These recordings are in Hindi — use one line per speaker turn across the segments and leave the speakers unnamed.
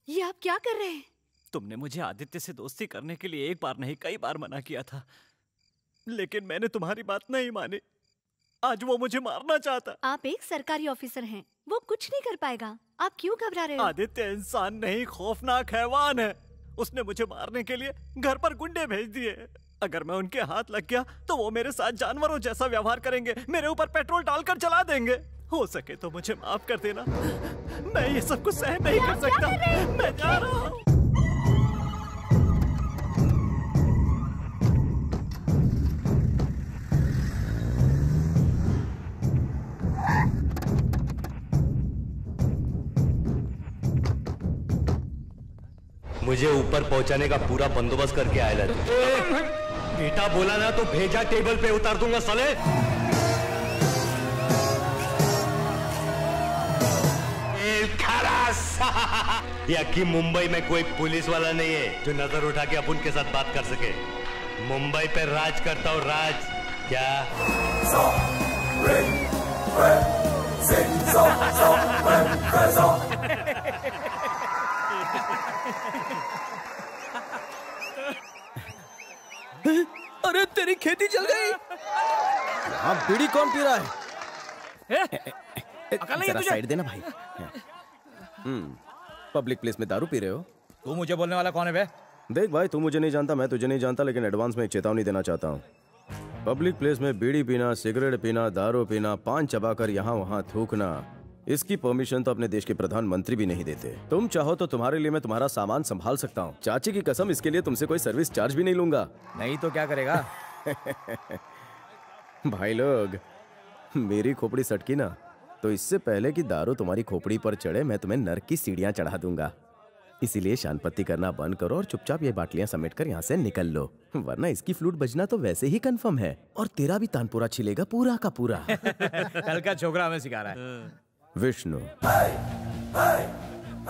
ये आप क्या कर रहे हैं?
तुमने मुझे आदित्य से दोस्ती करने के लिए एक बार नहीं कई बार मना किया था, लेकिन मैंने तुम्हारी बात नहीं मानी। आज वो मुझे मारना चाहता।
आप एक सरकारी ऑफिसर हैं, वो कुछ नहीं कर पाएगा। आप क्यों घबरा रहे हो?
आदित्य इंसान नहीं, खौफनाक हैवान है। उसने मुझे मारने के लिए घर पर गुंडे भेज दिए। अगर मैं उनके हाथ लग गया तो वो मेरे साथ जानवरों जैसा व्यवहार करेंगे, मेरे ऊपर पेट्रोल डालकर जला देंगे। हो सके तो मुझे माफ कर देना, मैं ये सब कुछ सहन नहीं कर सकता। मैं जा रहा हूँ।
मुझे ऊपर पहुंचाने का पूरा बंदोबस्त करके आया तू। बेटा बोला ना तो भेजा टेबल पे उतार दूंगा साले। या कि मुंबई में कोई पुलिस वाला नहीं है जो नजर उठा के अपन के साथ बात कर सके। मुंबई पे राज करता हूँ, राज। क्या
अरे तेरी खेती चल गई।
हाँ, बीड़ी कौन पी रहा है?
जरा
साइड देना भाई। पब्लिक प्लेस में दारू पी रहे हो?
तू मुझे बोलने वाला कौन है बे?
देख भाई, तू मुझे नहीं जानता, मैं तुझे नहीं जानता, लेकिन एडवांस में एक चेतावनी देना चाहता हूँ। पब्लिक प्लेस में बीड़ी पीना, सिगरेट पीना, दारू पीना, पान चबाकर यहाँ वहाँ थूकना, इसकी परमिशन तो अपने देश के प्रधानमंत्री भी नहीं देते। तुम चाहो तो तुम्हारे लिए मैं तुम्हारा सामान संभाल सकता हूँ। चाची की कसम, इसके लिए तुमसे कोई सर्विस चार्ज भी नहीं लूंगा।
नहीं तो क्या करेगा?
भाई लोग, मेरी खोपड़ी सटकी ना तो इससे पहले कि दारू तुम्हारी खोपड़ी पर चढ़े मैं तुम्हें नर्क की सीढ़ियां चढ़ा दूंगा। इसीलिए शांतपत्ति करना बंद करो और चुपचाप ये बाटलियां समेट कर यहाँ से निकल लो, वरना इसकी फ्लूट बजना तो वैसे ही कंफर्म है और तेरा भी तानपुरा छिलेगा पूरा का पूरा।
कल का छोकरा हमें सिखा रहा है।
विष्णु,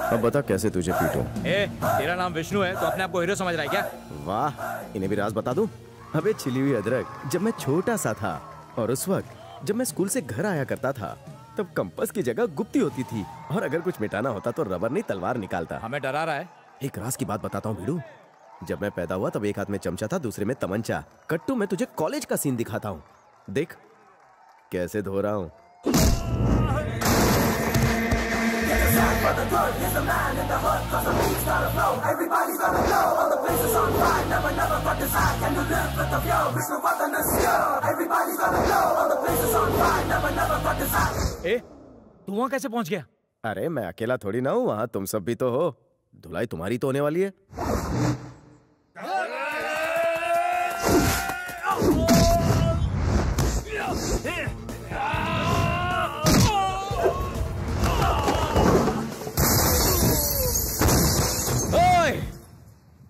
अब बता कैसे तुझे पीटूं?
तेरा नाम विष्णु है तो अपने आप को हीरो समझ रहा है क्या?
वाह, इन्हें भी राज बता दूं? अबे छिली हुई अदरक, जब मैं छोटा सा था और उस वक्त जब मैं स्कूल से घर आया करता था तब कंपास की जगह गुप्ती होती थी और अगर कुछ मिटाना होता तो रबर नहीं तलवार निकालता।
हमें डरा रहा है?
एक राज की बात बताता हूँ भिड़ू, जब मैं पैदा हुआ तब एक हाथ में चमचा था, दूसरे में तमंचा। कट्टू, मैं तुझे कॉलेज का सीन दिखाता हूँ, देख कैसे धो रहा हूँ।
तू वहाँ कैसे पहुँच गया?
अरे मैं अकेला थोड़ी ना हूँ, वहाँ तुम सब भी तो हो। धुलाई तुम्हारी तो होने वाली है।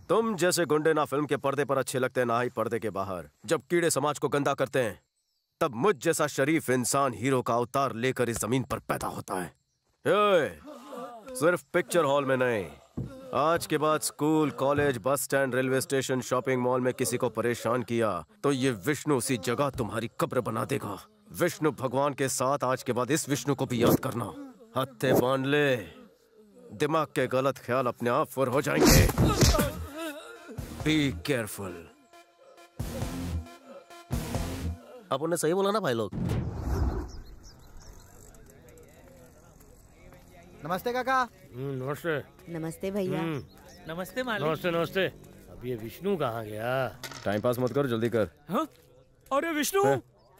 तुम जैसे गुंडे ना फिल्म के पर्दे पर अच्छे लगते ना ही पर्दे के बाहर। जब कीड़े समाज को गंदा करते हैं तब मुझ जैसा शरीफ इंसान हीरो का अवतार लेकर इस जमीन पर पैदा होता है। सिर्फ पिक्चर हॉल में नहीं, आज के बाद school, college, bus stand, railway station, shopping mall में किसी को परेशान किया तो ये विष्णु उसी जगह तुम्हारी कब्र बना देगा। विष्णु भगवान के साथ आज के बाद इस विष्णु को भी याद करना। हत्थे बांध ले, दिमाग के गलत ख्याल अपने आप फुर हो जाएंगे। Be careful.
आप उन्हें सही बोला ना भाई लोग?
नमस्ते काका।
नमस्ते।
नमस्ते भैया।
नमस्ते मालिक।
नमस्ते नमस्ते। अब ये विष्णु कहाँ गया?
टाइम पास मत कर, जल्दी कर।
हाँ? अरे विष्णु,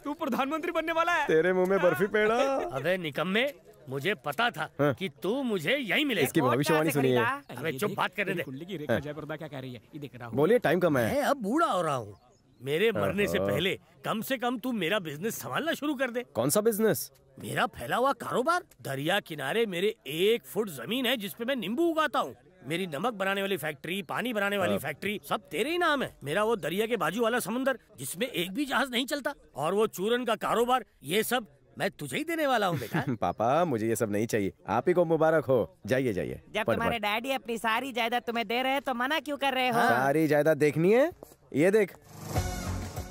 तू प्रधानमंत्री बनने वाला है।
तेरे मुंह में बर्फी पेड़ा।
अबे निकम्मे, मुझे पता था कि तू मुझे यहीं मिलेगा।
इसकी भविष्यवाणी सुनिए।
अबे चुप, बात करने दे।
कुंडली की रेखा जयप्रदा क्या कह रही है? ये देख रहा हूँ।
बोलिए, टाइम कम है।
मैं अब बूढ़ा हो रहा हूँ, मेरे मरने से पहले कम से कम तू मेरा बिजनेस संभालना शुरू कर दे।
कौन सा बिजनेस?
मेरा फैला हुआ कारोबार। दरिया किनारे मेरे 1 फुट जमीन है जिसपे मैं नींबू उगाता हूँ। मेरी नमक बनाने वाली फैक्ट्री, पानी बनाने वाली फैक्ट्री, सब तेरे ही नाम है। मेरा वो दरिया के बाजू वाला समुंदर जिसमें एक भी जहाज नहीं चलता, और वो चूरन का कारोबार, ये सब मैं तुझे ही देने वाला हूँ बेटा।
पापा, मुझे ये सब नहीं चाहिए, आप ही को मुबारक हो। जाइए जाइए।
जब तुम्हारे डैडी अपनी सारी जायदाद तुम्हें दे रहे हैं तो मना क्यों कर रहे हो?
सारी जायदाद देखनी है? ये देख,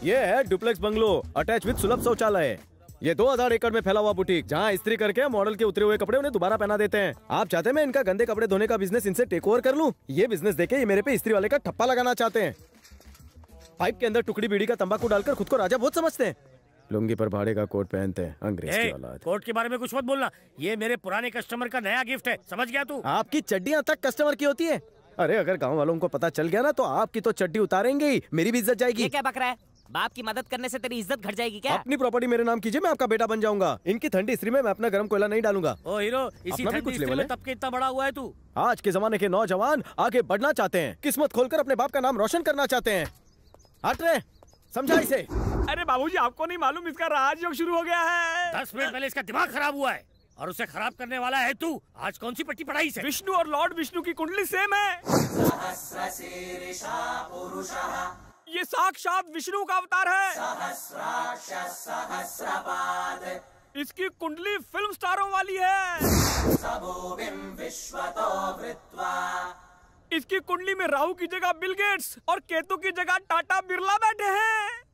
ये है डुप्लेक्स बंगलो अटैच विद सुलभ शौचालय। ये 2000 एकड़ में फैला हुआ बुटीक, जहाँ इस्त्री करके मॉडल के उतरे हुए कपड़े उन्हें दोबारा पहना देते हैं। आप चाहते हैं मैं इनका गंदे कपड़े धोने का बिजनेस इनसे टेक ओवर कर लूं? ये बिजनेस देके ये मेरे पे इस्त्री वाले का ठप्पा लगाना चाहते हैं। पाइप के अंदर टुकड़ी बीड़ी का तंबाकू डालकर खुद को राजा बहुत समझते हैं। लुंगी पर भाड़े का कोट पहनते हैं, अंग्रेज की औलाद।
कोट के बारे में कुछ मत बोलना, ये मेरे पुराने कस्टमर का नया गिफ्ट है, समझ गया तू?
आपकी चड्डियां तक कस्टमर की होती है। अरे अगर गाँव वालों को पता चल गया ना तो आपकी तो चड्डी उतारेंगे ही, मेरी भी इज्जत जाएगी।
ये क्या बक रहा है? बाप की मदद करने से तेरी इज्जत घट जाएगी क्या?
अपनी प्रॉपर्टी मेरे नाम कीजिए, मैं आपका बेटा बन जाऊंगा। इनकी ठंडी इस्त्री में मैं अपना गर्म कोयला नहीं डालूंगा।
ओ हीरो, इसी ठंडी इस्त्री में तब के इतना बड़ा हुआ है तू।
आज के जमाने के नौजवान आगे बढ़ना चाहते हैं, किस्मत खोलकर अपने बाप का नाम रोशन करना चाहते हैं। हट रहे, समझा इसे।
अरे बाबूजी, आपको नहीं मालूम इसका राजयोग शुरू हो गया है।
10 मिनट पहले इसका दिमाग खराब हुआ है और उसे खराब करने वाला है तू। आज कौन सी पट्टी पढ़ाई से?
विष्णु और लॉर्ड विष्णु की कुंडली सेम है। ये साक्षात विष्णु का अवतार है। इसकी कुंडली फिल्म स्टारों वाली है। इसकी कुंडली में राहु की जगह बिल गेट्स और केतु की जगह टाटा बिरला बैठे हैं।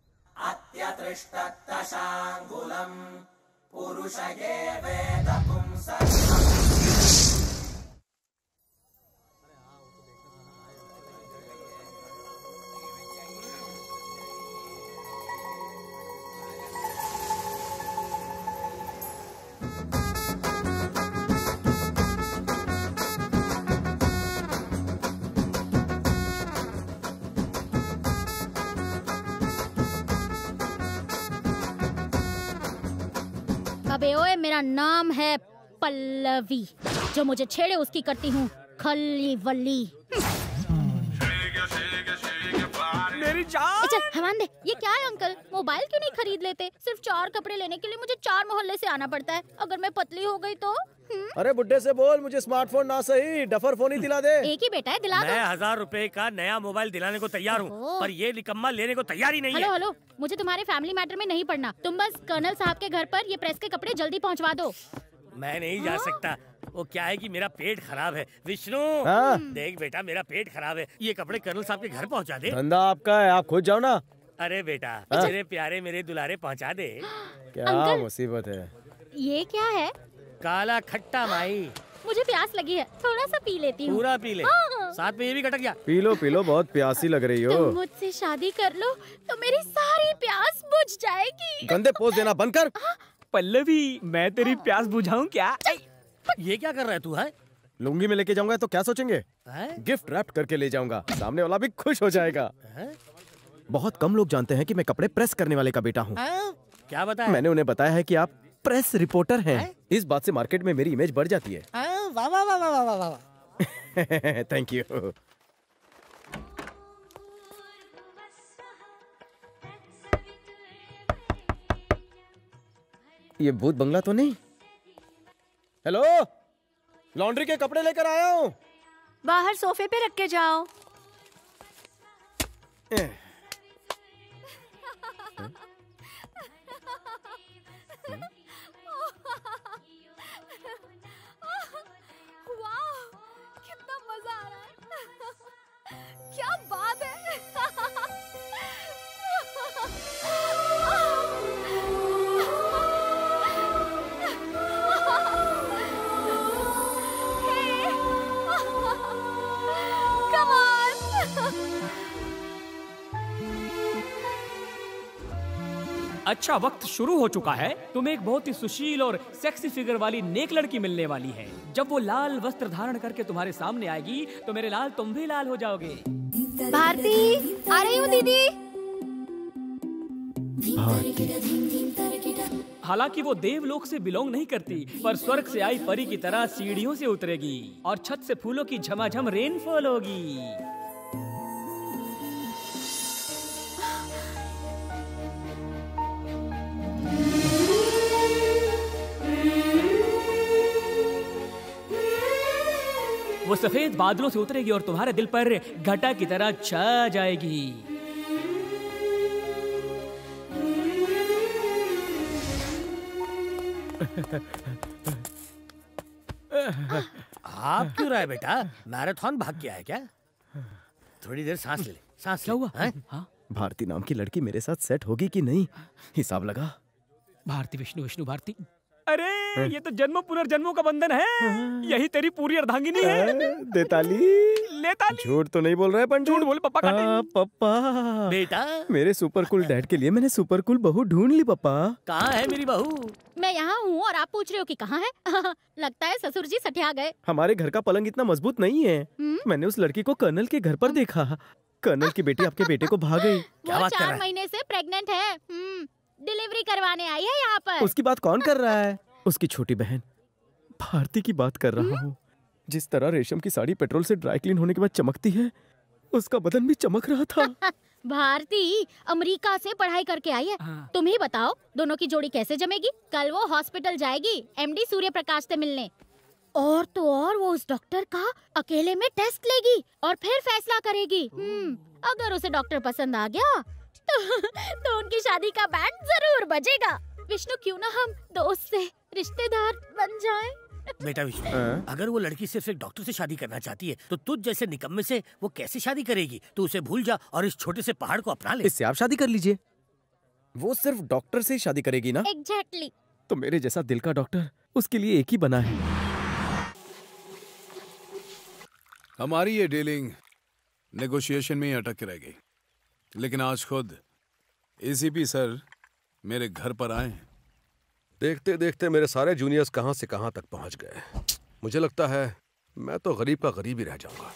अबे ओए, मेरा नाम है पल्लवी। जो मुझे छेड़े उसकी करती हूँ खल्ली वल्ली।
मेरी जान।
अच्छा हमान दे, ये क्या है अंकल? मोबाइल क्यों नहीं खरीद लेते? सिर्फ 4 कपड़े लेने के लिए मुझे 4 मोहल्ले से आना पड़ता है। अगर मैं पतली हो गई तो?
अरे बुड्ढे से बोल, मुझे स्मार्टफोन ना सही डफर फोन ही दिला दे।
एक ही बेटा है, दिला दो।
मैं 1000 रुपए का नया मोबाइल दिलाने को तैयार हूँ, पर ये निकम्मा लेने को तैयार ही नहीं है।
हेलो, मुझे तुम्हारे फैमिली मैटर में नहीं पड़ना। तुम बस कर्नल साहब के घर पर ये प्रेस के कपड़े जल्दी पहुँचवा दो।
मैं नहीं जा सकता। वो क्या है कि मेरा पेट खराब है। विष्णु, देख बेटा, मेरा पेट खराब है, ये कपड़े कर्नल साहब के घर पहुँचा दे।
धंधा आपका है, आप खुद जाओ ना।
अरे बेटा, मेरे प्यारे मेरे दुलारे पहुँचा दे।
क्या मुसीबत है?
ये क्या है?
काला खट्टा माई।
मुझे प्यास लगी है, थोड़ा सा पी लेती हूँ।
पूरा पी ले, साथ में ये भी कटक गया।
पी लो, बहुत प्यासी लग रही हो।
तुम मुझसे शादी कर लो तो मेरी सारी प्यास बुझ जाएगी।
गंदे पोज देना बंद कर।
पल्लवी, मैं तेरी प्यास बुझाऊं क्या?
ये क्या कर रहा है तू? है
लुंगी में लेके जाऊंगा तो क्या सोचेंगे? गिफ्ट रैप करके ले जाऊंगा, सामने वाला भी खुश हो जाएगा। बहुत कम लोग जानते हैं कि मैं कपड़े प्रेस करने वाले का बेटा हूँ।
क्या बताया?
मैंने उन्हें बताया है कि आप प्रेस रिपोर्टर हैं। इस बात से मार्केट में मेरी इमेज बढ़ जाती है।
वाह वाह वाह वाह वाह वाह।
Thank you. ये भूत बंगला तो नहीं? हेलो, लॉन्ड्री के कपड़े लेकर आया हूँ।
बाहर सोफे पे रख के जाओ।
कितना मजा आ रहा है। क्या बात है। Come on.
अच्छा, वक्त शुरू हो चुका है। तुम्हें एक बहुत ही सुशील और सेक्सी फिगर वाली नेक लड़की मिलने वाली है। जब वो लाल वस्त्र धारण करके तुम्हारे सामने आएगी तो मेरे लाल तुम भी लाल हो जाओगे।
भारती, आ रही हूँ दीदी।
हालांकि वो देवलोक से बिलोंग नहीं करती, पर स्वर्ग से आई परी की तरह सीढ़ियों से उतरेगी और छत से फूलों की झमाझम रेनफॉल होगी। वो सफेद बादलों से उतरेगी और तुम्हारे दिल पर घटा की तरह छा जाएगी।
आप क्यों रहा है बेटा? मैराथन भाग के आया क्या? थोड़ी देर सांस ले। सांस
क्या हुआ?
भारती नाम की लड़की मेरे साथ सेट होगी कि नहीं, हिसाब लगा।
भारती विष्णु विष्णु भारती। अरे ये तो जन्मों पुनर्जन्मों का बंधन है। यही तेरी पूरी अर्धांगिनी है।
देताली,
लेताली।
झूठ तो नहीं बोल रहा है पंडित?
झूठ बोले पापा काटेंगे।
पापा
बेटा,
मेरे सुपर कूल डैड के लिए मैंने सुपर कूल बहू ढूंढ ली पापा।
कहाँ है मेरी बहू?
मैं यहाँ हूँ और आप पूछ रहे हो कि कहाँ है? लगता है ससुर जी सठिया गए।
हमारे घर का पलंग इतना मजबूत नहीं है। मैंने उस लड़की को कर्नल के घर पर देखा। कर्नल की बेटी आपके बेटे को भाग गई।
वो 4 महीने से प्रेग्नेंट है। डिलीवरी करवाने आई है यहाँ पर।
उसकी बात कौन कर रहा है? उसकी छोटी बहन भारती की बात कर रहा हूँ। जिस तरह रेशम की साड़ी पेट्रोल से ड्राई क्लीन होने के बाद चमकती है, उसका बदन भी चमक रहा था।
भारती अमेरिका से पढ़ाई करके आई है। तुम ही बताओ दोनों की जोड़ी कैसे जमेगी? कल वो हॉस्पिटल जाएगी एमडी सूर्य प्रकाश से मिलने। और तो और वो उस डॉक्टर का अकेले में टेस्ट लेगी और फिर फैसला करेगी। अगर उसे डॉक्टर पसंद आ गया तो उनकी शादी का बैंड जरूर बजेगा। विष्णु, क्यों ना हम दोस्त से रिश्तेदार बन जाएं?
बेटा विष्णु, अगर वो लड़की सिर्फ एक डॉक्टर से शादी करना चाहती है तो तुझ जैसे निकम्मे से वो कैसे शादी करेगी? तू उसे भूल जा और इस छोटे से पहाड़ को अपना ले।
इससे आप शादी कर लीजिए। वो सिर्फ डॉक्टर से शादी करेगी ना?
एग्जैक्टली।
तो मेरे जैसा दिल का डॉक्टर उसके लिए एक ही बना है।
हमारी ये डीलिंग नेगोशिएशन में ही अटक के रह गई, लेकिन आज खुद एसीपी सर मेरे घर पर आए हैं।
देखते देखते मेरे सारे जूनियर्स कहां से कहां तक पहुंच गए। मुझे लगता है मैं तो गरीब का गरीब ही रह जाऊंगा।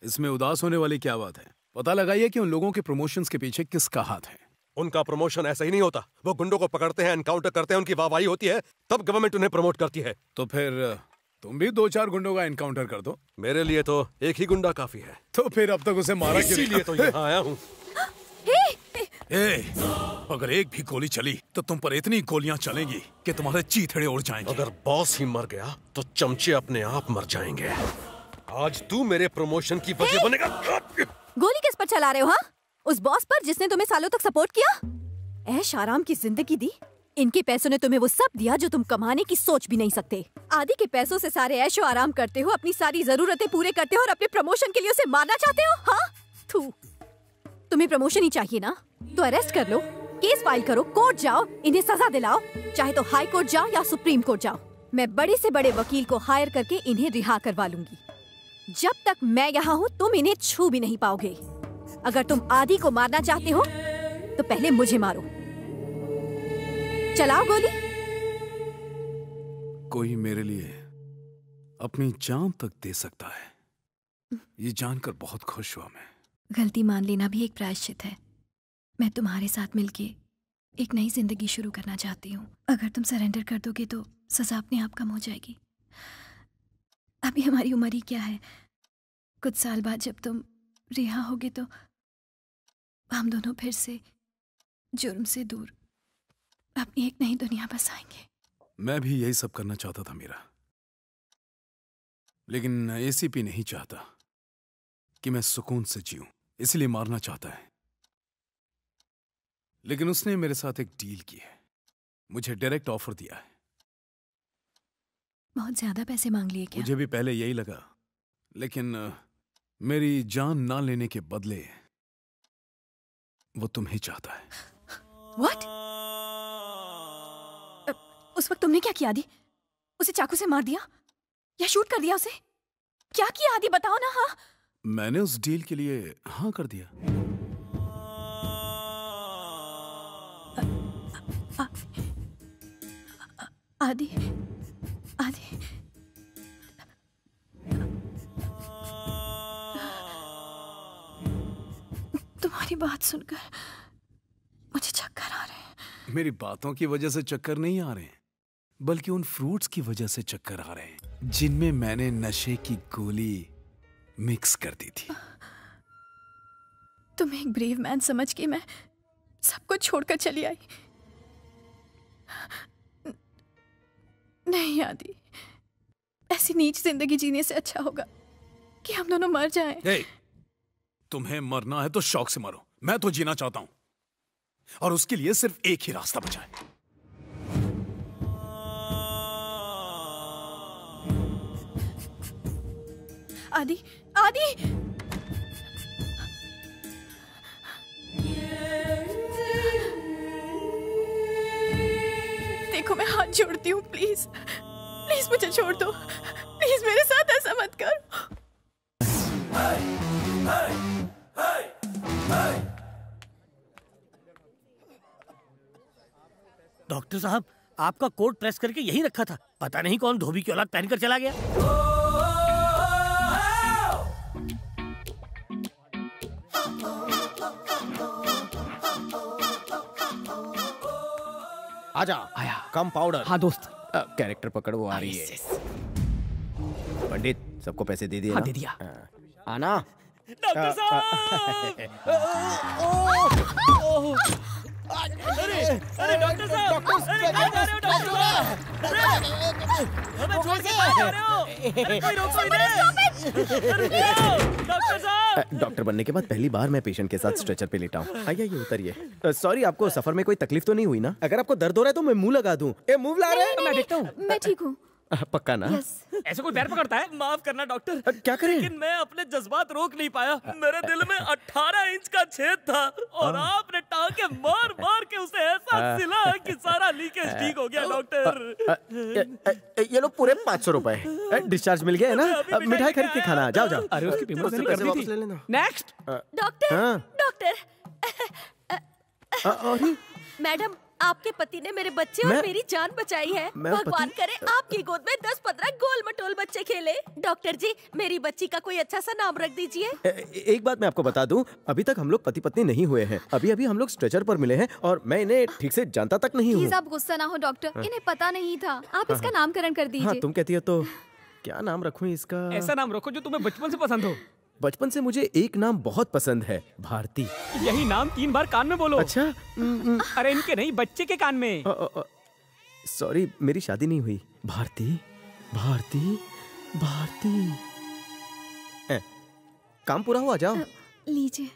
इसमें उदास होने वाली क्या बात है? पता लगाइए कि उन लोगों के प्रमोशंस के पीछे किसका हाथ है।
उनका प्रमोशन ऐसा ही नहीं होता। वो गुंडों को पकड़ते हैं, एनकाउंटर करते हैं, उनकी वाहवाही होती है, तब गवर्नमेंट उन्हें प्रमोट करती है।
तो फिर तुम भी 2-4 गुंडों का एनकाउंटर कर दो।
मेरे लिए तो एक ही गुंडा काफी है।
तो फिर अब तक उसे मारा क्यों?
इसीलिए तो यहाँ आया हूँ।
अगर एक भी गोली चली तो तुम पर इतनी गोलियां चलेंगी कि तुम्हारे चीथड़े उड़ जाएंगे।
अगर बॉस ही मर गया तो चमचे अपने आप मर जाएंगे। आज तू मेरे प्रमोशन की वजह बनेगा।
गोली किस पर चला रहे हो? हाँ, उस बॉस पर जिसने तुम्हें सालों तक सपोर्ट किया, ऐश आराम की जिंदगी दी। इनके पैसों ने तुम्हें वो सब दिया जो तुम कमाने की सोच भी नहीं सकते। आदि के पैसों से सारे ऐशो आराम करते हो, अपनी सारी जरूरतें पूरे करते हो और अपने प्रमोशन के लिए उसे मारना चाहते हो। हाँ, थू। तुम्हें प्रमोशन ही चाहिए ना, तो अरेस्ट कर लो, केस फाइल करो, कोर्ट जाओ, इन्हें सजा दिलाओ। चाहे तो हाई कोर्ट जाओ या सुप्रीम कोर्ट जाओ। मैं बड़े से बड़े वकील को हायर करके इन्हें रिहा करवा लूंगी। जब तक मैं यहाँ हूँ तुम इन्हें छू भी नहीं पाओगे। अगर तुम आदि को मारना चाहते हो तो पहले मुझे मारो। चलाओ गोली।
कोई मेरे लिए अपनी जान तक दे सकता है, ये जानकर बहुत खुश हुआ मैं।
गलती मान लेना भी एक प्रायश्चित है। मैं तुम्हारे साथ मिलके एक नई जिंदगी शुरू करना चाहती हूँ। अगर तुम सरेंडर कर दोगे तो सजा अपने आप कम हो जाएगी। अभी हमारी उम्र ही क्या है, कुछ साल बाद जब तुम रिहा होगे तो हम दोनों फिर से जुर्म से दूर अपनी एक नई दुनिया बसाएंगे।
मैं भी यही सब करना चाहता था मीरा, लेकिन एसीपी नहीं चाहता कि मैं सुकून से जीऊं, इसलिए मारना चाहता है। लेकिन उसने मेरे साथ एक डील की है, मुझे डायरेक्ट ऑफर दिया है।
बहुत ज्यादा पैसे मांग लिए क्या?
मुझे भी पहले यही लगा, लेकिन मेरी जान ना लेने के बदले वो तुम्हें चाहता है।
What? उस वक्त तुमने क्या किया आदि? उसे चाकू से मार दिया या शूट कर दिया उसे? क्या किया आदि, बताओ ना। हाँ,
मैंने उस डील के लिए हाँ कर दिया।
आदि, आदि, तुम्हारी बात सुनकर मुझे चक्कर आ रहे हैं।
मेरी बातों की वजह से चक्कर नहीं आ रहे हैं, बल्कि उन फ्रूट्स की वजह से चक्कर आ रहे हैं जिनमें मैंने नशे की गोली मिक्स कर दी थी।
तुम एक ब्रेव मैन समझ के मैं सब कुछ छोड़कर चली आई। नहीं आदि, ऐसी नीच जिंदगी जीने से अच्छा होगा कि हम दोनों मर जाएं।
तुम्हें मरना है तो शौक से मरो, मैं तो जीना चाहता हूं, और उसके लिए सिर्फ एक ही रास्ता बचा है।
आदि, आदि, आंखों में हाथ जोड़ती हूँ, प्लीज प्लीज मुझे छोड़ दो, प्लीज मेरे साथ ऐसा मत करो।
डॉक्टर साहब, आपका कोट प्रेस करके यहीं रखा था, पता नहीं कौन धोबी की औलाद पहनकर चला गया।
आजा।
आया।
कम पाउडर।
हाँ दोस्त।
कैरेक्टर पकड़, वो आ रही है। पंडित, सबको पैसे दे दिए
हाँ,
ना?
दे दिया।
आना।
डॉक्टर साहब! अरे डॉक्टर साहब! अरे कहाँ जा रहे हो डॉक्टर साहब? हमें छोड़ के कहाँ जा रहे हो? अरे कोई रोको इन्हें! डॉक्टर साहब!
डॉक्टर बनने के बाद पहली बार मैं पेशेंट के साथ स्ट्रेचर पे लेटा हूँ। आइए उतरिए। सॉरी, आपको सफर में कोई तकलीफ तो नहीं हुई ना? अगर आपको दर्द हो रहा है तो मैं मुंह लगा दूं। ए, मुंह ला रहे हैं?
मैं देखता हूँ।
मैं ठीक हूँ।
पक्का ना?
ऐसे कोई पैर पकड़ता है?
माफ करना डॉक्टर,
क्या करें?
लेकिन मैं अपने जज्बात रोक नहीं पाया। मेरे दिल में 18 इंच का छेद था और आपने टांके मार मार के उसे ऐसा सिला कि सारा लीकेज ठीक हो गया। डॉक्टर,
ये लो पूरे 500 रुपए। डिस्चार्ज मिल गया है ना? मिठाई खरीद के खाना। जाओ जाओ।
अरे उसकी पेमेंट नहीं कर दी थी। नेक्स्ट।
Doctor, doctor.
अरे
मैडम, आपके पति ने मेरे बच्चे और मेरी जान बचाई है। भगवान करे आपकी गोद में 10-15 गोल मटोल बच्चे खेले। डॉक्टर जी, मेरी बच्ची का कोई अच्छा सा नाम रख दीजिए।
एक बात मैं आपको बता दूं, अभी तक हम लोग पति पत्नी नहीं हुए हैं। अभी अभी हम लोग स्ट्रेचर पर मिले हैं और मैं इन्हें ठीक से जानता तक नहीं हूँ।
प्लीज आप गुस्सा ना हो डॉक्टर, इन्हें पता नहीं था। आप इसका नामकरण कर दीजिए।
हाँ, तुम कहती हो तो क्या नाम रखूं इसका?
ऐसा नाम रखो जो तुम्हें बचपन से पसंद हो।
बचपन से मुझे एक नाम बहुत पसंद है, भारती।
यही नाम 3 बार कान में बोलो।
अच्छा?
अरे इनके नहीं, बच्चे के कान में।
सॉरी, मेरी शादी नहीं हुई। भारती, भारती, भारती। काम पूरा हुआ, जाओ।
लीजिए।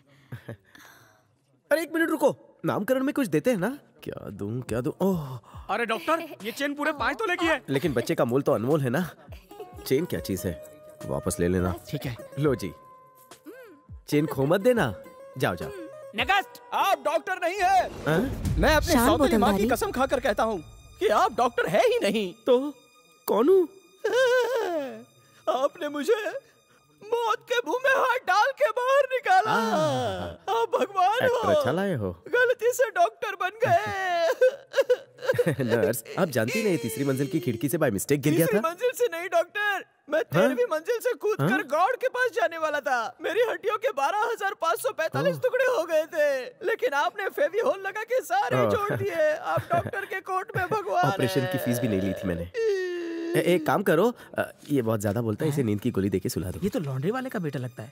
अरे 1 मिनट रुको, नामकरण में कुछ देते हैं ना? क्या दूं, क्या दूं? ओह,
अरे डॉक्टर, ये चेन पूरे 5 तोले की है।
लेकिन बच्चे का मोल तो अनमोल है ना। चेन क्या चीज है, वापस ले लेना।
ठीक है।
लो जी, चेन खो मत देना। जाओ जाओ।
नेक्स्ट।
आप डॉक्टर नहीं है। मैं अपने सौतेली माँ की कसम खाकर कहता हूँ कि आप डॉक्टर है ही नहीं।
तो कौन हूँ?
आपने मुझे मौत के मुंह में हाथ डाल के बाहर निकाला। आप भगवान हो।
अच्छा लाए हो।
गलती से डॉक्टर बन गए।
नर्स, आप जानती नहीं तीसरी मंजिल की खिड़की से बाय मिस्टेक गिर गया था?
तीसरी मंजिल से नहीं डॉक्टर, मैं 13वीं मंजिल से कूदकर गॉड के पास जाने वाला था। मेरी हड्डियों के 12,545 टुकड़े हो गए थे, लेकिन आपने फेविकोल लगा के सारे जोड़ दिए। आप डॉक्टर के कोट में भगवान।
ऑपरेशन की फीस भी नहीं ली थी मैंने। एक काम करो, ये बहुत ज्यादा बोलता है, इसे नींद की गोली देके सुला दो।
ये तो लॉन्ड्री वाले का बेटा लगता है,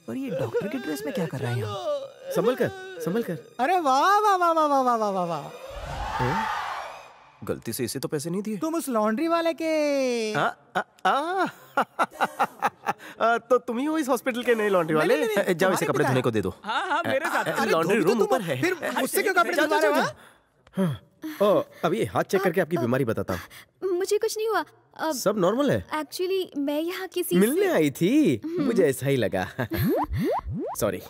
और ये डॉक्टर की ड्रेस में क्या कर रहा है यहाँ?
संभल कर, संभल कर।
अरे वाह वाह वाह वाह वाह वाह वाह वाह।
गलती से इसे तो पैसे नहीं दिए।
तुम उस लॉन्ड्री वाले के
तो तुम ही हो इस हॉस्पिटल के नए लॉन्ड्री वाले? जाओ, इसे कपड़े धोने को दे दो।
हाँ, मेरे साथ।
लॉन्ड्री रूम ऊपर है।
फिर मुझसे क्यों कपड़े धुलवा रहे हो?
अभी हाथ चेक करके आपकी बीमारी बताता हूँ।
मुझे कुछ नहीं हुआ।
सब नॉर्मल है।
एक्चुअली मैं यहाँ किसी
मिलने आई थी, मुझे ऐसा ही लगा। सॉरी।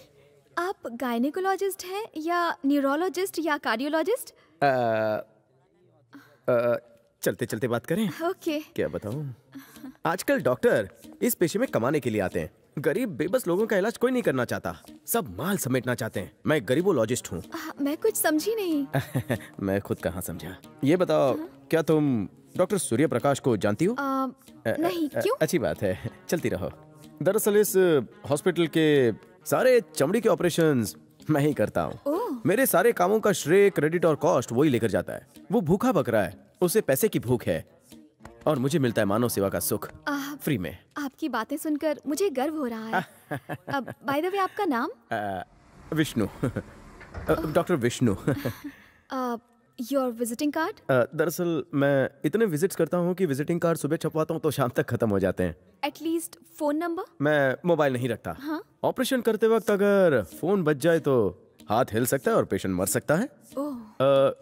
आप गायनेकोलॉजिस्ट हैं या न्यूरोलॉजिस्ट या कार्डियोलॉजिस्ट?
चलते चलते बात करें।
ओके।
क्या बताऊं, आजकल डॉक्टर इस पेशे में कमाने के लिए आते हैं। गरीब बेबस लोगों का इलाज कोई नहीं करना चाहता, सब माल समेटना चाहते हैं। मैं गरीबोलॉजिस्ट हूँ।
मैं कुछ समझी नहीं।
मैं खुद कहाँ समझा। ये बताओ, क्या तुम डॉक्टर सूर्य प्रकाश को जानती हो?
नहीं, क्यों?
अच्छी बात है, चलती रहो। दरअसल इस हॉस्पिटल के सारे चमड़ी के ऑपरेशंस मैं ही करता हूँ। मेरे सारे कामों का श्रेय, क्रेडिट और कॉस्ट वही लेकर जाता है। वो भूखा बकरा है, उसे पैसे की भूख है, और मुझे मिलता है मानव सेवा का सुख फ्री में।
आपकी बातें सुनकर मुझे गर्व हो रहा है। बाय द वे, आपका नाम?
Vishnu. Doctor Vishnu.
Your visiting card?
दरअसल मैं इतने विजिट्स करता हूँ कि विजिटिंग कार्ड सुबह छपवाता हूँ तो शाम तक खत्म हो जाते हैं।
At least phone number?
मैं मोबाइल नहीं रखता। ऑपरेशन करते वक्त अगर फोन बज जाए तो हाथ हिल सकता है और पेशेंट मर सकता है।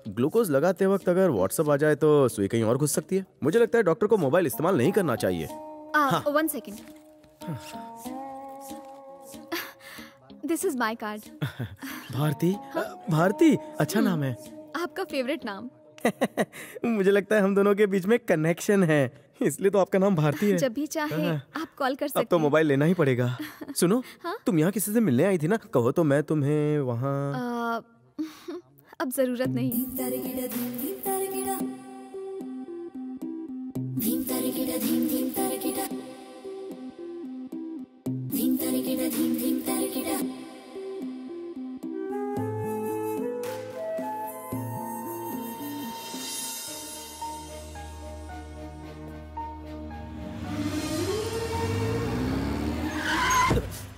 ग्लूकोज लगाते वक्त अगर व्हाट्सएप आ जाए तो सुई कहीं और घुस सकती है। मुझे लगता है डॉक्टर को मोबाइल इस्तेमाल नहीं करना चाहिए।
One second, this is my card.
Bharati, Bharati अच्छा नाम है।
आपका फेवरेट नाम?
मुझे लगता है हम दोनों के बीच में कनेक्शन है, इसलिए तो आपका नाम भारती है।
जब भी चाहे आप कॉल कर सकते हैं।
अब तो मोबाइल लेना ही पड़ेगा। सुनो,
हाँ?
तुम यहाँ किसी से मिलने आई थी ना, कहो तो मैं तुम्हें वहाँ।
अब जरूरत नहीं।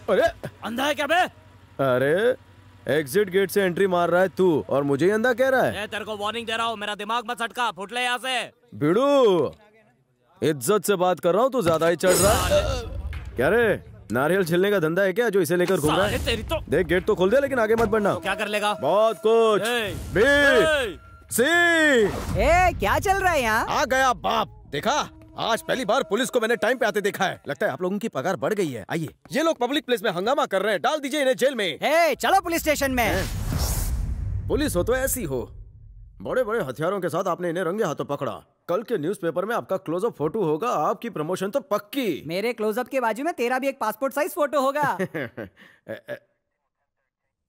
अरे
अंधा है क्या बे?
अरे एग्जिट गेट से एंट्री मार रहा है तू और मुझे ही अंधा कह रहा है।
मैं तेरे को वार्निंग दे रहा हूँ, मेरा दिमाग मत झटका, फुट ले यहाँ से।
बिड़ू, इज्जत से बात कर रहा हूँ, तू ज्यादा ही चढ़ रहा है। क्या रे, नारियल छिलने का धंधा है क्या जो इसे लेकर घूम रहा है?
तेरी तो
देख गेट तो खोल दे, लेकिन आगे मत बढ़ना।
क्या कर लेगा?
बहुत कुछ। बी सी
क्या चल रहा है यहाँ?
आ गया बाप। देखा, आज पहली बार पुलिस को मैंने टाइम पे आते देखा है। लगता है आप लोगों की पगार बढ़ गई है। आइए, ये लोग पब्लिक प्लेस में हंगामा कर रहे हैं, डाल दीजिए इन्हें जेल में।
चलो पुलिस स्टेशन में।
पुलिस हो तो ऐसी हो, बड़े बड़े हथियारों के साथ आपने इन्हें रंगे हाथों पकड़ा। कल के न्यूज़पेपर में आपका क्लोजअप फोटो होगा, आपकी प्रमोशन तो पक्की।
मेरे क्लोजअप के बाजू में तेरा भी एक पासपोर्ट साइज फोटो होगा।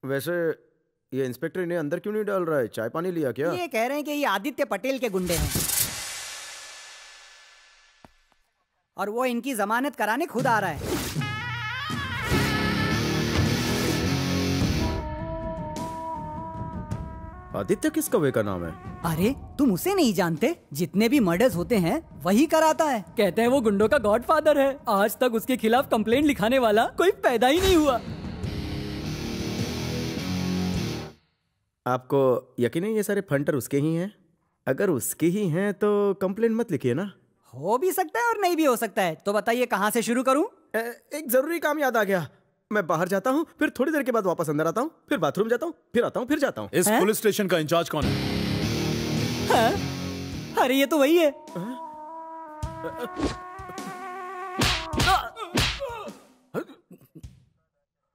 वैसे ये इंस्पेक्टर इन्हें अंदर क्यों नहीं डाल रहा है? चाय पानी लिया क्या?
ये कह रहे हैं कि ये आदित्य पटेल के गुंडे हैं और वो इनकी जमानत कराने खुद आ रहा है।
आदित्य किस कौवे का नाम है?
अरे तुम उसे नहीं जानते? जितने भी मर्डर्स होते हैं वही कराता है।
कहते हैं वो गुंडों का गॉडफादर है। आज तक उसके खिलाफ कंप्लेंट लिखाने वाला कोई पैदा ही नहीं हुआ।
आपको यकीन है ये सारे फंटर उसके ही हैं? अगर उसके ही हैं तो कंप्लेंट मत लिखिए ना।
हो भी सकता है और नहीं भी हो सकता है। तो बताइए कहाँ से शुरू करूं?
एक जरूरी काम याद आ गया। मैं बाहर जाता हूँ, फिर थोड़ी देर के बाद वापस अंदर आता हूँ, फिर बाथरूम जाता हूँ, फिर आता हूँ, फिर जाता हूँ।
इस पुलिस स्टेशन का इंचार्ज कौन है?
अरे ये तो वही है।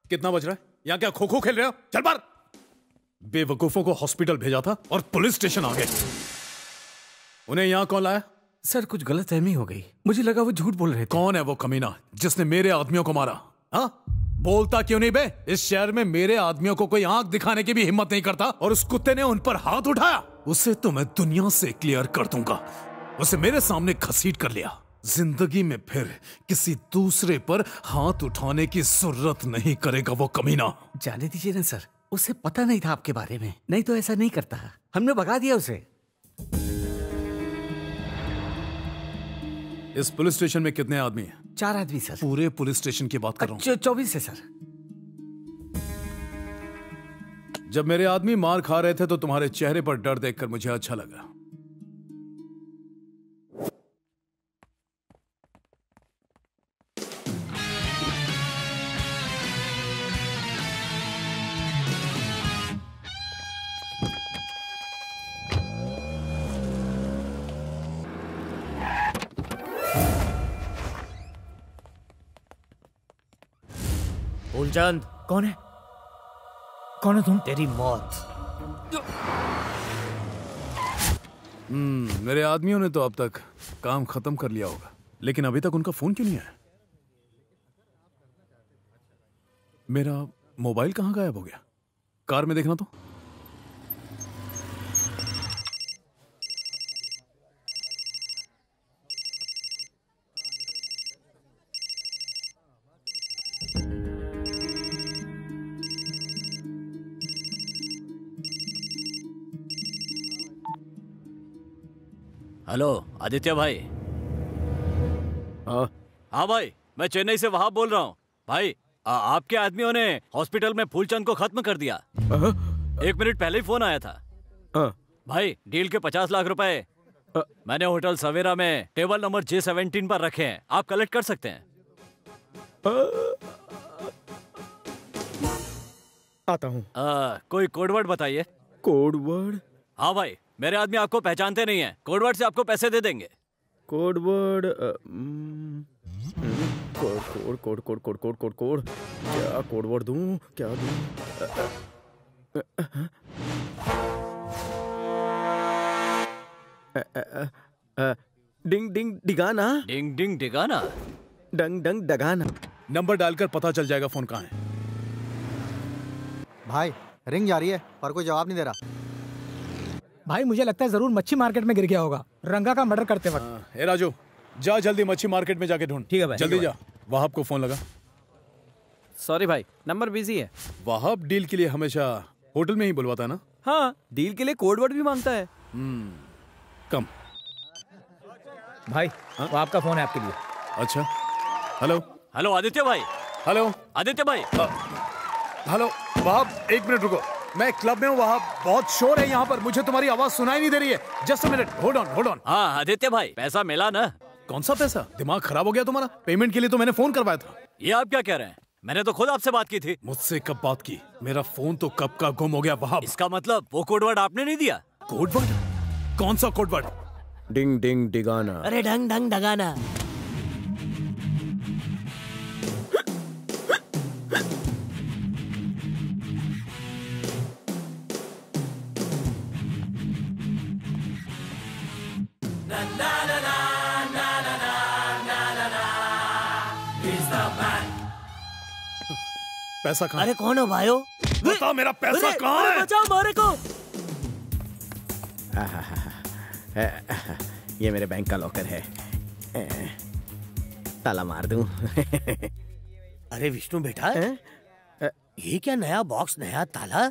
कितना बज रहा है? यहाँ क्या खो खो खेल रहे हो? चल बाहर। बेवकूफों को हॉस्पिटल भेजा था और पुलिस स्टेशन आ गए। उन्हें यहाँ कौन लाया?
सर कुछ गलतफहमी हो गई, मुझे लगा वो झूठ बोल रहे थे।
कौन है वो कमीना जिसने मेरे आदमियों को मारा? हाँ, बोलता क्यों नहीं बे? इस शहर में मेरे आदमियों को कोई आंख दिखाने की भी हिम्मत नहीं करता और उस कुत्ते ने उन पर हाथ उठाया। उसे तो मैं दुनिया से क्लियर कर दूंगा। उसे मेरे सामने घसीट कर लिया। जिंदगी में फिर किसी दूसरे पर हाथ उठाने की जरूरत नहीं करेगा वो कमीना।
जाने दीजिए ना सर, उसे पता नहीं था आपके बारे में, नहीं तो ऐसा नहीं करता। हमने भगा दिया उसे।
इस पुलिस स्टेशन में कितने आदमी हैं?
4 आदमी सर।
पूरे पुलिस स्टेशन की बात कर रहा हूँ।
24 है सर।
जब मेरे आदमी मार खा रहे थे तो तुम्हारे चेहरे पर डर देखकर मुझे अच्छा लगा।
फूलचंद,
कौन है? कौन है तुम?
तेरी मौत।
मेरे आदमियों ने तो अब तक काम खत्म कर लिया होगा, लेकिन अभी तक उनका फोन क्यों नहीं आया? मेरा मोबाइल कहाँ गायब हो गया? कार में देखना तो।
हेलो आदित्य भाई। हाँ भाई, मैं चेन्नई से वहाब बोल रहा हूँ। भाई आपके आदमियों ने हॉस्पिटल में फूलचंद को खत्म कर दिया। 1 मिनट पहले ही फोन आया था। भाई डील के 50 लाख रुपए मैंने होटल सवेरा में टेबल नंबर J17 पर रखे हैं, आप कलेक्ट कर सकते हैं।
आता हूँ।
कोई कोडवर्ड बताइए।
कोडवर्ड?
हाँ भाई, मेरे आदमी आपको पहचानते नहीं है, कोडवर्ड से आपको पैसे दे देंगे।
Code word? Code code code code code code code क्या कोडवर्ड दूं? क्या दूं? डिंग डिंग डिगाना।
डिंग डिंग डिगाना।
डंग डंग डगाना।
नंबर डालकर पता चल जाएगा फोन कहाँ है।
भाई रिंग जा रही है पर कोई जवाब नहीं दे रहा।
भाई मुझे लगता है जरूर मच्छी मार्केट में गिर गया होगा रंगा का मर्डर करते वक्त।
ए राजू, जा जल्दी मच्छी मार्केट में जाके ढूंढ।
ठीक है भाई,
जल्दी जा। वहाब को फोन लगा।
सॉरी भाई, नंबर बिजी है।
वहाब डील के लिए हमेशा होटल में ही बुलवाता है ना?
हाँ, डील के लिए कोड वर्ड भी मांगता है।
कम
भाई वो आपका फोन है आपके लिए।
अच्छा, हेलो।
हेलो आदित्य भाई।
हेलो
आदित्य भाई।
हेलो वहाब, एक मिनट रुको, मैं क्लब में हूँ वहाब, बहुत शोर है यहाँ पर, मुझे तुम्हारी आवाज सुनाई नहीं दे रही है। Just a minute, hold on.
हाँ आदित्य भाई, पैसा मिला ना?
कौन सा पैसा? दिमाग खराब हो गया तुम्हारा? पेमेंट के लिए तो मैंने फोन करवाया था।
ये आप क्या कह रहे हैं? मैंने तो खुद आपसे बात की थी।
मुझसे कब बात की? मेरा फोन तो कब का गुम हो गया वहाब।
इसका मतलब वो कोडवर्ड आपने नहीं दिया?
कोडवर्ड? कौन सा कोडवर्ड?
डिंग डिंग डिगाना।
अरे ढंग ढंग डगाना।
पैसा कहाँ?
अरे कौन हो भाइयों?
बता मेरा पैसा कहाँ है?
बचाओ मारे को।
ये मेरे बैंक का लॉकर है, ताला मार दूं।
अरे विष्णु बेटा, ये क्या नया बॉक्स, नया ताला,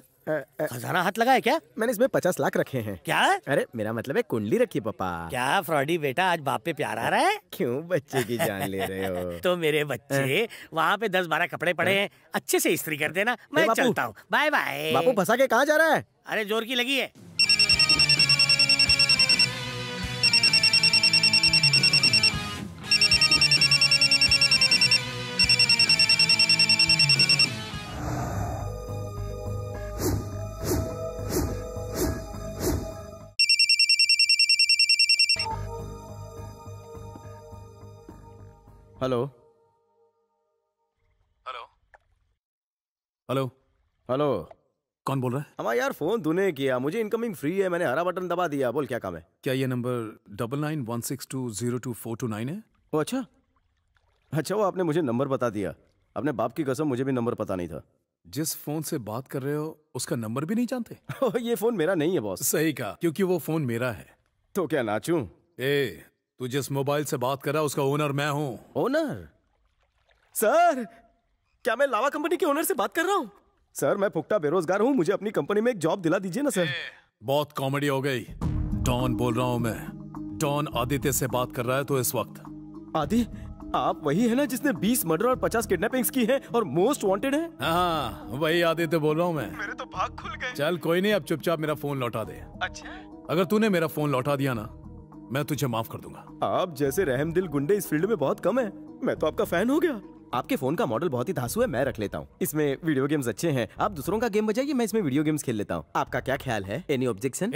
खजाना हाथ लगा है क्या?
मैंने इसमें 50 लाख रखे हैं।
क्या?
अरे मेरा मतलब है कुंडली रखी पापा।
क्या फ्रॉडी बेटा, आज बाप पे प्यार आ रहा है?
क्यों बच्चे की जान ले रहे हो?
तो मेरे बच्चे, वहाँ पे 10-12 कपड़े पड़े हैं, अच्छे से इस्त्री कर देना, मैं चलता हूँ। Bye bye.
बापू फंसा के कहाँ जा रहा है?
अरे जोर की लगी है।
हेलो
हेलो हेलो
हेलो,
कौन बोल रहा है?
हमारा यार फोन तूने किया, मुझे इनकमिंग फ्री है, मैंने हरा बटन दबा दिया। बोल क्या काम है?
क्या ये नंबर 9916202429 है?
ओ अच्छा, वो आपने मुझे नंबर बता दिया। अपने बाप की कसम, मुझे भी नंबर पता नहीं था।
जिस फोन से बात कर रहे हो उसका नंबर भी नहीं जानते?
ये फोन मेरा नहीं है बॉस।
सही कहा, क्योंकि वो फोन मेरा है।
तो क्या नाचूं?
तू जिस मोबाइल से बात कर रहा है उसका ओनर मैं हूँ।
ओनर? सर, क्या मैं लावा कंपनी के ओनर से बात कर रहा हूँ? सर, मैं फुकटा बेरोजगार हूँ, मुझे अपनी कंपनी में एक जॉब दिला दीजिए ना सर।
बहुत कॉमेडी हो गई। डॉन बोल रहा हूँ मैं। डॉन आदित्य से बात कर रहा है तो इस वक्त।
आदि, आप वही है ना जिसने 20 मर्डर और 50 किडनैपिंग्स की हैं और मोस्ट वांटेड है?
हाँ, वही आदित्य बोल रहा हूँ मैं।
मेरे तो भाग खुल गए।
चल कोई नहीं, अब चुपचाप मेरा फोन लौटा दे।
अच्छा,
अगर तूने मेरा फोन लौटा दिया ना, मैं तुझे माफ कर दूंगा।
आप जैसे रहमदिल गुंडे इस फील्ड में बहुत कम है। मैं तो आपका फैन हो गया। आपके फोन का मॉडल बहुत ही धांसू है, मैं रख लेता हूँ। इसमें वीडियो गेम्स अच्छे हैं, आप दूसरों का गेम बजाइए, मैं इसमें वीडियो गेम्स खेल लेता हूँ। आपका क्या ख्याल है? Any objection?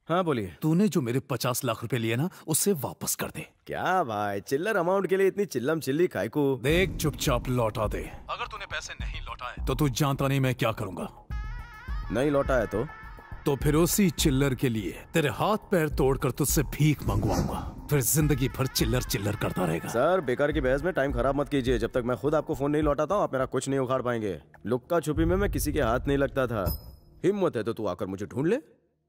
हाँ बोलिए।
तूने जो मेरे 50 लाख रुपए लिए ना, उससे वापस कर दे।
क्या भाई, चिल्लर अमाउंट के लिए इतनी चिल्लम चिल्ली काय को?
देख, चुपचाप लौटा दे। अगर तूने पैसे नहीं लौटाए तो तू जानता नहीं मैं क्या करूंगा।
नहीं लौटा है तो
फिर उसी चिल्लर के लिए तेरे हाथ पैर तोड़कर तुझसे भीख मंगवाऊंगा, फिर जिंदगी भर चिल्लर चिल्लर करता रहेगा।
सर, बेकार की बहस में टाइम खराब मत कीजिए। जब तक मैं खुद आपको फोन नहीं लौटाता हूँ, आप मेरा कुछ नहीं उखाड़ पाएंगे। लुक्का छुपी में मैं किसी के हाथ नहीं लगता था। हिम्मत है तो तू आकर मुझे ढूंढ ले।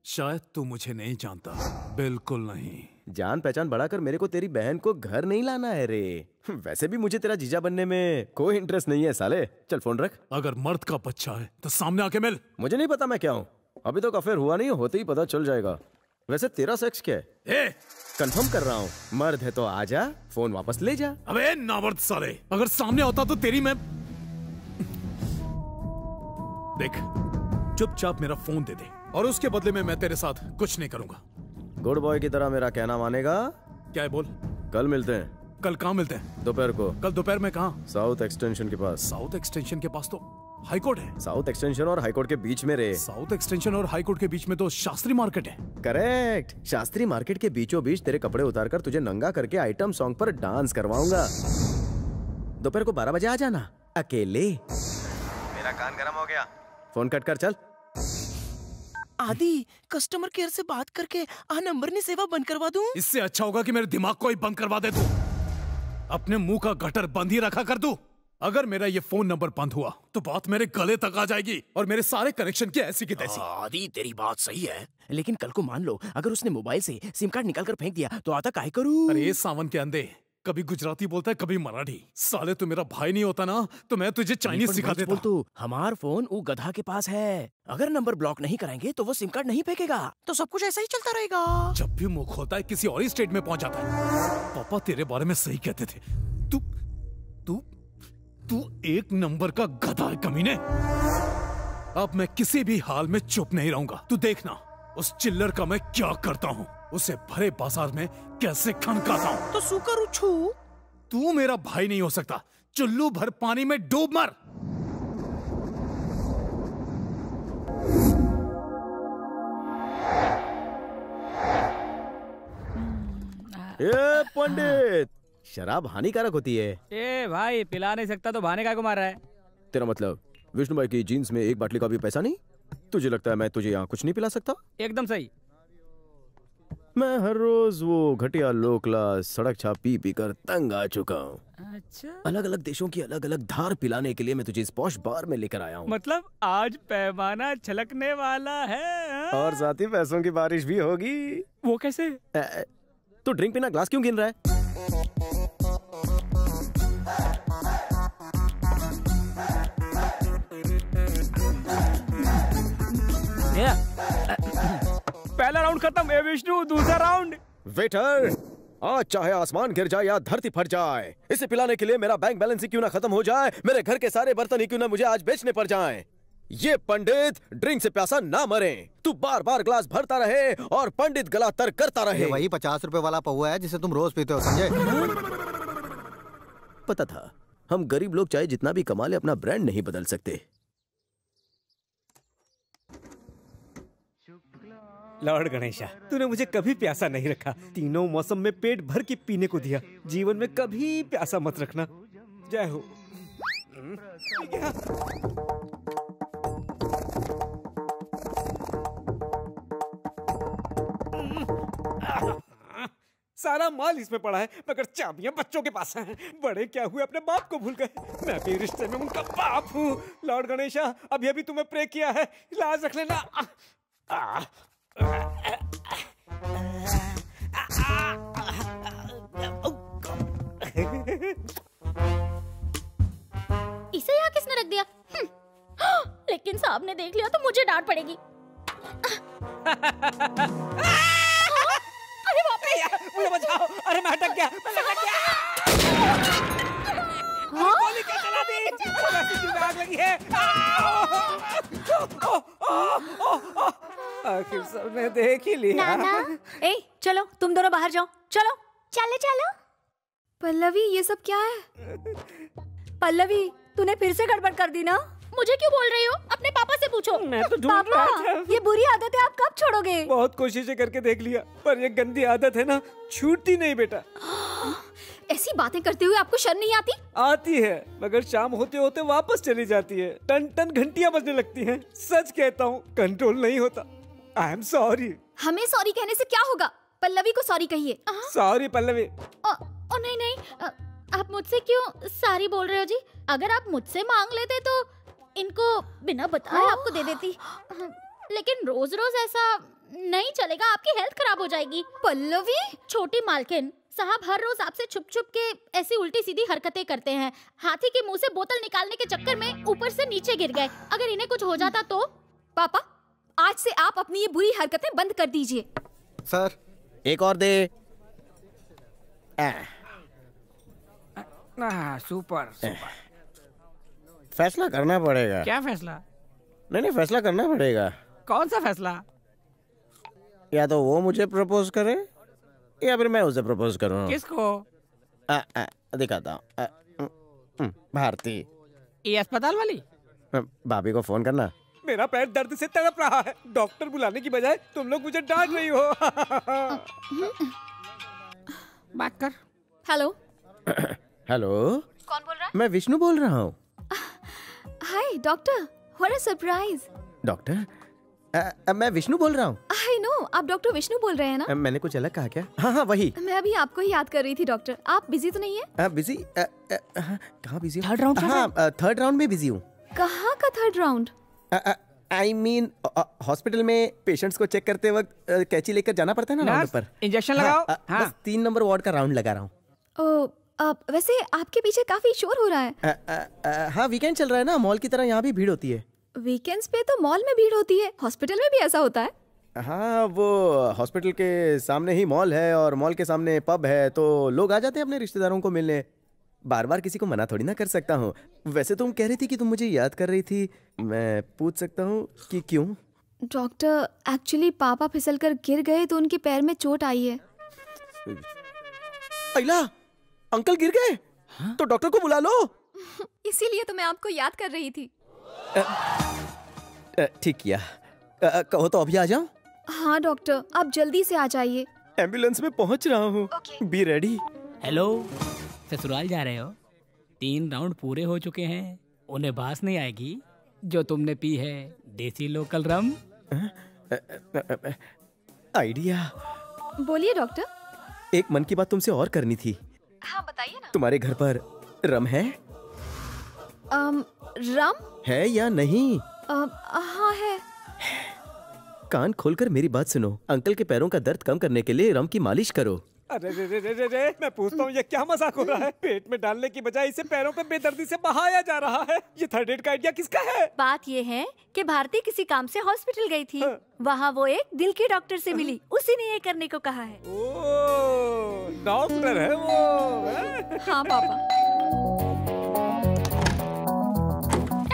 शायद तू मुझे नहीं जानता। बिल्कुल नहीं।
जान पहचान बढ़ाकर मेरे को तेरी बहन को घर नहीं लाना है रे। वैसे भी मुझे तेरा जीजा बनने में कोई इंटरेस्ट नहीं है साले। चल फोन रख।
अगर मर्द का बच्चा है तो सामने आके मिल।
मुझे नहीं पता मैं क्या हूँ, अभी तो अफेयर हुआ नहीं, होते ही पता चल जाएगा। वैसे तेरा सेक्स क्या है? कंफर्म कर रहा हूँ, मर्द है तो आजा, फोन वापस ले जा।
अबे नामर्द साले, अगर सामने होता तो तेरी मैं। देख, चुपचाप मेरा फोन दे दे और उसके बदले में मैं तेरे साथ कुछ नहीं करूंगा।
गुड बॉय की तरह मेरा कहना मानेगा?
क्या है बोल।
कल मिलते हैं।
कल कहाँ मिलते हैं?
दोपहर को।
कल दोपहर में कहाँ?
साउथ एक्सटेंशन के पास।
साउथ एक्सटेंशन के पास तो हाई कोर्ट है।
साउथ एक्सटेंशन और हाई कोर्ट के बीच में रे।
साउथ एक्सटेंशन और हाई कोर्ट के बीच में तो शास्त्री मार्केट है।
करेक्ट, शास्त्री मार्केट के बीचों बीच तेरे कपड़े उतारकर तुझे नंगा करके आइटम सॉन्ग पर डांस करवाऊंगा। दोपहर को 12 बजे आ जाना, अकेले। मेरा कान गर्म हो गया, फोन कट कर चल।
आदि कस्टमर केयर से बात करके नंबर ने सेवा बंद करवा दूं?
इससे अच्छा होगा कि मेरे दिमाग को ही बंद करवा दे तू। अपने मुंह का गटर बंद ही रखा कर तू। अगर मेरा ये फोन नंबर बंद हुआ तो बात मेरे गले तक आ जाएगी और मेरे सारे कनेक्शन की ऐसी की तैसी।
आदि तेरी बात सही है, लेकिन कल को मान लो अगर उसने मोबाइल से सिम कार्ड निकाल कर फेंक दिया तो आता काहे करूं?
अरे सावन के अंधे, कभी गुजराती बोलता है कभी मराठी। साले तू मेरा भाई नहीं होता ना तो मैं तुझे चाइनीज सिखा देता।
तू हमार फोन वो गधा के पास है, अगर नंबर ब्लॉक नहीं कराएंगे तो वो सिम कार्ड नहीं फेंकेगा, तो सब कुछ ऐसा ही चलता रहेगा।
जब भी मुंह खोलता है किसी और ही स्टेट में पहुंच जाता है। पापा तेरे बारे में सही कहते थे, तू तू तू एक नंबर का गधा है कमीने। अब मैं किसी भी हाल में चुप नहीं रहूंगा। तू देखना उस चिल्लर का मैं क्या करता हूँ, उसे भरे बाजार में कैसे खनकाता हूँ।
तो सुकर उछू।
तू मेरा भाई नहीं हो सकता, चुल्लू भर पानी में डूब मर।
ये पंडित, शराब हानिकारक होती है।
ए भाई, पिला नहीं सकता तो बहाने को मार रहा है।
तेरा मतलब विष्णु भाई की जीन्स में एक बाटली का भी पैसा नहीं? तुझे लगता है मैं तुझे यहाँ कुछ नहीं पिला सकता?
एकदम सही।
मैं हर रोज वो घटिया लो क्लास सड़क छाप पी पी कर तंग आ चुका हूँ।
अच्छा,
अलग अलग देशों की अलग अलग धार पिलाने के लिए मैं तुझे इस पॉश बार में लेकर आया हूँ।
मतलब आज पैमाना छलकने वाला है।
और साथ ही पैसों की बारिश भी होगी।
वो कैसे?
तू ड्रिंक पीना ग्लास क्यों गिन रहा है?
पहला राउंड खत्म। ए विष्णु, दूसरा राउंड।
वेटर, आज चाहे आसमान गिर जाए या धरती फट जाए, इसे पिलाने के लिए मेरा बैंक बैलेंस ही क्यों ना खत्म हो जाए, मेरे घर के सारे बर्तन ही क्यों ना मुझे आज बेचने पड़ जाएं, ये पंडित ड्रिंक से प्यासा ना मरे। तू बार बार ग्लास भरता रहे और पंडित गला तर करता रहे।
ये वही 50 रुपए वाला पहुआ है जिसे तुम रोज पीते हो, समझे?
पता था हम गरीब लोग चाहे जितना भी कमा ले अपना ब्रांड नहीं बदल सकते।
लॉर्ड गणेशा, तूने मुझे कभी प्यासा नहीं रखा। तीनों मौसम में पेट भर के पीने को दिया। जीवन में कभी प्यासा मत रखना। जय हो। सारा माल इसमें पड़ा है, मगर चाबियां बच्चों के पास हैं। बड़े क्या हुए, अपने बाप को भूल गए। मैं भी रिश्ते में उनका बाप हूँ। लॉर्ड गणेशा, अभी अभी तुम्हें प्रे किया है, लाज रख लेना।
इसे यहाँ किसने रख दिया? लेकिन साहब ने देख लिया तो मुझे डांट पड़ेगी। अरे बाप रे,
मुझे बचाओ। अरे मैं अटक गया, मैं अटक गया। गोली क्या चला दी? वैसे दिल में आग लगी है। आखिर सबने देख ही लिया।
नाना, ए चलो तुम दोनों बाहर जाओ। चलो
चलो चलो।
पल्लवी, ये सब क्या है? पल्लवी, तूने फिर से गड़बड़ कर दी ना?
मुझे क्यों बोल रही हो? अपने पापा से पूछो।
मैं तो ढूंढ रहा था।
ये बुरी आदत है, आप कब छोड़ोगे?
बहुत कोशिशें करके देख लिया, पर ये गंदी आदत है ना, छूटती नहीं बेटा।
ऐसी बातें करते हुए आपको शर्म नहीं आती?
आती है, मगर शाम होते होते वापस चली जाती है। टन टन घंटियां बजने लगती हैं। सच कहता हूँ, कंट्रोल नहीं होता। I am sorry.
हमें सॉरी कहने से क्या होगा? पल्लवी को सॉरी कहिए।
सॉरी पल्लवी।
ओ नहीं नहीं, आप मुझसे क्यों सॉरी बोल रहे हो जी? अगर आप मुझसे मांग लेते तो इनको बिना बताए आपको दे देती। लेकिन रोज रोज ऐसा नहीं चलेगा, आपकी हेल्थ खराब हो जाएगी।
पल्लवी,
छोटी मालकिन साहब हर रोज आपसे छुप छुप के ऐसी उल्टी सीधी हरकतें करते हैं। हाथी के मुंह से बोतल निकालने के चक्कर में ऊपर से नीचे गिर गए। अगर इन्हें कुछ हो जाता तो?
पापा, आज से आप अपनी ये बुरी हरकतें बंद कर दीजिए।
सर,
एक और दे।
Super super.
फैसला करना पड़ेगा।
क्या फैसला?
नहीं, फैसला करना पड़ेगा।
कौन सा फैसला?
या तो वो मुझे प्रपोज करे या फिर मैं उसे प्रपोज करूं।
किसको?
दिखाता हूँ। भारती।
ये अस्पताल वाली?
भाभी को फोन करना।
मेरा पैर दर्द से तड़प रहा है। डॉक्टर बुलाने की बजाय तुम लोग मुझे डांट रही हो।
बात कर।
हेलो।
हेलो,
कौन बोल रहा है?
मैं विष्णु बोल रहा हूँ।
हाय doctor, what a surprise.
Doctor,
मैं विष्णु बोल रहा हूँ।
आई नो, आप डॉक्टर विष्णु बोल रहे हैं ना?
मैंने कुछ अलग कहा क्या? हाँ हाँ वही।
मैं अभी आपको ही याद कर रही थी डॉक्टर। आप बिजी तो नहीं है?
बिजी? कहाँ बिजी?
Third round?
हाँ, थर्ड राउंड में बिजी हूँ।
कहाँ का third round?
I mean hospital में पेशेंट्स को चेक करते वक्त कैंची लेकर जाना पड़ता है ना राउंड पर।
इंजेक्शन लगाओ।
बस 3 नंबर वार्ड का राउंड लगा रहा हूँ।
वैसे आपके पीछे काफी शोर हो रहा है।
हाँ, वीकेंड चल रहा है ना, मॉल की तरह यहाँ भी भीड़ होती है।
वीकेंड्स पे तो मॉल में भीड़ होती है, हॉस्पिटल में भी ऐसा होता है?
हाँ, वो हॉस्पिटल के सामने ही मॉल है और मॉल के सामने पब है, तो लोग आ जाते हैं अपने रिश्तेदारों को मिलने। बार बार किसी को मना थोड़ी ना कर सकता हूँ। वैसे तुम कह रही थी कि तुम मुझे याद कर रही थी, मैं पूछ सकता हूँ कि क्यों?
डॉक्टर, एक्चुअली पापा फिसलकर गिर गए तो उनके पैर में चोट आई है।
अयला, अंकल गिर गए? तो डॉक्टर को बुला लो।
इसीलिए तो मैं आपको याद कर रही थी।
ठीक किया। कहो तो अभी आ जाऊं?
हाँ डॉक्टर, आप जल्दी से आ जाइए।
एम्बुलेंस में पहुंच रहा हूँ। Be ready.
हेलो, ससुराल जा रहे हो? 3 राउंड पूरे हो चुके हैं। उन्हें बास नहीं आएगी जो तुमने पी है देसी लोकल रम।
आइडिया।
बोलिए डॉक्टर।
एक मन की बात तुमसे और करनी थी।
हाँ बताइए ना।
तुम्हारे घर पर रम है?
रम
है या नहीं?
हाँ है।
कान खोलकर मेरी बात सुनो। अंकल के पैरों का दर्द कम करने के लिए रम की मालिश करो।
अरे रे रे रे रे रे, मैं पूछता हूँ ये क्या मजाक हो रहा है? पेट में डालने की बजाय इसे पैरों पे बेदर्दी से बहाया जा रहा है। ये थर्ड एड का आइडिया किसका है?
बात ये है कि भारती किसी काम से हॉस्पिटल गई थी। वहाँ वो एक दिल के डॉक्टर से मिली, उसी ने ये करने को कहा है।
ओह, डॉक्टर है वो।
हाँ पापा।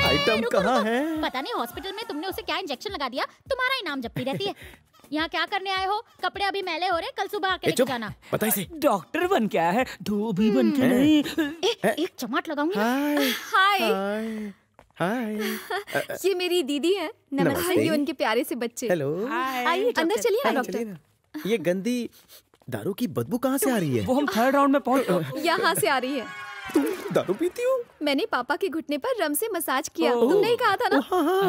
आइटम कहाँ है?
पता नहीं हॉस्पिटल में तुमने उसे क्या इंजेक्शन लगा दिया, तुम्हारा ही नाम जपती रहती है। यहाँ क्या करने आए हो? कपड़े अभी मैले हो रहे, कल सुबह आके लेके जाना।
पता इसे।
डॉक्टर बन के आया है, धोबी बन के नहीं।
एक चमाट लगाऊंगी।
हाय।
हाय।
ये मेरी दीदी है। नमस्ते। ये उनके प्यारे से बच्चे।
हेलो।
आइए अंदर चलिए ना डॉक्टर।
ये गंदी दारू की बदबू कहाँ से आ रही है?
वो हम थर्ड राउंड में पहुंच।
यहाँ से आ रही है।
तुम दारू पीती हो?
मैंने पापा के घुटने पर रम से मसाज किया। तुमने ही कहा था ना?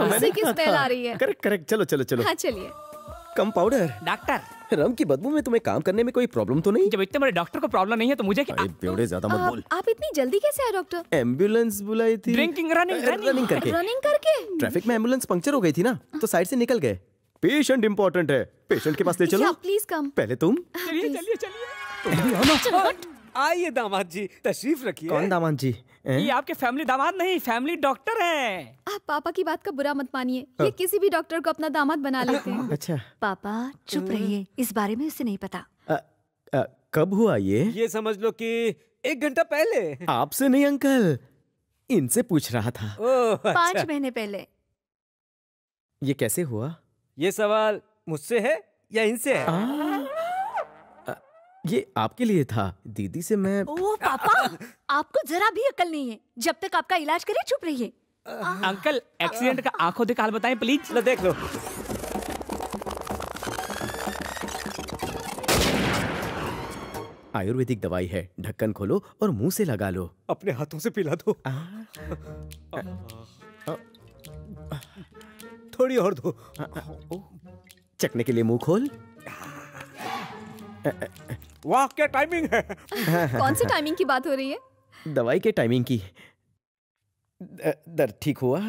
उसी की स्मेल आ रही है।
करेक्ट। चलो।
हाँ चलिए।
कम पाउडर।
डॉक्टर,
रम की बदबू में तुम्हें काम करने में कोई प्रॉब्लम तो नहीं?
जब इतने बड़े डॉक्टर को प्रॉब्लम नहीं है तो मुझे क्या?
बेवड़े ज्यादा मत बोल।
आप इतनी जल्दी कैसे आए डॉक्टर?
एम्बुलेंस बुलाई थी।
रनिंग
करके।
ट्रैफिक में एम्बुलेंस पंक्चर हो गई थी ना, तो साइड से निकल गए। पेशेंट इंपॉर्टेंट है, पेशेंट के पास ले चलो।
Please come.
पहले तुम।
चलिए। आइए दामाद जी, तशरीफ रखिए।
कौन दामाद जी?
ये आपके फैमिली दामाद नहीं, फैमिली डॉक्टर हैं।
आप पापा की बात का बुरा मत मानिए, ये किसी भी डॉक्टर को अपना दामाद बना लेते हैं।
अच्छा।
पापा चुप रहिए, इस बारे में उसे नहीं पता।
कब हुआ ये?
ये समझ लो कि 1 घंटा पहले।
आपसे नहीं अंकल, इनसे पूछ रहा था।
5 महीने पहले।
ये कैसे हुआ?
ये सवाल मुझसे है या इनसे है?
ये आपके लिए था। दीदी से मैं।
ओ पापा, आपको जरा भी अकल नहीं है। जब तक आपका इलाज करे चुप रहिए।
अंकल, एक्सीडेंट का आंखों दिखा बताएं प्लीज।
लो देख लो।
आयुर्वेदिक दवाई है, ढक्कन खोलो और मुंह से लगा लो।
अपने हाथों से पिला दो। थोड़ी और दो।
चखने के लिए मुंह खोल।
वाह क्या टाइमिंग है।
कौन सी टाइमिंग की बात हो रही है?
दवाई के टाइमिंग की। दर्द ठीक हुआ?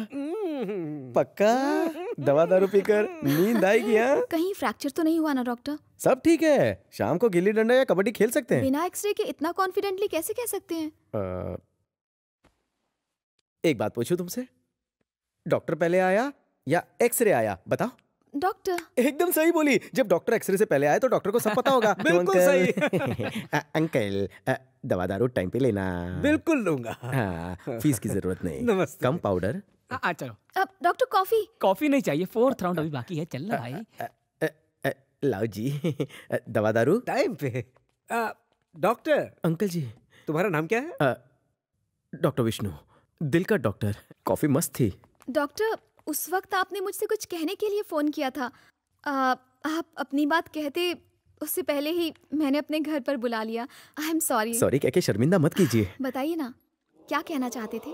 पक्का? दवा दारू पीकर नींद आएगी? हाँ?
कहीं फ्रैक्चर तो नहीं हुआ ना डॉक्टर?
सब ठीक है। शाम को गिल्ली डंडा या कबड्डी खेल सकते हैं।
बिना एक्सरे के इतना कॉन्फिडेंटली कैसे कह सकते हैं?
एक बात पूछूं तुमसे, डॉक्टर पहले आया या एक्सरे आया? बताओ।
डॉक्टर।
एकदम सही बोली। जब डॉक्टर एक्सरे से पहले आए तो डॉक्टर को सब पता होगा।
बिल्कुल सही।
अंकल, दवा दारू टाइम पे लेना।
बिल्कुल लूंगा।
हाँ, फीस की जरूरत नहीं।
नमस्ते।
कम पाउडर।
चलो।
अब डॉक्टर
कॉफी नहीं चाहिए, 4th राउंड अभी बाकी है। चल ना भाई।
लाओ जी। दवा दारू
टाइम पे। डॉक्टर।
अंकल जी,
तुम्हारा नाम क्या है?
डॉक्टर विष्णु, दिल का डॉक्टर। कॉफी मस्त थी।
डॉक्टर, उस वक्त आपने मुझसे कुछ कहने के लिए फोन किया था। आप अपनी बात कहते उससे पहले ही मैंने अपने घर पर बुला लिया। I am sorry.
सॉरी कह के शर्मिंदा मत कीजिए।
बताइए ना, क्या कहना चाहते थे?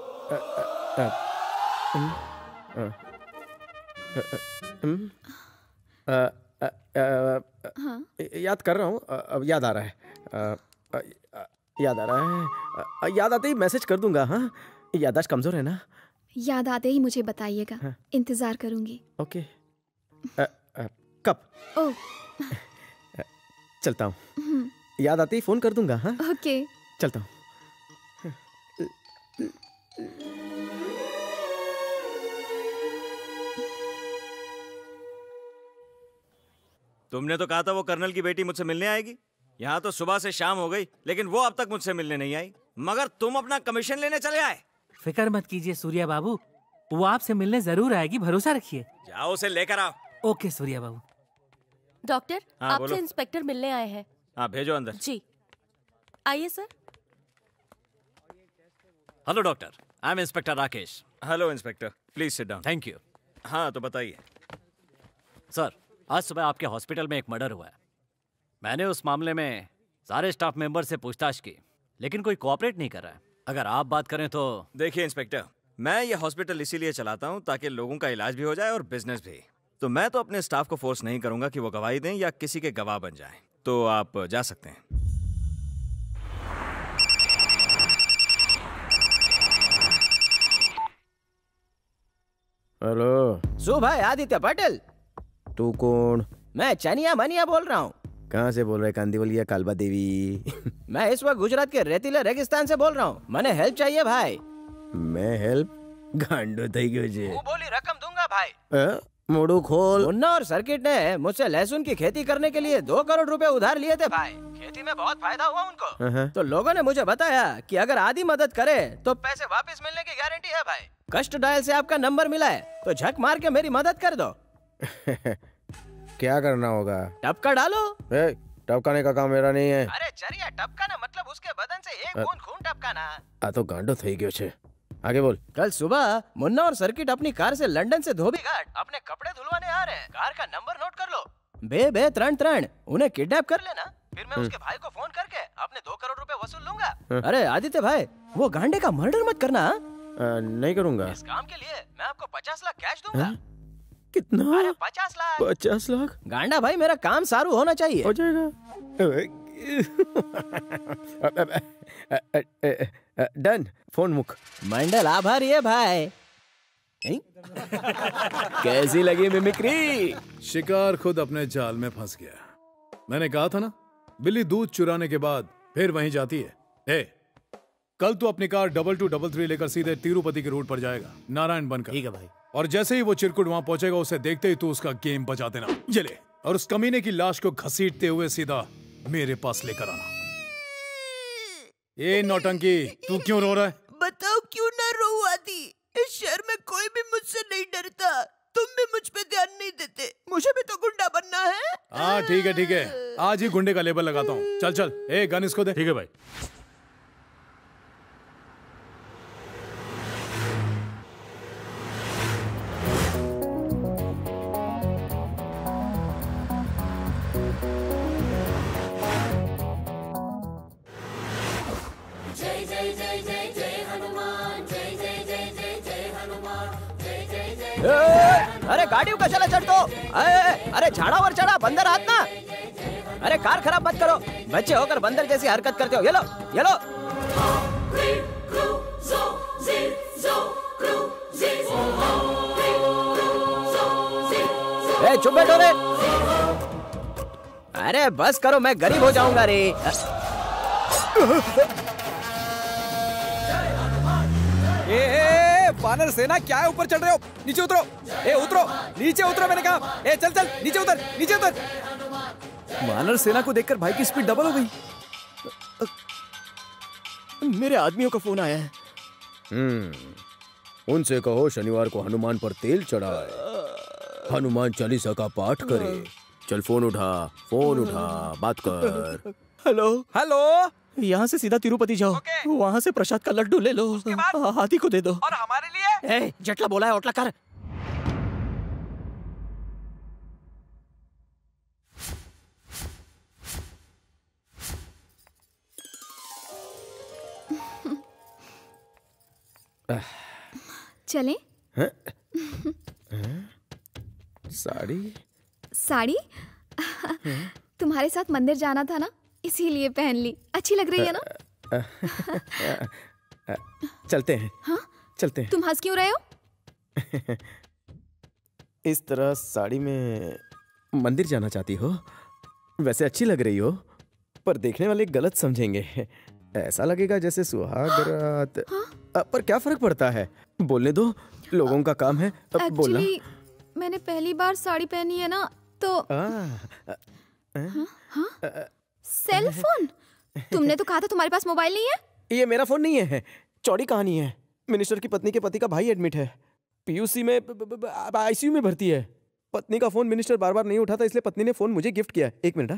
याद कर रहा हूँ, अब याद आ रहा है। याद आ रहा है, याद आते ही मैसेज कर दूंगा। हाँ, याददाश्त कमजोर है ना।
याद आते ही मुझे बताइएगा।
हाँ।
इंतजार करूंगी।
ओके। कब?
ओह,
चलता हूँ। याद आते ही फोन कर दूंगा। हाँ,
ओके।
चलता हूँ।
तुमने तो कहा था वो कर्नल की बेटी मुझसे मिलने आएगी। यहाँ तो सुबह से शाम हो गई, लेकिन वो अब तक मुझसे मिलने नहीं आई। मगर तुम अपना कमीशन लेने चले आए।
फिक्र मत कीजिए सूर्या बाबू, वो आपसे मिलने जरूर आएगी, भरोसा रखिए।
जाओ उसे लेकर आओ।
ओके सूर्या बाबू।
डॉक्टर,
हाँ,
आपसे इंस्पेक्टर मिलने आए हैं।
हाँ, भेजो अंदर।
जी, आइए sir.
Hello doctor, I am inspector Rakesh. Hello inspector, please sit down. Thank you. हाँ, तो बताइए।
सर, आज सुबह आपके हॉस्पिटल में एक मर्डर हुआ है। मैंने उस मामले में सारे स्टाफ मेंबर से पूछताछ की, लेकिन कोई कोऑपरेट नहीं कर रहा है। अगर आप बात करें तो।
देखिए इंस्पेक्टर, मैं ये हॉस्पिटल इसीलिए चलाता हूँ ताकि लोगों का इलाज भी हो जाए और बिजनेस भी। तो मैं तो अपने स्टाफ को फोर्स नहीं करूंगा कि वो गवाही दें या किसी के गवाह बन जाएं। तो आप जा सकते हैं।
हेलो। भाई आदित्य पटेल।
तू कौन?
मैं चनिया मनिया बोल रहा हूँ।
कहाँ से बोल रहे? कांदीवलिया कालबा देवी।
मैं इस वक्त गुजरात के रेतीले रेगिस्तान से बोल रहा हूँ। मैंने हेल्प चाहिए भाई।
मैं हेल्प? गांडो थई गयो छे।
वो बोली रकम दूंगा भाई।
मोड़ू खोल।
मुन्ना और सर्किट ने मुझसे लहसुन की खेती करने के लिए 2 करोड़ रुपए उधार लिए थे भाई। खेती में बहुत फायदा हुआ उनको। तो लोगों ने मुझे बताया कि अगर आधी मदद करे तो पैसे वापस मिलने की गारंटी है भाई। कस्ट डायल से आपका नंबर मिला है, तो झक मार के मेरी मदद कर दो।
क्या करना होगा?
टपका डालो।
टपकाने का काम मेरा नहीं है।
अरे चरिया टपकाना मतलब उसके बदन से एक बूंद खून टपकाना।
आ तो गांडो थई गयो छे। आगे बोल।
कल सुबह मुन्ना और सर्किट अपनी कार से लंदन से धोबी घाट अपने कपड़े धुलवाने आ रहे हैं। कार का नंबर नोट कर लो। बे 3 उन्हें किडनैप कर लेना, फिर मैं उसके भाई को फोन करके अपने 2 करोड़ रुपए वसूल लूंगा। अरे आदित्य भाई, वो गांडे का मर्डर मत करना।
नहीं करूंगा।
इस काम के लिए मैं आपको 50 लाख कैश दूंगा।
कितना?
अरे 50 लाख।
50 लाख?
गांडा भाई, मेरा काम सारू होना चाहिए।
हो जाएगा। डन। फोन मुक।
मंडल आभारी है भाई। कैसी लगी मिमिक्री?
शिकार खुद अपने जाल में फंस गया। मैंने कहा था ना, बिल्ली दूध चुराने के बाद फिर वहीं जाती है। कल तू अपनी कार 2233 लेकर सीधे तिरुपति के रूट पर जाएगा, नारायण बनकर।
ठीक है भाई।
और जैसे ही वो चिरकुट वहां पहुंचेगा, उसे देखते ही तू उसका गेम बजा देना। ये ले, और उस कमीने की लाश को घसीटते हुए सीधा मेरे पास लेकर आना। ये नौटंकी, तू क्यों रो रहा है?
बताओ क्यों ना रो आदि? इस शहर में कोई भी मुझसे नहीं डरता। तुम भी मुझ पे ध्यान नहीं देते। मुझे भी तो गुंडा बनना है।
हाँ ठीक है ठीक है, आज ही गुंडे का लेबल लगाता हूँ। चल चल, गन इसको दे।
ठीक है भाई।
अरे गाड़ी का चला चढ़ तो। अरे झाड़ावर चढ़ा, बंदर हाथ ना। अरे कार खराब मत करो, बच्चे होकर बंदर जैसी हरकत करते हो। ये लो ये लो। चुप बैठो रे। अरे बस करो, मैं गरीब हो जाऊंगा रे।
वानर सेना, क्या है ऊपर चढ़ रहे हो? नीचे उतरो। उतरो, नीचे उतरो मैंने कहा। चल चल नीचे उतर, नीचे उतर। वानर सेना को देखकर भाई की स्पीड डबल हो गई।
मेरे आदमियों का फोन आया है।
उनसे कहो शनिवार को हनुमान पर तेल चढ़ाए, हनुमान चालीसा का पाठ करे। चल फोन उठा, बात कर।
Hello hello. यहाँ से सीधा तिरुपति जाओ, वहाँ से प्रसाद का लड्डू ले लो, हाथी को दे दो।
और हमारे लिए?
जटला बोला है, ओटला कर।
चलें?
साड़ी
साड़ी तुम्हारे साथ मंदिर जाना था ना, इसीलिए पहन ली। अच्छी लग रही है ना?
चलते हैं।
हाँ?
चलते हैं।
तुम हंस क्यों रहे हो?
इस तरह साड़ी में मंदिर जाना चाहती हो? वैसे अच्छी लग रही हो, पर देखने वाले गलत समझेंगे। ऐसा लगेगा जैसे सुहाग रात। पर क्या फर्क पड़ता है, बोलने दो, लोगों का काम है बोलना।
एक्चुअली मैंने पहली बार साड़ी पहनी है ना, तो सेल फोन? तुमने तो कहा था तुम्हारे पास मोबाइल नहीं है।
ये मेरा फोन नहीं है, चौड़ी कहानी है। मिनिस्टर की पत्नी के पति का भाई एडमिट है, पीयूसी में, आईसीयू में भर्ती है। पत्नी का फोन मिनिस्टर बार बार नहीं उठाता, इसलिए पत्नी ने फोन मुझे गिफ्ट किया। एक मिनट।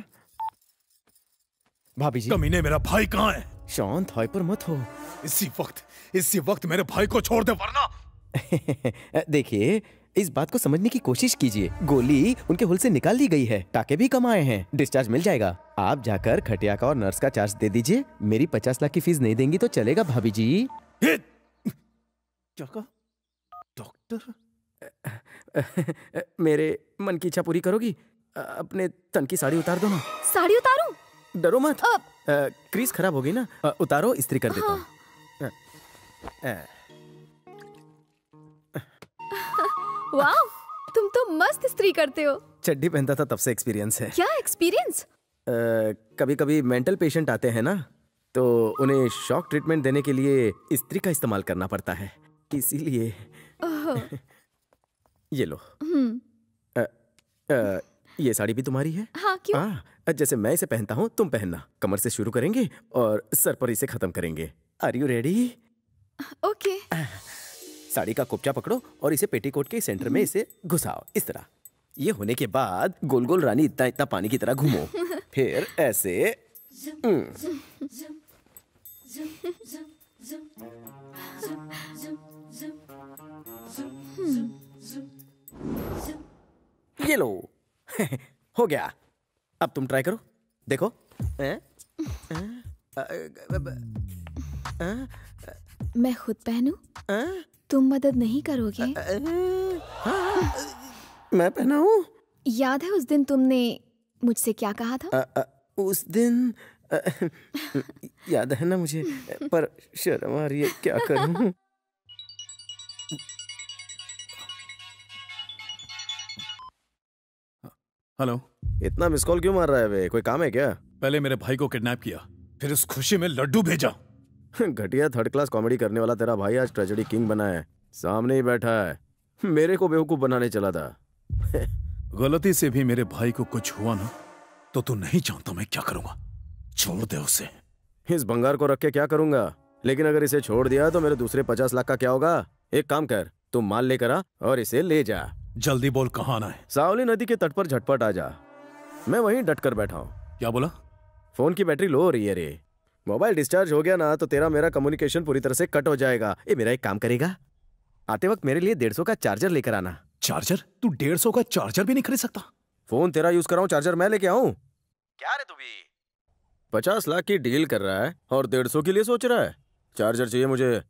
भाभी जी।
कमीने, मेरा भाई कहाँ है?
शांत, हाइपर मत हो।
इसी वक्त मेरे भाई को छोड़ दे वरना।
देखिए, इस बात को समझने की कोशिश कीजिए। गोली उनके हुल से निकाल दी गई है, टाके भी कम आए हैं, डिस्चार्ज मिल जाएगा। आप जाकर खटिया का और नर्स का चार्ज दे दीजिए। मेरी 50 लाख की फीस नहीं देंगी तो चलेगा भाभी जी।
क्या कहा? डॉक्टर?
मेरे मन की इच्छा पूरी करोगी? अपने तन की साड़ी उतार दो ना।
साड़ी उतारूं?
डरो मत। क्रीज खराब होगी ना, उतारो, इस्त्री कर देता हूँ।
वाह, तुम तो मस्त इस्त्री करते हो।
चड्डी पहनता था तब से एक्सपीरियंस है।
क्या एक्सपीरियंस?
कभी कभी मेंटल पेशेंट आते हैं ना, तो उन्हें शॉक ट्रीटमेंट देने के लिए इस्त्री का इस्तेमाल करना पड़ता है, इसीलिए। ये लो। ये साड़ी भी तुम्हारी है?
हाँ, क्यों?
जैसे मैं इसे पहनता हूँ तुम पहनना। कमर से शुरू करेंगे और सर पर इसे खत्म करेंगे। Are you ready?
Okay.
Sari का कुपचा पकड़ो और इसे पेटीकोट के सेंटर में इसे घुसाओ, इस तरह। ये होने के बाद गोल गोल रानी इतना इतना पानी की तरह घूमो। फिर ऐसे। ये लो। हो गया। अब तुम ट्राई करो, देखो।
मैं खुद पहनूं? तुम मदद नहीं करोगे?
मैं पहनाऊं?
याद है उस दिन तुमने मुझसे क्या कहा था?
उस दिन याद है ना मुझे, पर शर्म आ रही है, क्या करूं?
हेलो।
इतना मिस कॉल क्यों मार रहा है बे? कोई काम है क्या?
पहले मेरे भाई को किडनैप किया, फिर इस खुशी में लड्डू भेजा।
घटिया थर्ड क्लास कॉमेडी करने वाला तेरा भाई आज ट्रेजेडी किंग बना है, सामने ही बैठा है। मेरे को बेवकूफ बनाने चला था।
गलती से भी मेरे भाई को कुछ हुआ ना, तो तू नहीं जानता मैं क्या करूंगा। छोड़ दे उसे।
इस भंगार को रख के क्या करूंगा? लेकिन अगर इसे छोड़ दिया तो मेरे दूसरे 50 लाख का क्या होगा? एक काम कर, तुम माल लेकर आ और इसे ले जा।
जल्दी बोल, कहाँ आना है?
सावली नदी के तट पर झटपट आ जा। मैं वहीं डट कर बैठा हूँ।
क्या बोला?
फोन की बैटरी लो हो रही है रे। मोबाइल डिस्चार्ज हो गया ना तो तेरा मेरा कम्युनिकेशन पूरी तरह से कट हो जाएगा। ये मेरा एक काम करेगा, आते वक्त मेरे लिए 150 का चार्जर लेकर आना।
चार्जर? तू 150 का चार्जर भी नहीं खरीद सकता?
फोन तेरा यूज कर रहा हूँ, चार्जर मैं लेके आऊं? क्या रे तू भी 50 लाख की डील कर रहा है और 150 के लिए सोच रहा है? चार्जर चाहिए मुझे।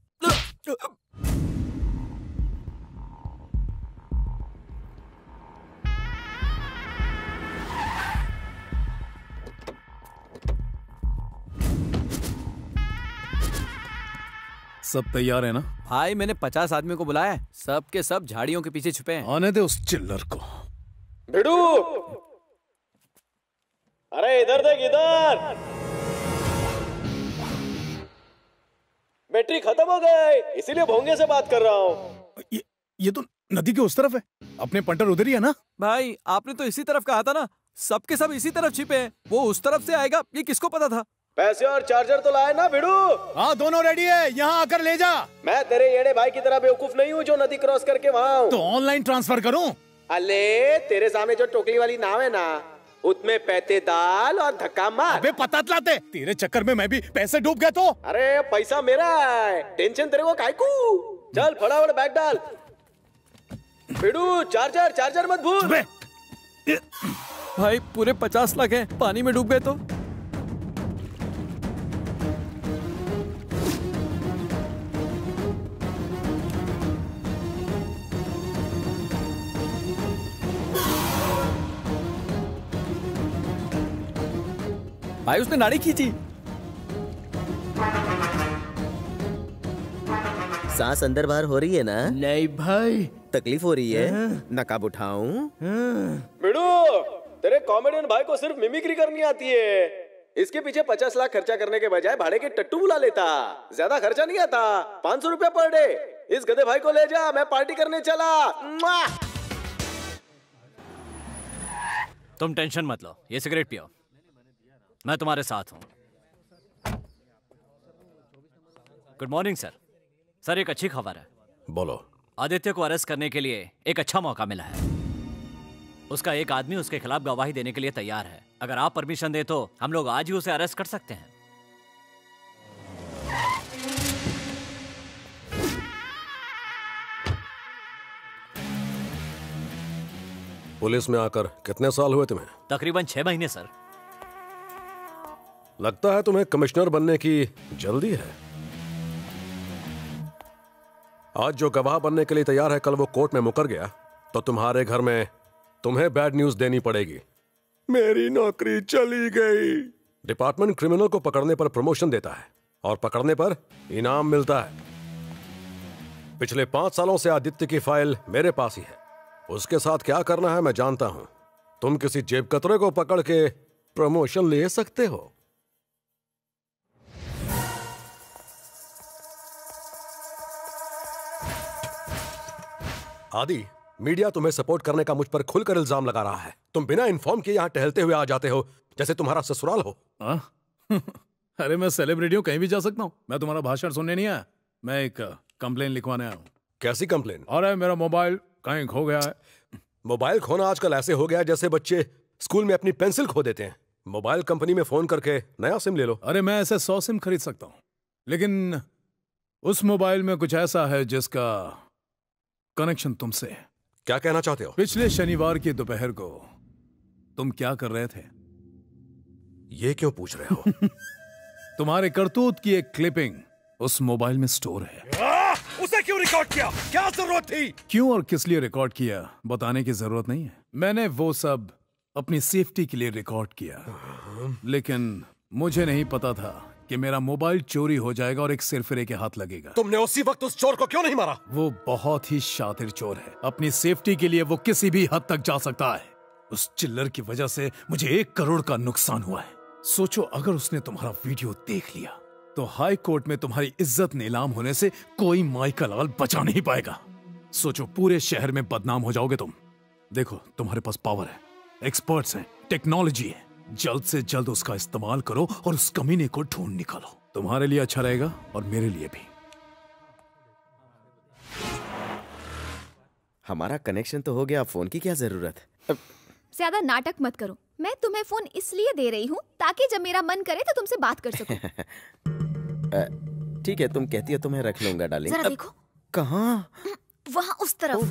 सब तैयार है ना?
भाई मैंने 50 आदमियों को बुलाया है, सब के सब झाड़ियों के पीछे छुपे हैं।
आने दे उस चिल्लर को।
भिड़ू, अरे इधर देख, इधर। बैटरी खत्म हो गई, इसीलिए भोंगे से बात कर रहा हूँ।
ये तो नदी के उस तरफ है, अपने पंटर उधर ही है ना?
भाई आपने तो इसी तरफ कहा था ना, सबके सब इसी तरफ छिपे हैं। वो उस तरफ से आएगा, ये किसको पता था?
पैसे और चार्जर तो लाए ना भिड़ू?
हाँ, दोनों रेडी है, यहाँ आकर ले जा।
मैं तेरे येड़े भाई की तरह बेवकूफ नहीं हूँ जो नदी क्रॉस करके वहाँ हूँ।
तो ऑनलाइन ट्रांसफर करूँ?
अले तेरे सामने जो टोकली वाली नाव है ना, उसमें पैसे डाल और धक्का मार।
अबे पता चलाते, तेरे चक्कर में मैं भी पैसे डूब गया तो।
अरे पैसा मेरा है, टेंशन तेरे को कायकू। चल फटाफट बैग डाल। भिड़ू, चार्जर मत भूल।
भाई पूरे 50 लाख हैं, पानी में डूब गए तो? भाई उसने नाड़ी खींची।
सांस अंदर बाहर हो रही है ना?
नहीं भाई।
तकलीफ हो रही है? नकाब उठाऊं?
बिडू, तेरे कॉमेडियन भाई को सिर्फ मिमिक्री करनी आती है। इसके पीछे 50 लाख खर्चा करने के बजाय भाड़े के टट्टू बुला लेता। ज्यादा खर्चा नहीं आता, 500 रुपया पर डे। इस गधे भाई को ले जा, मैं पार्टी करने चला।
तुम टेंशन मत लो, ये सिगरेट पियो, मैं तुम्हारे साथ हूं। Good morning sir. सर एक अच्छी खबर है।
बोलो।
आदित्य को अरेस्ट करने के लिए एक अच्छा मौका मिला है। उसका एक आदमी उसके खिलाफ गवाही देने के लिए तैयार है। अगर आप परमिशन दे तो हम लोग आज ही उसे अरेस्ट कर सकते हैं।
पुलिस में आकर कितने साल हुए तुम्हें?
तकरीबन 6 महीने सर।
लगता है तुम्हें कमिश्नर बनने की जल्दी है। आज जो गवाह बनने के लिए तैयार है, कल वो कोर्ट में मुकर गया तो तुम्हारे घर में तुम्हें बैड न्यूज देनी पड़ेगी। मेरी नौकरी चली गई। डिपार्टमेंट क्रिमिनल को पकड़ने पर प्रमोशन देता है और पकड़ने पर इनाम मिलता है। पिछले 5 सालों से आदित्य की फाइल मेरे पास ही है। उसके साथ क्या करना है मैं जानता हूं। तुम किसी जेब कतरे को पकड़ के प्रमोशन ले सकते हो। आदि, मीडिया तुम्हें सपोर्ट करने का मुझ पर खुलकर इल्जाम लगा रहा है। तुम बिना इन्फॉर्म किए यहाँ टहलते हुए आ जाते हो जैसे तुम्हारा ससुराल हो।
अरे मैं सेलिब्रिटी हूँ, कहीं भी जा सकता हूँ। मैं तुम्हारा भाषण सुनने नहीं आया, मैं एक कंप्लेन लिखवाने आया हूँ।
कैसी कंप्लेन?
अरे मेरा मोबाइल कहीं खो गया है।
मोबाइल खोना आजकल ऐसे हो गया है जैसे बच्चे स्कूल में अपनी पेंसिल खो देते हैं। मोबाइल कंपनी में फोन करके नया सिम ले लो।
अरे मैं ऐसे 100 सिम खरीद सकता हूँ, लेकिन उस मोबाइल में कुछ ऐसा है जिसका कनेक्शन तुमसे है।
क्या कहना चाहते हो?
पिछले शनिवार की दोपहर को तुम क्या कर रहे थे?
ये क्यों पूछ रहे हो?
तुम्हारे करतूत की एक क्लिपिंग उस मोबाइल में स्टोर है।
उसे क्यों रिकॉर्ड किया? क्या जरूरत थी?
क्यों और किस लिए रिकॉर्ड किया बताने की जरूरत नहीं है। मैंने वो सब अपनी सेफ्टी के लिए रिकॉर्ड किया, लेकिन मुझे नहीं पता था कि मेरा मोबाइल चोरी हो जाएगा और एक सिरफिरे के हाथ लगेगा।
तुमने उसी वक्त उस चोर को क्यों नहीं मारा?
वो बहुत ही शातिर चोर है। अपनी सेफ्टी के लिए वो किसी भी हद तक जा सकता है। उस चिल्लर की वजह से मुझे 1 करोड़ का नुकसान हुआ है। सोचो अगर उसने तुम्हारा वीडियो देख लिया तो हाई कोर्ट में तुम्हारी इज्जत नीलाम होने से कोई माई का लाल बचा नहीं पाएगा। सोचो पूरे शहर में बदनाम हो जाओगे तुम। देखो तुम्हारे पास पावर है, एक्सपर्ट्स हैं, टेक्नोलॉजी है। जल्द से जल्द उसका इस्तेमाल करो और उस कमीने को ढूंढ निकालो। तुम्हारे लिए अच्छा रहेगा और मेरे लिए भी।
हमारा कनेक्शन तो हो गया, फोन की क्या जरूरत?
ज्यादा नाटक मत करो। मैं तुम्हें फोन इसलिए दे रही हूँ ताकि जब मेरा मन करे तो तुमसे बात कर सकूं।
ठीक है, तुम कहती हो तो मैं रख लूंगा डार्लिंग।
जरा देखो।
कहाँ?
वहाँ उस तरफ।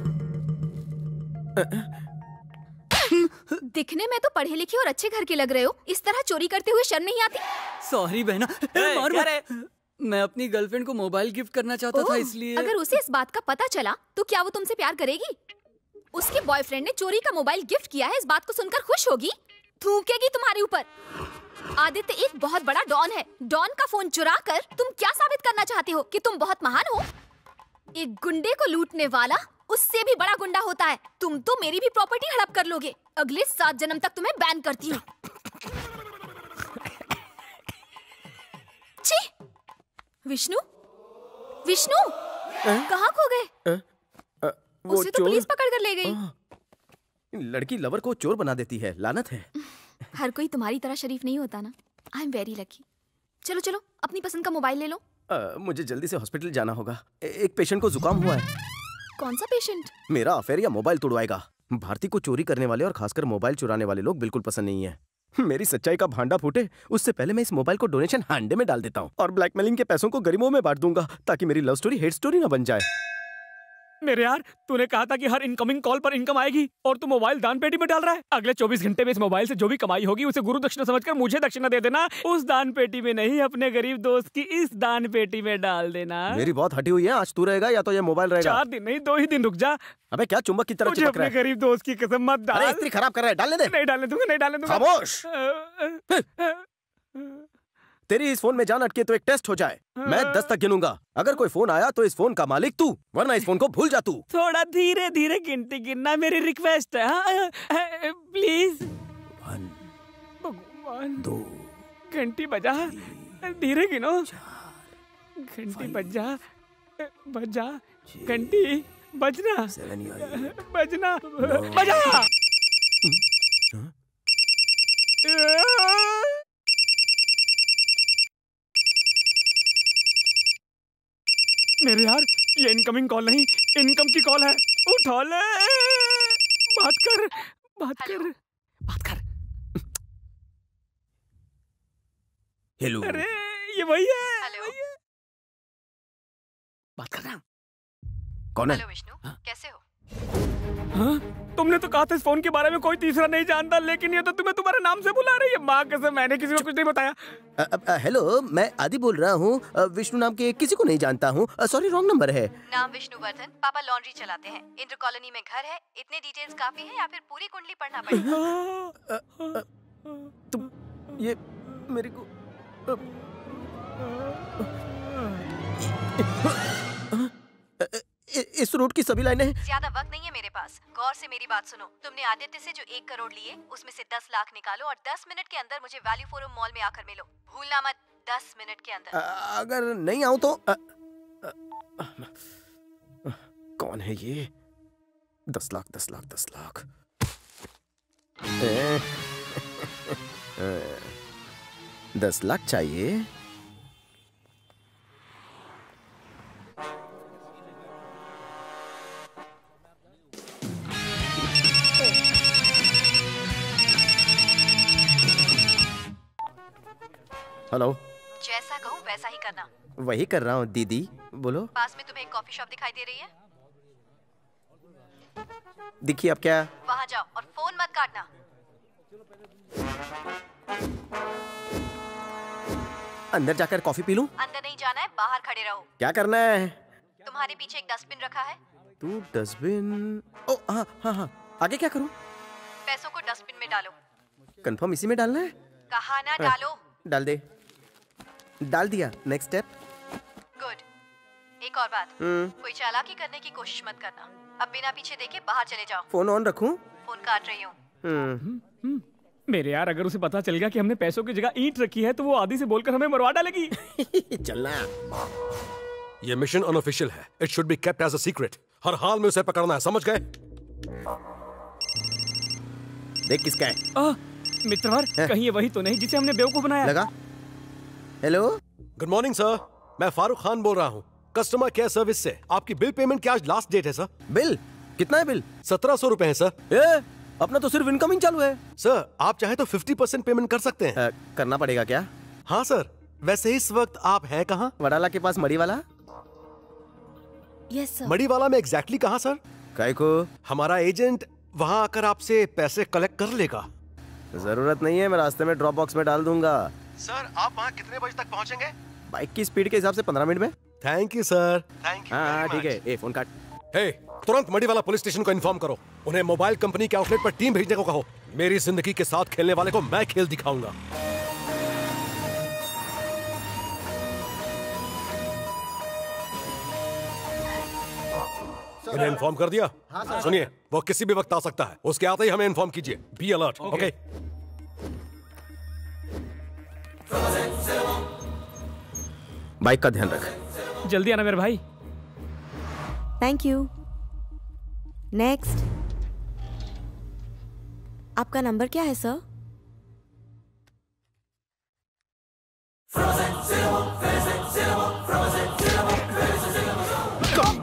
दिखने में तो पढ़े लिखे और अच्छे घर के लग रहे हो, इस तरह चोरी करते हुए शर्म नहीं आती?
सॉरी बहना, मार मत। मैं अपनी गर्लफ्रेंड को मोबाइल गिफ्ट करना चाहता था, इसलिए।
अगर उसे इस बात का पता चला तो क्या वो तुमसे प्यार करेगी? उसके बॉयफ्रेंड ने चोरी का मोबाइल गिफ्ट किया है, इस बात को सुनकर खुश होगी? थूकेगी तुम्हारे ऊपर। आदित्य एक बहुत बड़ा डॉन है। डॉन का फोन चुरा कर तुम क्या साबित करना चाहते हो कि तुम बहुत महान हो? एक गुंडे को लूटने वाला उससे भी बड़ा गुंडा होता है। तुम तो मेरी भी प्रॉपर्टी हड़प कर लोगे। अगले 7 जन्म तक तुम्हें बैन करती हूँ। छी! विष्णु, विष्णु, कहाँ खो गए? उसे तो पुलिस पकड़ कर ले गई।
लड़की लवर को चोर बना देती है, लानत है।
हर कोई तुम्हारी तरह शरीफ नहीं होता ना। I am very lucky. चलो चलो अपनी पसंद का मोबाइल ले लो।
मुझे जल्दी से हॉस्पिटल जाना होगा। एक पेशेंट को जुकाम हुआ है।
कौन सा पेशेंट?
मेरा अफेयर या मोबाइल तोड़वाएगा। भारती को चोरी करने वाले और खासकर मोबाइल चुराने वाले लोग बिल्कुल पसंद नहीं है। मेरी सच्चाई का भांडा फूटे उससे पहले मैं इस मोबाइल को डोनेशन हांडे में डाल देता हूँ और ब्लैकमेलिंग के पैसों को गरीबों में बांट दूंगा ताकि मेरी लव स्टोरी हेट स्टोरी ना बन जाए।
मेरे यार, तूने कहा था कि हर इनकमिंग कॉल पर इनकम आएगी और तू मोबाइल दान पेटी में डाल रहा है। अगले 24 घंटे में इस मोबाइल से जो भी कमाई होगी उसे गुरु दक्षिणा समझकर मुझे दक्षिणा दे देना। उस दान पेटी में नहीं, अपने गरीब दोस्त की इस दान पेटी में डाल देना।
मेरी बहुत हटी हुई है। आज तू रहेगा या तो ये मोबाइल रहेगा।
4 दिन नहीं 2 ही दिन रुक जा।
अबे क्या चुंबक की तरह
मुझे
चिपक रहा
अपने
है?
गरीब दोस्त की कसम मत डाल।
अरे इस्त्री खराब कर रहा है, डालने दे।
नहीं डालने दूंगा, नहीं डालने दूंगा।
खामोश। तेरी इस फोन में जान अटके तो एक टेस्ट हो जाए। मैं 10 तक गिनूंगा, अगर कोई फोन आया तो इस फोन का मालिक तू, वरना इस फोन को भूल जा तू।
थोड़ा धीरे धीरे गिनती गिनना मेरी रिक्वेस्ट है। हाँ? प्लीज।
1
भगवान
2
घंटी बजा, धीरे गिनो। घंटी बजा बजा, घंटी बजना
7
बजना बजा। मेरे यार, ये इनकमिंग कॉल नहीं, इनकम की कॉल है। उठा ले, बात कर बात कर बात कर।
हेलो।
अरे ये वही है। हेलो। बात कर रहा।
कौन है?
हेलो विष्णु, कैसे हो?
हाँ? तुमने तो कहा था इस फोन के बारे में कोई तीसरा नहीं जानता, लेकिन ये तो तुम्हें तुम्हारे नाम से बुला रही है। माँ कसम, मैंने किसी को कुछ नहीं बताया।
हेलो, मैं आदि बोल रहा हूँ। विष्णु नाम के किसी को नहीं जानता हूँ। सॉरी, रॉन्ग नंबर है।
नाम विष्णुवर्धन, पापा लॉन्ड्री चलाते हैं, इंद्र कॉलोनी में घर है। इतने डिटेल्स काफी है या फिर पूरी कुंडली पढ़ना पड़ेगा?
तुम ये मेरे को इस रूट की सभी लाइनें।
ज्यादा वक्त नहीं है मेरे पास, गौर से मेरी बात सुनो। तुमने आदित्य से जो 1 करोड़ लिए, उसमें से 10 लाख निकालो और 10 मिनट के अंदर मुझे वैल्यू फोरम मॉल में आकर मिलो। भूलना मत, 10 मिनट के अंदर।
अगर नहीं आऊं तो कौन है ये? 10 लाख 10 लाख 10 लाख 10 लाख चाहिए। हेलो।
जैसा कहूँ वैसा ही करना।
वही कर रहा हूँ दीदी, बोलो।
पास में तुम्हें एक कॉफी शॉप दिखाई दे रही है?
दिखिए अब क्या?
वहाँ जाओ और फोन मत काटना।
अंदर जाकर कॉफी पी लूं?
अंदर नहीं जाना है, बाहर खड़े रहो।
क्या करना है?
तुम्हारे पीछे एक डस्टबिन रखा है।
तू डस्टबिन? ओ हाँ हाँ हाँ, आगे क्या करूं?
पैसों को डस्टबिन में डालो।
कंफर्म इसी में डालना है?
कहा ना डालो।
डाल दे। डाल दिया। Next step.
गुड। एक और बात, कोई चालाकी करने की कोशिश मत करना। अब बिना पीछे देखे बाहर चले जाओ।
फोन ऑन रखूं?
फोन काट रही हूँ।
मेरे यार, अगर उसे पता चल गया कि हमने पैसों की जगह ईंट रखी है तो वो आदि से बोलकर हमें मरवा डालेगी।
चलना।
ये मिशन अनऑफिशियल है। It should be kept as a secret. हर हाल में उसे पकड़ना है, समझ गए?
देख किसका है।
मित्रवर, कहीं ये वही तो नहीं जिसे हमने बेवकूफ बनाया?
लगा। हेलो।
गुड मॉर्निंग सर, मैं फारूक खान बोल रहा हूँ, कस्टमर केयर सर्विस से। आपकी बिल पेमेंट की आज लास्ट डेट है सर।
बिल कितना है? बिल
1700 रुपए है सर।
अपना तो सिर्फ इनकमिंग चालू है।
सर, आप चाहे तो 50% पेमेंट कर सकते हैं।
करना पड़ेगा क्या?
हाँ सर। वैसे इस वक्त आप हैं कहाँ?
वडाला के पास मड़ी वाला।
Yes sir.
मड़ी वाला में एग्जैक्टली कहाँ सर?
काय को?
हमारा एजेंट वहाँ आकर आपसे पैसे कलेक्ट कर लेगा।
जरूरत नहीं है, मैं रास्ते में ड्रॉप बॉक्स में डाल दूंगा।
सर, आप वहाँ कितने बजे तक पहुँचेंगे?
बाइक की स्पीड के हिसाब से 15 मिनट में।
Thank you sir. Thank you.
हाँ ठीक है। फोन काट।
हे, तुरंत मड़ी वाला पुलिस स्टेशन को इन्फॉर्म करो। उन्हें मोबाइल कंपनी के आउटलेट पर टीम भेजने को कहो। मेरी जिंदगी के साथ खेलने वाले को मैं खेल दिखाऊंगा। उन्हें इन्फॉर्म कर दिया?
हाँ,
सुनिए, वो किसी भी वक्त आ सकता है। उसके आते ही हमें इन्फॉर्म कीजिए। Be alert. ओके।
बाइक का ध्यान रख।
जल्दी आना मेरे भाई।
Thank you. नेक्स्ट। आपका नंबर क्या है सर?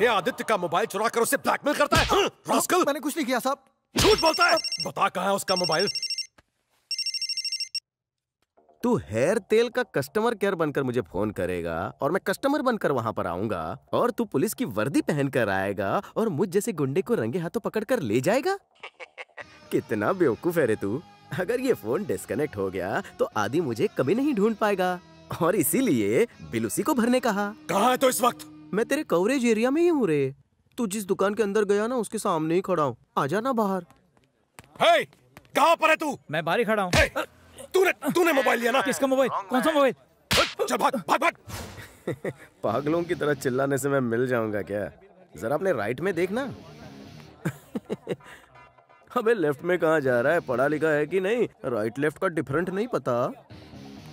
ये आदित्य का मोबाइल चुरा कर उसे ब्लैकमेल करता है। रास्कल।
मैंने कुछ नहीं किया साहब।
झूठ बोलता है। बता कहाँ है उसका मोबाइल?
तू हेयर तेल का कस्टमर केयर बनकर मुझे फोन करेगा और मैं कस्टमर बनकर वहां पर आऊंगा और तू पुलिस की वर्दी पहनकर आएगा और मुझ जैसे गुंडे को रंगे हाथों पकड़कर ले जाएगा। कितना बेवकूफ है रे तू। अगर ये फोन डिस्कनेक्ट हो गया तो आदि मुझे कभी नहीं ढूंढ पाएगा और इसीलिए बिल उसी को भरने कहा।
कहाँ है तो इस वक्त?
मैं तेरे कवरेज एरिया में ही हूँ रे। तू जिस दुकान के अंदर गया ना उसके सामने ही खड़ा हूँ। आजा ना बाहर।
हे, कहाँ पर है तू?
मैं बाहर ही खड़ा हूँ।
तूने मोबाइल लिया ना?
किसका मोबाइल? कौन सा मोबाइल?
चल भाग भाग भाग।
पागलों की तरह चिल्लाने से मैं मिल जाऊंगा क्या? जरा अपने राइट में देखना। अबे लेफ्ट में कहाँ जा रहा है? पढ़ा लिखा है कि नहीं? राइट लेफ्ट का डिफरेंट नहीं पता?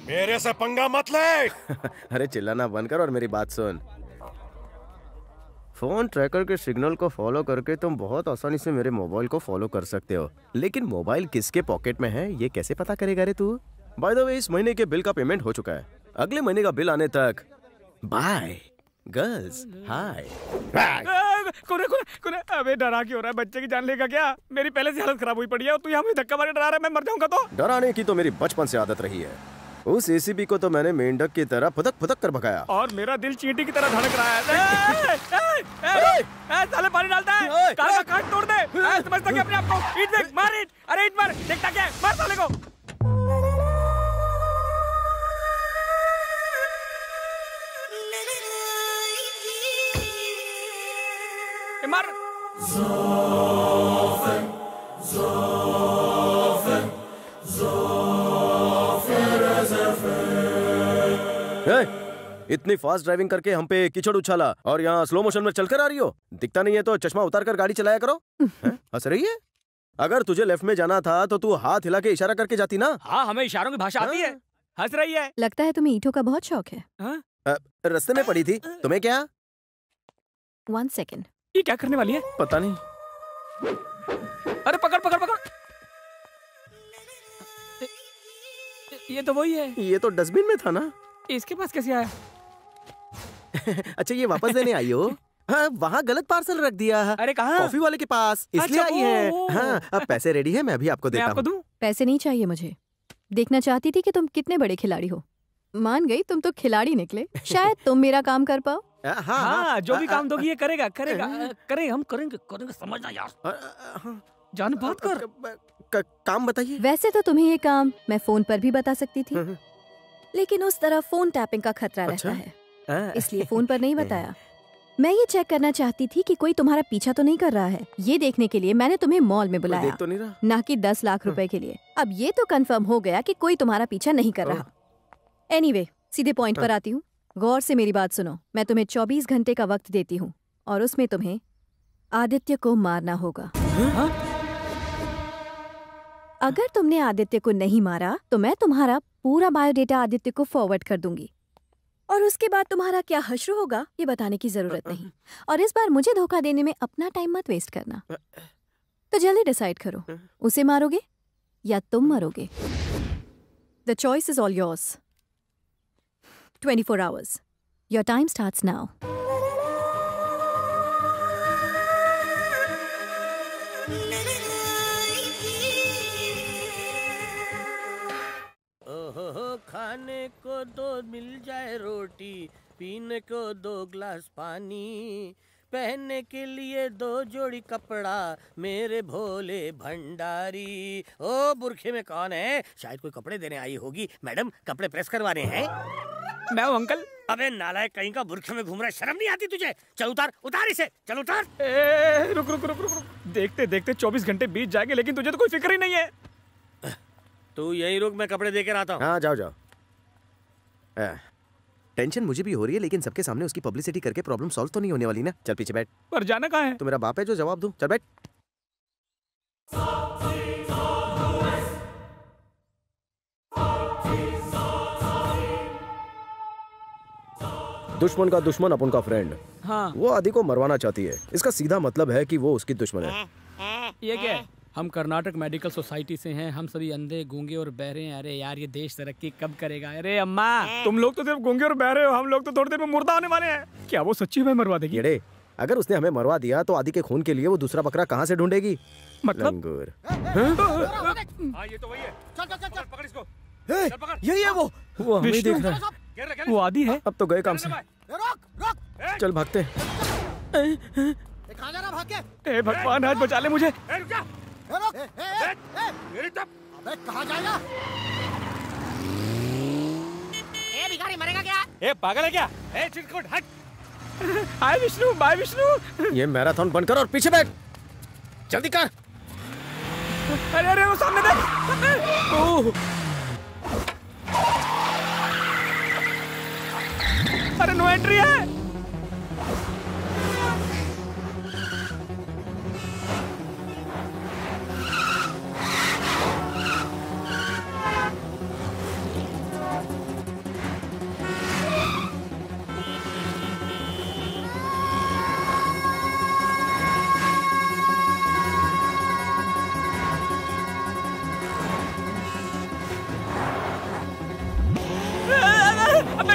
मेरे से पंगा मत ले।
अरे चिल्लाना बंद कर और मेरी बात सुन। फोन ट्रैकर के सिग्नल को फॉलो करके तुम बहुत आसानी से मेरे मोबाइल को फॉलो कर सकते हो, लेकिन मोबाइल किसके पॉकेट में है ये कैसे पता करेगा रे तू? बाय द वे, इस महीने के बिल का पेमेंट हो चुका है। अगले महीने का बिल आने तक बाय गर्ल्स हाय।
कोने अबे डरा क्यों रहा है? बच्चे की जान लेगा क्या? मेरी पहले से हालत खराब हुई पड़ी है और तू यहाँ मुझे धक्का मार के डरा रहा है, मैं मर जाऊंगा तो?
डराने की तो मेरी बचपन से आदत रही है। उस एसीबी को तो मैंने मेंढक की तरह फुदक फुदक कर भगाया।
और मेरा दिल चींटी की तरह धड़क रहा है। साले पानी डालता है, कार का काट तोड़ दे। समझता क्या अपने आप को? ईट देख, मार ईट। अरे ईट मार, देखता क्या है? मार साले को। मार।
इतनी फास्ट ड्राइविंग करके हम पे कीचड़ उछाला और यहाँ स्लो मोशन में चलकर आ रही हो? दिखता नहीं है तो चश्मा उतार कर गाड़ी चलाया करो। हंस रही है? अगर तुझे लेफ्ट में जाना था तो तू हाथ हिला के इशारा करके जाती ना।
हाँ, हमें इशारों की भाषा आती है। हंस रही है।
लगता है तुम्हें ईंटों का बहुत शौक है।
रास्ते में पड़ी थी, तुम्हें क्या?
1 सेकेंड।
ये क्या करने वाली है?
पता नहीं।
अरे पकड़ पकड़ पकड़। ये तो वही है।
ये तो डस्टबिन में था ना।
इसके पास कैसे आया?
अच्छा, ये वापस देने आई हो? हाँ, वहाँ गलत पार्सल रख दिया।
अरे कहाँ?
कॉफी वाले के पास, इसलिए आई है। हाँ, अब पैसे रेडी है, मैं भी आपको देता हूँ।
पैसे नहीं चाहिए मुझे। देखना चाहती थी कि तुम कितने बड़े खिलाड़ी हो। मान गई, तुम तो खिलाड़ी निकले। शायद तुम मेरा काम कर पाओ।
हाँ, जो भी काम दोगी ये करेगा करेगा करेंगे, हम करेंगे समझना यार। जान बात कर।
काम बताइए।
वैसे तो तुम्हें ये काम मैं फोन पर भी बता सकती थी, लेकिन उस तरह फोन टैपिंग का खतरा रहता है, इसलिए फोन पर नहीं बताया। मैं ये चेक करना चाहती थी कि कोई तुम्हारा पीछा तो नहीं कर रहा है। ये देखने के लिए मैंने तुम्हें मॉल में बुलाया,
देख तो नहीं रहा?
ना कि 10 लाख रुपए के लिए। अब ये तो कंफर्म हो गया कि कोई तुम्हारा पीछा नहीं कर रहा। एनीवे, सीधे पॉइंट पर आती हूँ। गौर से मेरी बात सुनो। मैं तुम्हें 24 घंटे का वक्त देती हूँ और उसमें तुम्हें आदित्य को मारना होगा। अगर तुमने आदित्य को नहीं मारा तो मैं तुम्हारा पूरा बायोडेटा आदित्य को फॉरवर्ड कर दूंगी और उसके बाद तुम्हारा क्या हश्र होगा ये बताने की जरूरत नहीं। और इस बार मुझे धोखा देने में अपना टाइम मत वेस्ट करना। तो जल्दी डिसाइड करो, उसे मारोगे या तुम मरोगे। The choice is all yours. 24 hours. Your time starts now.
खाने को दो मिल जाए रोटी, पीने को 2 गिलास पानी, पहनने के लिए 2 जोड़ी कपड़ा मेरे भोले भंडारी। ओ बुरखे में कौन है? शायद कोई कपड़े देने आई होगी। मैडम, कपड़े प्रेस करवाने हैं?
मैं हूँ अंकल।
अबे नालायक कहीं का, बुरखे में घूम रहा है, शर्म नहीं आती तुझे? चल उतार उतार इसे, चल उतार।
रुक रुक रुक रुक रुक। देखते देखते 24 घंटे बीत जाएंगे, लेकिन तुझे तो कोई फिक्र ही नहीं है।
तू यही रुक, मैं कपड़े देकर आता हूँ।
हाँ, जाओ जाओ। टेंशन मुझे भी हो रही है, लेकिन सबके सामने उसकी पब्लिसिटी करके प्रॉब्लम सॉल्व तो नहीं होने वाली ना। चल पीछे बैठ।
पर जाना कहाँ है?
तो मेरा बाप है जो जवाब दूं। चल बैठ। दुश्मन का दुश्मन अपन का फ्रेंड।
हाँ।
वो आदि को मरवाना चाहती है। इसका सीधा मतलब है कि वो उसकी दुश्मन है।
ये क्या है? हम कर्नाटक मेडिकल सोसाइटी से हैं। हम सभी अंधे, गूंगे और बहरे हैं। अरे यार, ये देश तरक्की कब करेगा? अरे अम्मा, तुम लोग तो सिर्फ गूंगे और बहरे हो, हम लोग तो थोड़ी देर में मुर्दा होने वाले हैं। क्या वो सच्ची में मरवा देगी?
अरे अगर उसने हमें मरवा दिया तो आदि के खून के लिए वो दूसरा बकरा कहाँ से ढूंढेगी?
मतलब?
लंगूर।
हाँ, ये तो वही है। चल चल चल, पकड़ इसको। चल पकड़।
यही है वो हमें देख रहा है।
वो आदि है।
अब तो गए काम से। चल भागते।
कहाँ जा रहा भाग के?
ए भगवान, आज बचा ले मुझे।
अबे कहाँ जाएगा?
ए भिखारी, मरेगा क्या?
ए पागल है क्या? ए चिरकुट हट। हाय विष्णु, बाय विष्णु।
ये मैराथन बंद कर और पीछे बैठ। जल्दी कर।
अरे अरे, वो सामने देख। नो एंट्री है।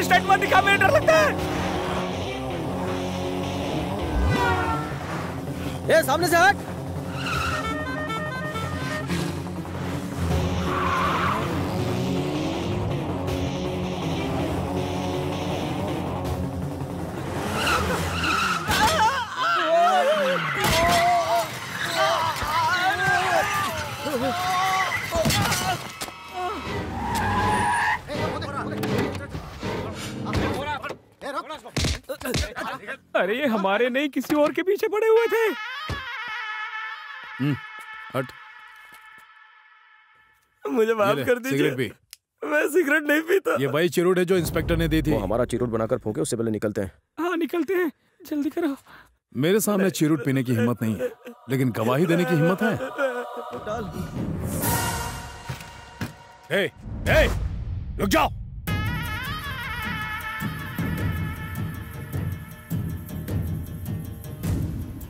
स्टेट मत दिखा, मुझे डर लगता है।
ए, सामने से हट।
अरे ये हमारे नहीं, किसी और के पीछे पड़े हुए थे।
हट।
मुझे माफ कर दीजिए।
Cigarette P.
मैं सिगरेट नहीं पीता।
ये वही चिरूट है जो इंस्पेक्टर ने दी थी।
वो हमारा चिरूट बनाकर फूके, उससे पहले निकलते हैं।
हाँ निकलते हैं, जल्दी करो।
मेरे सामने चिरूट पीने की हिम्मत नहीं है, लेकिन गवाही देने की हिम्मत है। ए, ए, रुक जाओ।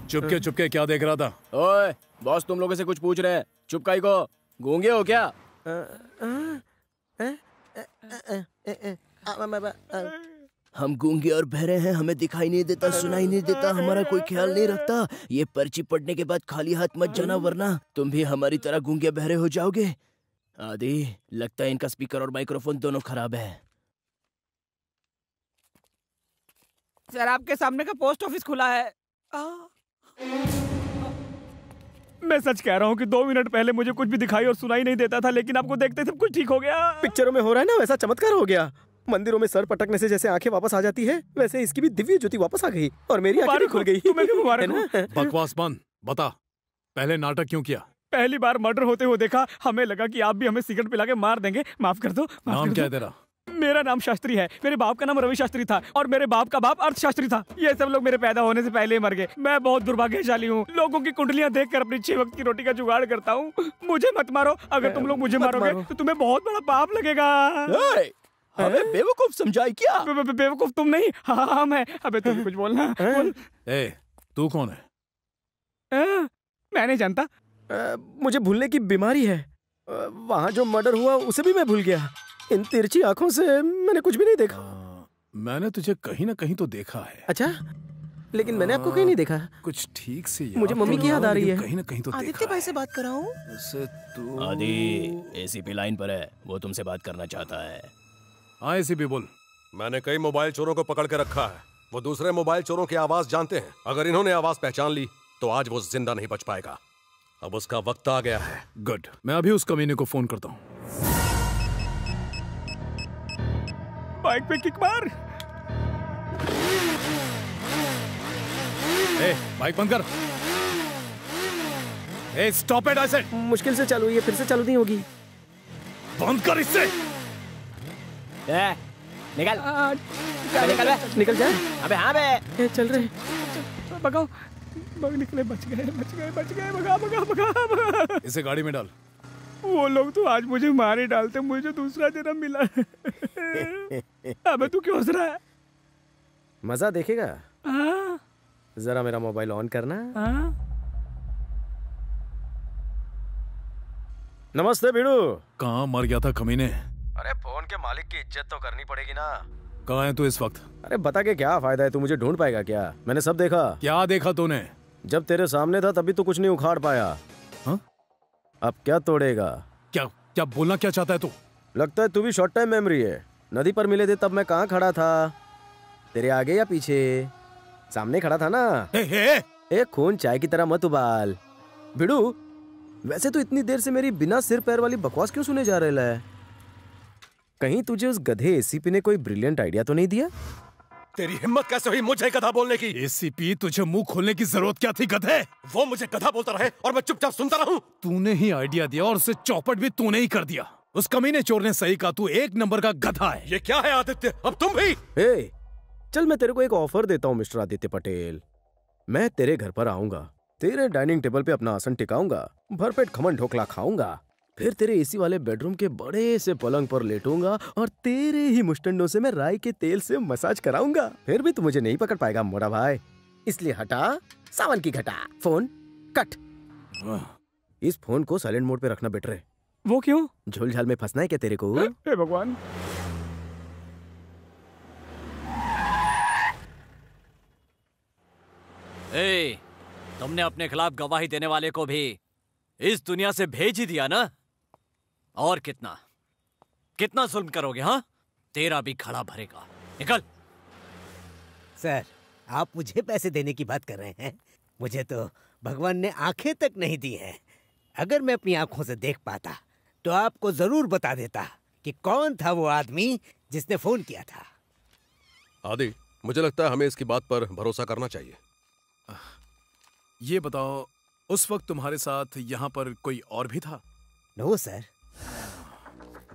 चुपके चुपके क्या देख रहा था?
ओए बॉस तुम लोगों से कुछ पूछ रहे हैं, चुप काई को, गूंगे हो क्या?
हम गूंगे और बहरे हैं, हमें दिखाई नहीं देता, सुनाई नहीं देता, हमारा कोई ख्याल नहीं रखता। ये पर्ची पढ़ने के बाद खाली हाथ मत जाना, वरना तुम भी हमारी तरह गूंगे बहरे हो जाओगे। आदि लगता है इनका स्पीकर और माइक्रोफोन दोनों खराब है।
सर आपके सामने का पोस्ट ऑफिस खुला है। मैं सच कह रहा हूँ कि 2 मिनट पहले मुझे कुछ भी दिखाई और सुनाई नहीं देता था, लेकिन आपको देखते सब कुछ ठीक हो गया।
पिक्चरों में हो रहा है ना, वैसा चमत्कार हो गया। मंदिरों में सर पटकने से जैसे आंखें वापस आ जाती है, वैसे इसकी भी दिव्य ज्योति वापस आ गई और मेरी आंखें भी खुल गई।
तुम्हें भी मुबारक हो।
बकवास बंद, बता पहले नाटक क्यों किया?
पहली बार मर्डर होते हुए देखा, हमें लगा कि आप भी हमें सिगरेट पिला के मार देंगे। माफ कर दो।
नाम क्या है तेरा?
मेरा नाम शास्त्री है। मेरे बाप का नाम रवि शास्त्री था और मेरे बाप का बाप अर्थशास्त्री था। ये सब लोग मेरे पैदा होने से पहले ही मर गए। मैं बहुत दुर्भाग्यशाली हूँ। लोगों की कुंडलियाँ देखकर अपनी 6 वक्त की रोटी का जुगाड़ करता हूँ। मुझे मत मारो। अगर तुम लोग मुझे मारोगे तो तुम्हें बहुत बड़ा पाप लगेगा।
हमें बेवकूफ समझाई क्या?
बेवकूफ तुम नहीं, हम है। अबे तुम कुछ बोलना।
ए, तू कौन है?
मैं नहीं जानता।
मुझे भूलने की बीमारी है। वहाँ जो मर्डर हुआ उसे भी मैं भूल गया। इन तिरछी आंखों से मैंने कुछ भी नहीं देखा।
मैंने तुझे कहीं ना कहीं तो देखा है।
अच्छा, लेकिन मैंने आपको कहीं नहीं देखा।
कुछ ठीक से
मुझे मम्मी की याद आ रही है।
कहीं ना कहीं तो
आदित्य भाई से बात कराऊं?
आदि
एसीपी लाइन पर है, वो तुमसे बात करना चाहता है।
हाँ एसीपी बोल।
मैंने कई मोबाइल चोरों को पकड़ के रखा है। वो दूसरे मोबाइल चोरों की आवाज जानते हैं। अगर इन्होंने आवाज पहचान ली तो आज वो जिंदा नहीं बच पाएगा। अब उसका वक्त आ गया है।
गुड, मैं अभी उस कमीने को फोन करता हूँ।
बाइक पे किक मार।
ए, बाइक बंद कर। ए, स्टॉप इट आई सेड।
मुश्किल से चालू, ये फिर से चालू नहीं होगी।
बंद कर इससे।
निकल
निकल निकल जाए।
अबे हाँ बे,
चल रहे।
भगाओ, निकले, बच गए, भगा।
इसे गाड़ी में डाल।
वो लोग तो आज मुझे मार ही डालते, मुझे दूसरा जन्म मिला। अबे तू क्यों हंस रहा है?
मजा देखेगा? जरा मेरा मोबाइल ऑन करना। नमस्ते भिड़ू।
कहाँ मर गया था कमीने?
अरे फोन के मालिक की इज्जत तो करनी पड़ेगी ना।
कहाँ है तू इस वक्त?
अरे बता के क्या फायदा है, तू मुझे ढूंढ पाएगा क्या? मैंने सब देखा।
क्या देखा तूने?
जब तेरे सामने था तभी तो कुछ नहीं उखाड़ पाया।
हाँ?
अब क्या तोड़ेगा?
क्या बोलना क्या चाहता है तू?
लगता है तू भी शॉर्ट टाइम मेमोरी है। नदी पर मिले थे तब मैं कहाँ खड़ा था? तेरे आगे या पीछे? सामने खड़ा था ना। ए खून चाय की तरह मत उबाल। भिड़ू, वैसे तो इतनी देर से मेरी बिना सिर पैर वाली बकवास क्यों सुने जा रहा है? कहीं तुझे उस गधे एसीपी ने कोई ब्रिलियंट आइडिया तो नहीं दिया?
तेरी हिम्मत कैसे हुई मुझे गधा बोलने की?
एसीपी, तुझे मुंह खोलने की जरूरत क्या थी गधे?
वो मुझे गधा बोलता रहे और मैं चुपचाप सुनता रहूं?
तूने ही आइडिया दिया और उसे चौपट भी तूने ही कर दिया। उस कमीने चोर ने सही कहा, तू 1 नंबर का गधा है।
ये क्या है आदित्य, अब तुम भी?
चल मैं तेरे को एक ऑफर देता हूँ मिस्टर आदित्य पटेल। मैं तेरे घर पर आऊंगा, तेरे डाइनिंग टेबल पे अपना आसन टिकाऊंगा, भरपेट खमन ढोकला खाऊंगा, फिर तेरे एसी वाले बेडरूम के बड़े से पलंग पर लेटूंगा और तेरे ही मुस्टंडों से मैं राई के तेल से मसाज कराऊंगा। फिर भी तू मुझे नहीं पकड़ पाएगा मोटा भाई, इसलिए हटा सावन की घटा। Phone cut. इस फोन को साइलेंट मोड पे रखना बेटर है।
वो क्यों?
झोलझाल में फंसना है क्या तेरे को?
हे भगवान।
ए, तुमने अपने खिलाफ गवाही देने वाले को भी इस दुनिया से भेज ही दिया ना? और कितना कितना जुल्म करोगे? हाँ, तेरा भी खड़ा भरेगा। निकल।
सर, आप मुझे पैसे देने की बात कर रहे हैं? मुझे तो भगवान ने आंखें तक नहीं दी हैं। अगर मैं अपनी आंखों से देख पाता तो आपको जरूर बता देता कि कौन था वो आदमी जिसने फोन किया था।
आदि, मुझे लगता है हमें इसकी बात पर भरोसा करना चाहिए।
ये बताओ, उस वक्त तुम्हारे साथ यहाँ पर कोई और भी था?
No sir.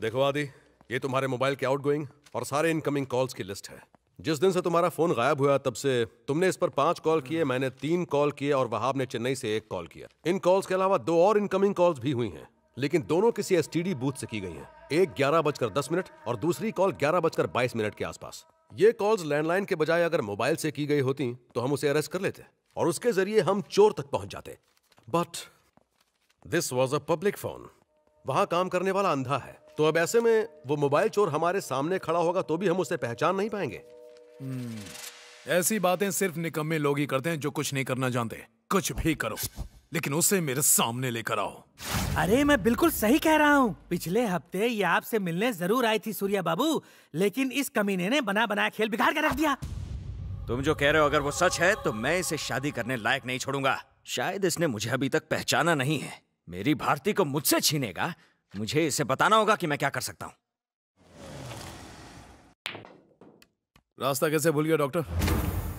देखो आदि, ये तुम्हारे मोबाइल के आउटगोइंग और सारे इनकमिंग कॉल्स की लिस्ट है। जिस दिन से तुम्हारा फोन गायब हुआ तब से तुमने इस पर 5 कॉल किए, मैंने 3 कॉल किए और वहाब ने चेन्नई से 1 कॉल किया। इन कॉल्स के अलावा 2 और इनकमिंग कॉल्स भी हुई हैं, लेकिन दोनों किसी एसटीडी बूथ से की गई हैं। एक 11:10 और दूसरी कॉल 11:22 के आसपास। ये कॉल्स लैंडलाइन के बजाय अगर मोबाइल से की गई होती तो हम उसे अरेस्ट कर लेते और उसके जरिए हम चोर तक पहुंच जाते। But this was a public phone. वहां काम करने वाला अंधा है, तो अब ऐसे में वो मोबाइल चोर हमारे सामने खड़ा होगा तो भी हम उसे पहचान नहीं पाएंगे।
ऐसी बातें सिर्फ निकम्मे लोग ही करते हैं जो कुछ नहीं करना जानते। कुछ भी करो, लेकिन उसे मेरे सामने लेकर आओ।
अरे मैं बिल्कुल सही कह रहा हूँ। पिछले हफ्ते ये आपसे मिलने जरूर आई थी सूर्या बाबू, लेकिन इस कमीने ने बना बनाया खेल बिगाड़ के रख दिया।
तुम जो कह रहे हो अगर वो सच है तो मैं इसे शादी करने लायक नहीं छोड़ूंगा। शायद इसने मुझे अभी तक पहचाना नहीं है। मेरी भारती को मुझसे छीनेगा, मुझे इसे बताना होगा कि मैं क्या कर सकता हूँ।
रास्ता कैसे भूल गया डॉक्टर?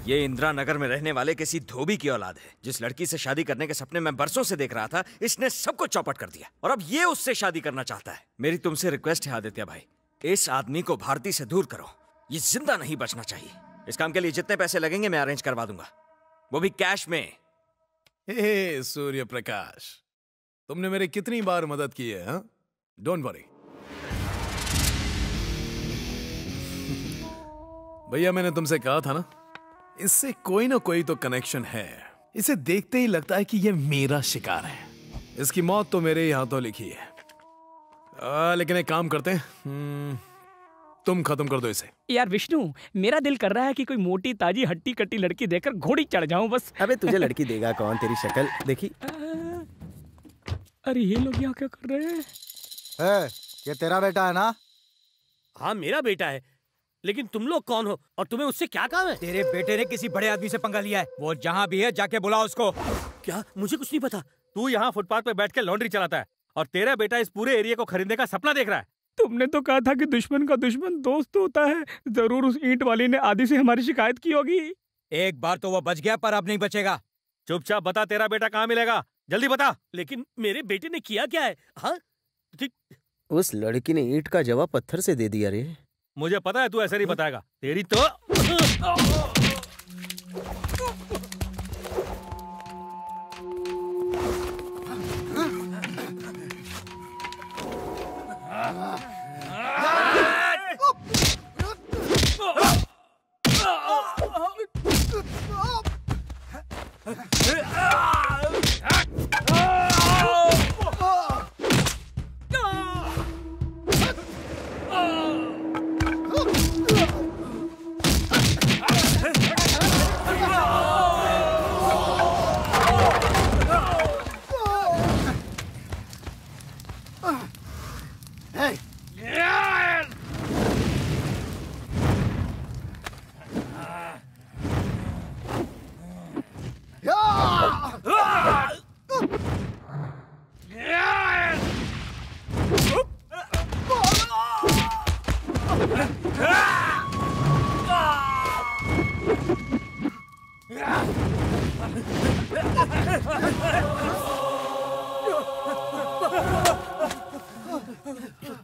ये इंदिरा नगर में रहने वाले किसी धोबी की औलाद है। जिस लड़की से शादी करने के सपने मैं बरसों से देख रहा था, इसने सबको चौपट कर दिया और अब ये उससे शादी करना चाहता है। मेरी तुमसे रिक्वेस्ट है आदित्य भाई, इस आदमी को भारती से दूर करो। ये जिंदा नहीं बचना चाहिए। इस काम के लिए जितने पैसे लगेंगे मैं अरेंज करवा दूंगा, वो भी कैश में।
हे सूर्य प्रकाश, तुमने मेरी कितनी बार मदद की है? हाँ? डोंट वरी भैया, मैंने तुमसे कहा था ना, इससे कोई ना कोई तो कनेक्शन है। इसे देखते ही लगता है कि ये मेरा शिकार है। इसकी मौत तो मेरे ही हाथों लिखी है। लेकिन एक काम करते हैं, तुम खत्म कर दो इसे।
यार विष्णु, मेरा दिल कर रहा है कि कोई मोटी ताजी हट्टी कट्टी लड़की देखकर घोड़ी चढ़ जाऊं बस।
अबे तुझे लड़की देगा कौन? तेरी शक्ल देखी।
अरे ये लोग यहाँ क्या कर रहे हैं?
ये तेरा बेटा है ना?
हाँ मेरा बेटा है, लेकिन तुम लोग कौन हो और तुम्हें उससे क्या काम है?
तेरे बेटे ने किसी बड़े आदमी से पंगा लिया है। वो जहाँ भी है जाके बुला उसको।
क्या? मुझे कुछ नहीं पता। तू यहाँ फुटपाथ पे बैठ के लॉन्ड्री चलाता है और तेरा बेटा इस पूरे एरिया को खरीदने का सपना देख रहा है।
तुमने तो कहा था कि दुश्मन का दुश्मन दोस्त होता है। जरूर उस ईंट वाली ने आदि से हमारी शिकायत की होगी।
एक बार तो वो बच गया, पर अब नहीं बचेगा।
चुपचाप बता, तेरा बेटा कहाँ मिलेगा? जल्दी बता। लेकिन मेरे बेटे ने किया क्या है? हाँ,
उस लड़की ने ईंट का जवाब पत्थर से दे दिया रे।
मुझे पता है तू ऐसे नहीं बताएगा। तेरी तो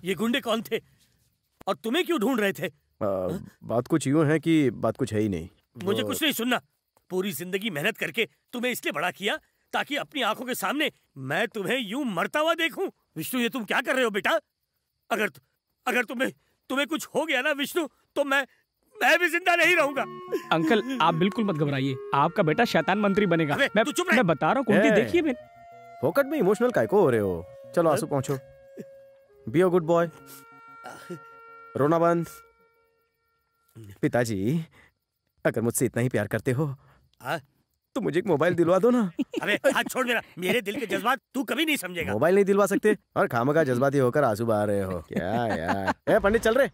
ये गुंडे कौन थे और तुम्हें क्यों ढूंढ रहे थे?
बात कुछ यूं है कि बात कुछ है ही नहीं।
मुझे कुछ नहीं सुनना। पूरी जिंदगी मेहनत करके तुम्हें इसलिए बड़ा किया ताकि अपनी आंखों के सामने मैं तुम्हें यूं मरता हुआ देखूं। विष्णु, ये तुम क्या कर रहे हो बेटा? अगर तुम्हें कुछ हो गया ना विष्णु, तो मैं भी जिंदा नहीं रहूंगा।
अंकल आप बिल्कुल मत घबराइए, आपका बेटा शैतान मंत्री बनेगा। मैं बता रहा हूँ कुंती, देखिए मैं।
फोकट में इमोशनल काय को हो रहे हो? चलो आंसू पहुंचो। बी अ गुड बॉय, रोना बंद। पिताजी, अगर मुझसे इतना ही प्यार करते हो तो मुझे एक मोबाइल दिलवा दो ना।
अबे हाथ छोड़ मेरा। मेरे दिल के जज्बात तू कभी नहीं समझेगा।
मोबाइल नहीं दिलवा सकते और खामखा जज्बाती होकर आंसू बहा रहे हो क्या यार? पंडित चल रहे।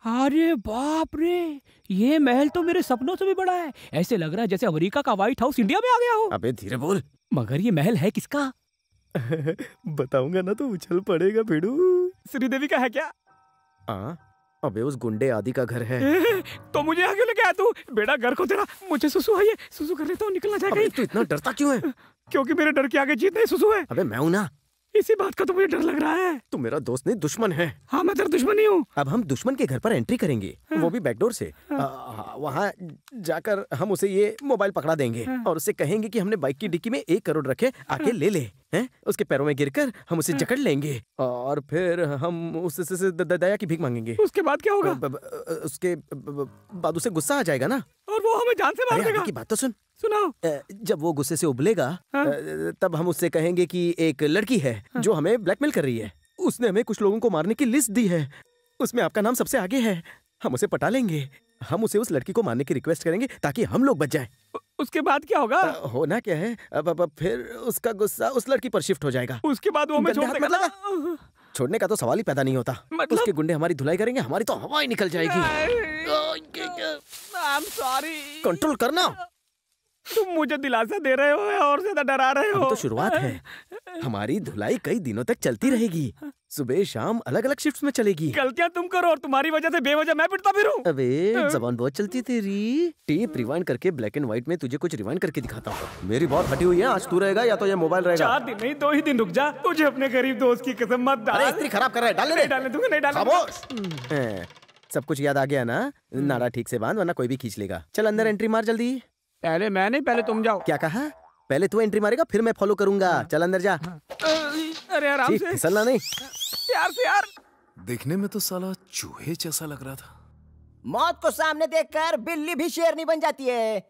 अरे बाप रे, ये महल तो मेरे सपनों से भी बड़ा है। ऐसे लग रहा है जैसे अमेरिका का व्हाइट हाउस इंडिया में आ गया हो।
अबे धीरे बोल।
मगर ये महल है किसका?
बताऊंगा ना तो उछल पड़ेगा भिड़ू।
श्रीदेवी का है क्या?
अबे उस गुंडे आदि का घर है।
तो मुझे आगे लेके आया तू। बेटा घर को तेरा, मुझे सुसु है, ये सुसु कर लेता हूँ, निकलना चाहिए।
तू इतना डरता क्यों है?
क्योंकि मेरे डर के आगे जीत नहीं सुसु है।
अबे मैं हूं ना।
इसी बात का तो मुझे डर लग रहा है।
तू मेरा दोस्त नहीं दुश्मन है।
हाँ मैं तेरा दुश्मन ही हूँ।
अब हम दुश्मन के घर पर एंट्री करेंगे, वो भी बैकडोर से। वहाँ जाकर हम उसे ये मोबाइल पकड़ा देंगे और उससे कहेंगे कि हमने बाइक की डिक्की में 1 करोड़ रखे, आके ले ले। हैं? उसके पैरों में गिरकर हम उसे जकड़ लेंगे और फिर हम उससे दया की भीख मांगेंगे।
उसके बाद क्या होगा?
उसके बाद उसे गुस्सा आ जाएगा ना,
और वो हमें जान से मार देगा।
की बात तो सुन।
सुनाओ।
जब वो गुस्से से उबलेगा तब हम उससे कहेंगे कि एक लड़की है जो हमें ब्लैकमेल कर रही है। उसने हमें कुछ लोगों को मारने की लिस्ट दी है, उसमें आपका नाम सबसे आगे है। हम उसे पटा लेंगे, हम उसे उस लड़की को मारने की रिक्वेस्ट करेंगे ताकि हम लोग बच जाएं।
उसके बाद क्या होगा?
होना क्या है, अब फिर उसका गुस्सा उस लड़की पर शिफ्ट हो जाएगा।
उसके बाद वो हमें छोड़ देगा ना?
छोड़ने का तो सवाल ही पैदा नहीं होता। उसके गुंडे हमारी धुलाई करेंगे, हमारी तो हवा ही निकल जाएगी।
I'm sorry।
कंट्रोल करना।
तुम मुझे दिलासा दे रहे हो या और ज्यादा डरा रहे हो?
अभी तो शुरुआत है। हमारी धुलाई कई दिनों तक चलती रहेगी, सुबह शाम अलग अलग शिफ्ट्स में चलेगी।
गलतियां तुम करो और तुम्हारी वजह से बेवजह मैं पिटता फिरूं।
अबे जबान बहुत चलती तेरी। टेप रिवाइंड करके ब्लैक एंड व्हाइट में तुझे कुछ रिवाइंड करके दिखाता हूँ। मेरी बहुत फटी हुई है, आज तू रहेगा या तो ये मोबाइल रहेगा।
4 दिन नहीं 2 ही दिन रुक जा। तुझे अपने गरीब दोस्त की कसम मत डाल।
अरे इस्त्री खराब कर रहा है, डाल
नहीं डालने दूंगा, नहीं डालने।
खामोश। सब कुछ याद आ गया ना? नाड़ा ठीक से बांध वरना कोई भी खींच लेगा। चल अंदर एंट्री मार जल्दी।
पहले मैं नहीं, पहले तुम जाओ।
क्या कहा? पहले तू एंट्री मारेगा फिर मैं फॉलो करूंगा। चल अंदर जा।
अरे आराम से,
फिसलना नहीं।
प्यार से यार।
देखने में तो साला चूहे जैसा लग रहा था।
मौत को सामने देखकर बिल्ली भी शेरनी बन जाती है।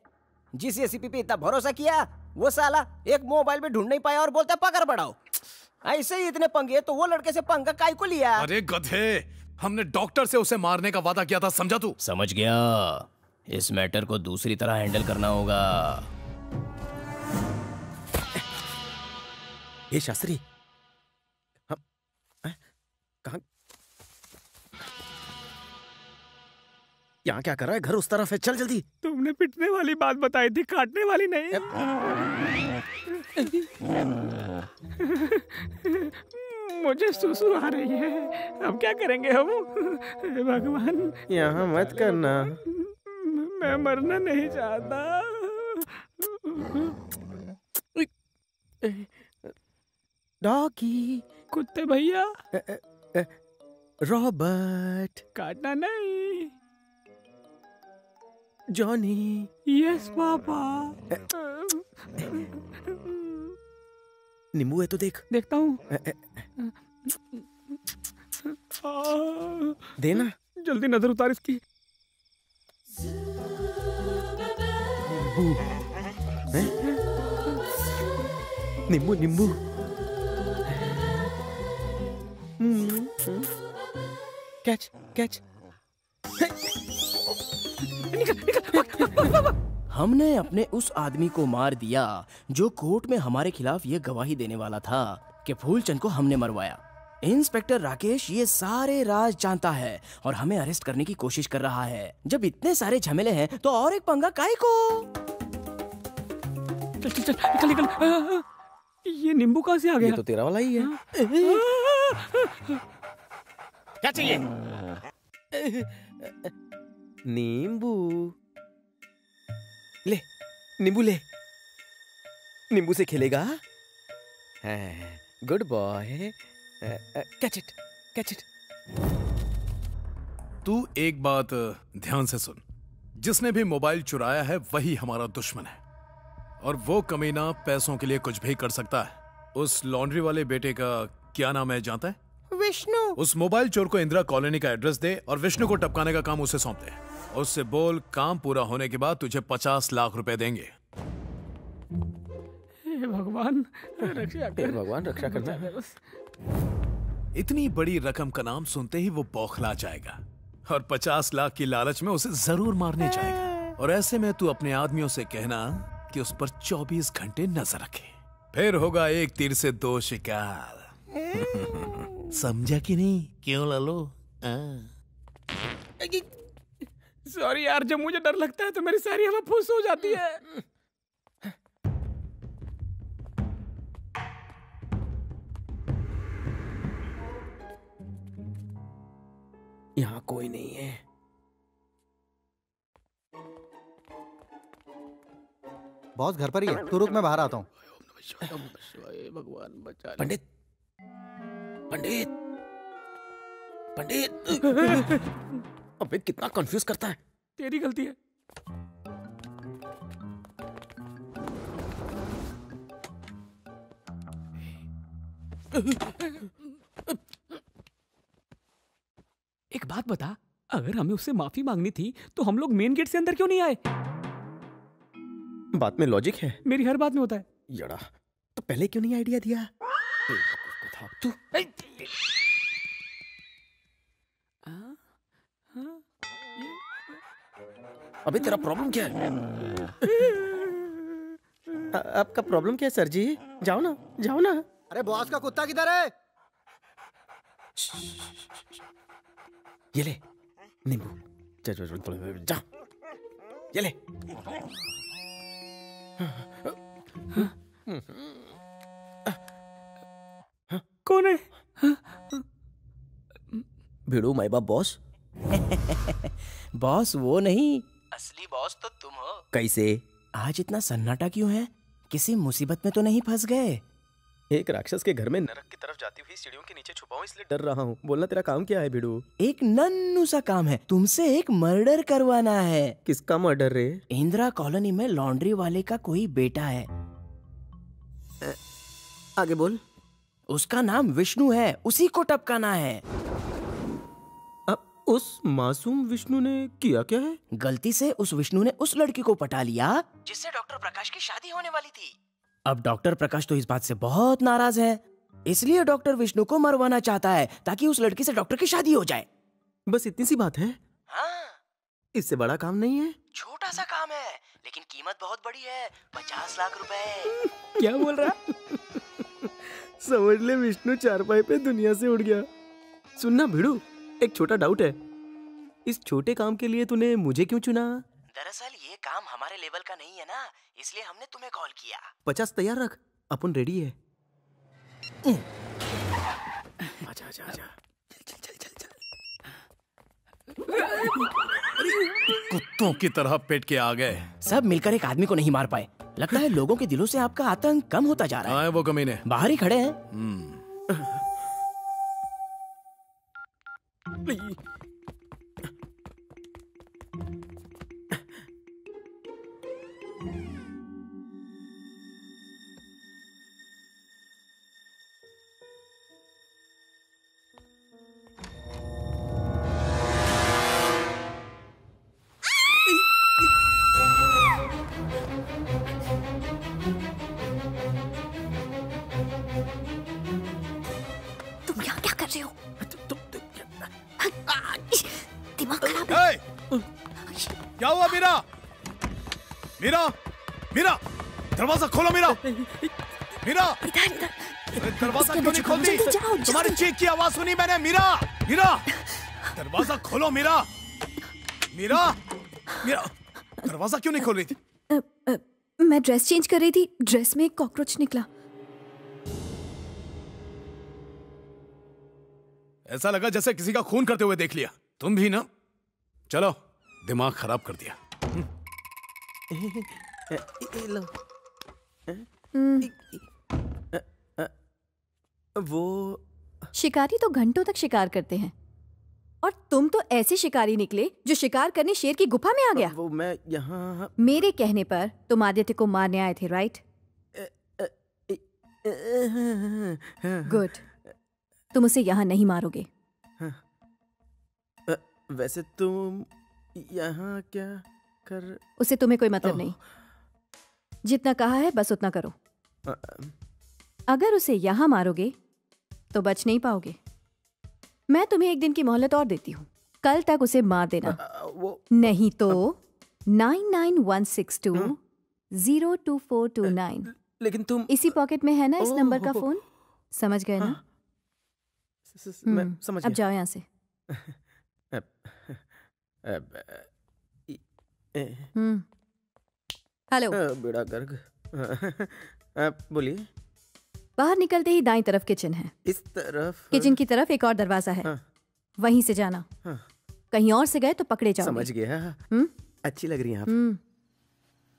जिस एसीपी पे इतना भरोसा किया वो साला एक मोबाइल भी ढूंढ नहीं पाया और बोलता पकड़ बढ़ाओ। ऐसे ही इतने पंगे तो वो लड़के से पंगा काहे को लिया?
अरे गधे, हमने डॉक्टर से उसे मारने का वादा किया था, समझा तू?
समझ गया। इस मैटर को दूसरी तरह हैंडल करना होगा।
ये शास्त्री, हम कहाँ? यहाँ क्या कर रहा है? घर उस तरफ है, चल जल्दी।
तुमने पिटने वाली बात बताई थी, काटने वाली नहीं। मुझे सुसु आ रही है, अब क्या करेंगे हम? भगवान
यहाँ मत करना।
मैं मरना नहीं चाहता।
डॉगी,
कुत्ते भैया,
रॉबर्ट,
काटना नहीं।
Johnny,
yes papa.
नींबू है तो देख।
देखता हूँ।
देना।
जल्दी नजर उतार इसकी।
नींबू नींबू। Catch catch.
हमने अपने उस आदमी को मार दिया जो कोर्ट में हमारे खिलाफ ये गवाही देने वाला था कि फूलचंद को हमने मरवाया। इंस्पेक्टर राकेश ये सारे राज जानता है और हमें अरेस्ट करने की कोशिश कर रहा है। जब इतने सारे झमेले हैं तो और एक पंगा काहे को?
चल चल चल निकल निकल। ये नींबू कहाँ से आ गया?
ये तो तेरा वाला ही है।
क्या चाहिए?
नींबू ले, नींबू ले। नींबू से खेलेगा? Good boy. Catch it, catch it.
तू एक बात ध्यान से सुन। जिसने भी मोबाइल चुराया है वही हमारा दुश्मन है, और वो कमीना पैसों के लिए कुछ भी कर सकता है। उस लॉन्ड्री वाले बेटे का क्या नाम है जानता है?
विष्णु।
उस मोबाइल चोर को इंदिरा कॉलोनी का एड्रेस दे और विष्णु को टपकाने का काम उसे सौंप दे। उससे बोल काम पूरा होने के बाद तुझे 50 लाख रुपए देंगे।
हे भगवान रक्षा कर।
हे भगवान रक्षा करना।
इतनी बड़ी रकम का नाम सुनते ही वो बौखला जाएगा और 50 लाख की लालच में उसे जरूर मारने जाएगा। और ऐसे में तू अपने आदमियों से कहना कि उस पर 24 घंटे नजर रखे, फिर होगा एक तीर से दो शिकार। समझा कि नहीं? क्यों लालो?
सॉरी यार, जब मुझे डर लगता है तो मेरी सारी हवा फूस हो जाती है।
यहाँ कोई नहीं है।
बॉस घर पर ही है, तू रुक, मैं बाहर आता हूँ।
भगवान बचा।
पंडित, पंडित, पंडित। अबे कितना कंफ्यूज करता है।
तेरी गलती है। एक बात बता, अगर हमें उससे माफी मांगनी थी तो हम लोग मेन गेट से अंदर क्यों नहीं आए?
बात में लॉजिक है।
मेरी हर बात में होता है।
यड़ा, तो पहले क्यों नहीं आइडिया दिया? तू अबे तेरा प्रॉब्लम क्या है? आपका प्रॉब्लम क्या है सर जी? जाओ ना, जाओ ना।
अरे बॉस का कुत्ता किधर है?
ये ले नींबू, जा ये ले।
कौन है?
भिड़ू माई बाप बॉस।
बॉस वो नहीं, असली बॉस तो तुम हो। कैसे? आज इतना सन्नाटा क्यों है? किसी मुसीबत में तो नहीं फंस गए?
एक राक्षस के घर में नरक की तरफ जाती हुई सीढ़ियों के नीचे छुपा हूं, इसलिए डर रहा हूँ। बोलना तेरा काम क्या है भिड़ू?
एक नन्नू सा काम है, तुमसे एक मर्डर करवाना है।
किसका मर्डर रे?
इंदिरा कॉलोनी में लॉन्ड्री वाले का कोई बेटा है।
आगे बोल।
उसका नाम विष्णु है, उसी को टपकाना है।
अब उस मासूम विष्णु ने किया क्या है?
गलती से उस विष्णु ने उस लड़की को पटा लिया जिससे डॉक्टर प्रकाश की शादी होने वाली थी। अब डॉक्टर प्रकाश तो इस बात से बहुत नाराज है, इसलिए डॉक्टर विष्णु को मरवाना चाहता है ताकि उस लड़की से डॉक्टर की शादी हो जाए।
बस इतनी सी बात है?
हाँ।
इससे बड़ा काम नहीं है?
छोटा सा काम है, लेकिन कीमत बहुत बड़ी है, 50 लाख रुपए।
क्या बोल रहा?
समझ ले विष्णु चारपाई पे दुनिया से उड़ गया। सुनना भिड़ू, एक छोटा डाउट है। इस छोटे काम के लिए तूने मुझे क्यों चुना?
दरअसल ये काम हमारे लेवल का नहीं है ना, इसलिए हमने तुम्हें कॉल किया।
50 तैयार रख, अपन रेडी है। आजा आजा आजा।
कुत्तों की तरह पेट के आ गए।
सब मिलकर एक आदमी को नहीं मार पाए। लगता है लोगों के दिलों से आपका आतंक कम होता जा रहा है।
वो कमीने
बाहर ही खड़े हैं।
तुम यहाँ क्या कर रहे हो? दिमाग खराब है।
क्या हुआ मीरा? मीरा, मीरा, दरवाजा खोलो मीरा। मीरा, दरवाजा क्यों नहीं खोलती? तुम्हारी चीख की आवाज सुनी मैंने। मीरा, मीरा, दरवाजा खोलो मीरा। मीरा, मीरा, दरवाजा क्यों नहीं खोल रही थी?
मैं ड्रेस चेंज कर रही थी, ड्रेस में एक कॉकरोच निकला।
ऐसा लगा जैसे किसी का खून करते हुए देख लिया। तुम भी ना, चलो, दिमाग खराब कर दिया।
वो शिकारी तो घंटों तक शिकार करते हैं, और तुम तो ऐसे शिकारी निकले जो शिकार करने शेर की गुफा में आ गया।
वो मैं यहाँ
मेरे कहने पर तुम आदित्य को मारने आए थे, राइट? गुड। तुम उसे यहाँ नहीं मारोगे।
वैसे तुम यहाँ क्या कर?
उसे तुम्हें कोई मतलब नहीं। जितना कहा है बस उतना करो। अगर उसे यहाँ मारोगे तो बच नहीं पाओगे। मैं तुम्हें एक दिन की मोहलत और देती हूँ। कल तक उसे मार देना, नहीं तो 9916202429।
लेकिन तुम
इसी पॉकेट में है ना इस नंबर का फोन? समझ गए ना?
मैं समझ
अब जाओ यहाँ से। हेलो।
बेड़ा गर्ग। बोलिए।
बाहर निकलते ही दाईं तरफ किचन है।
इस तरफ?
किचन की तरफ एक और दरवाजा है। वहीं से जाना। कहीं और से गए तो पकड़े जाओगे।
समझ गया। अच्छी लग रही हैं आप।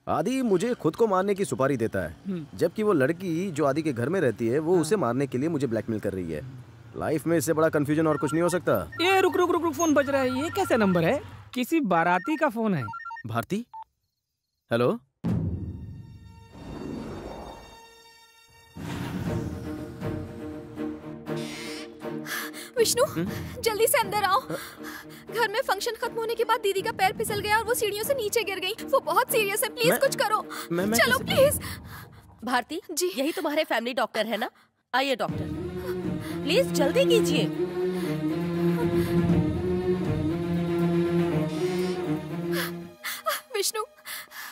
आदि मुझे खुद को मारने की सुपारी देता है, जबकि वो लड़की जो आदि के घर में रहती है वो उसे मारने के लिए मुझे ब्लैकमेल कर रही है। लाइफ में इससे बड़ा कंफ्यूजन और कुछ नहीं हो सकता।
ये रुक रुक रुक रुक, फोन बज रहा है। ये कैसे नंबर है? किसी बाराती का फोन है।
भारती? हेलो?
विष्णु, जल्दी से अंदर आओ। घर में फंक्शन खत्म होने के बाद दीदी का पैर फिसल गया और वो सीढ़ियों से नीचे गिर गई। वो बहुत सीरियस है, प्लीज कुछ करो। चलो प्लीज।
भारती जी, यही तुम्हारे फैमिली डॉक्टर है ना? आइए डॉक्टर, प्लीज जल्दी कीजिए।
विष्णु,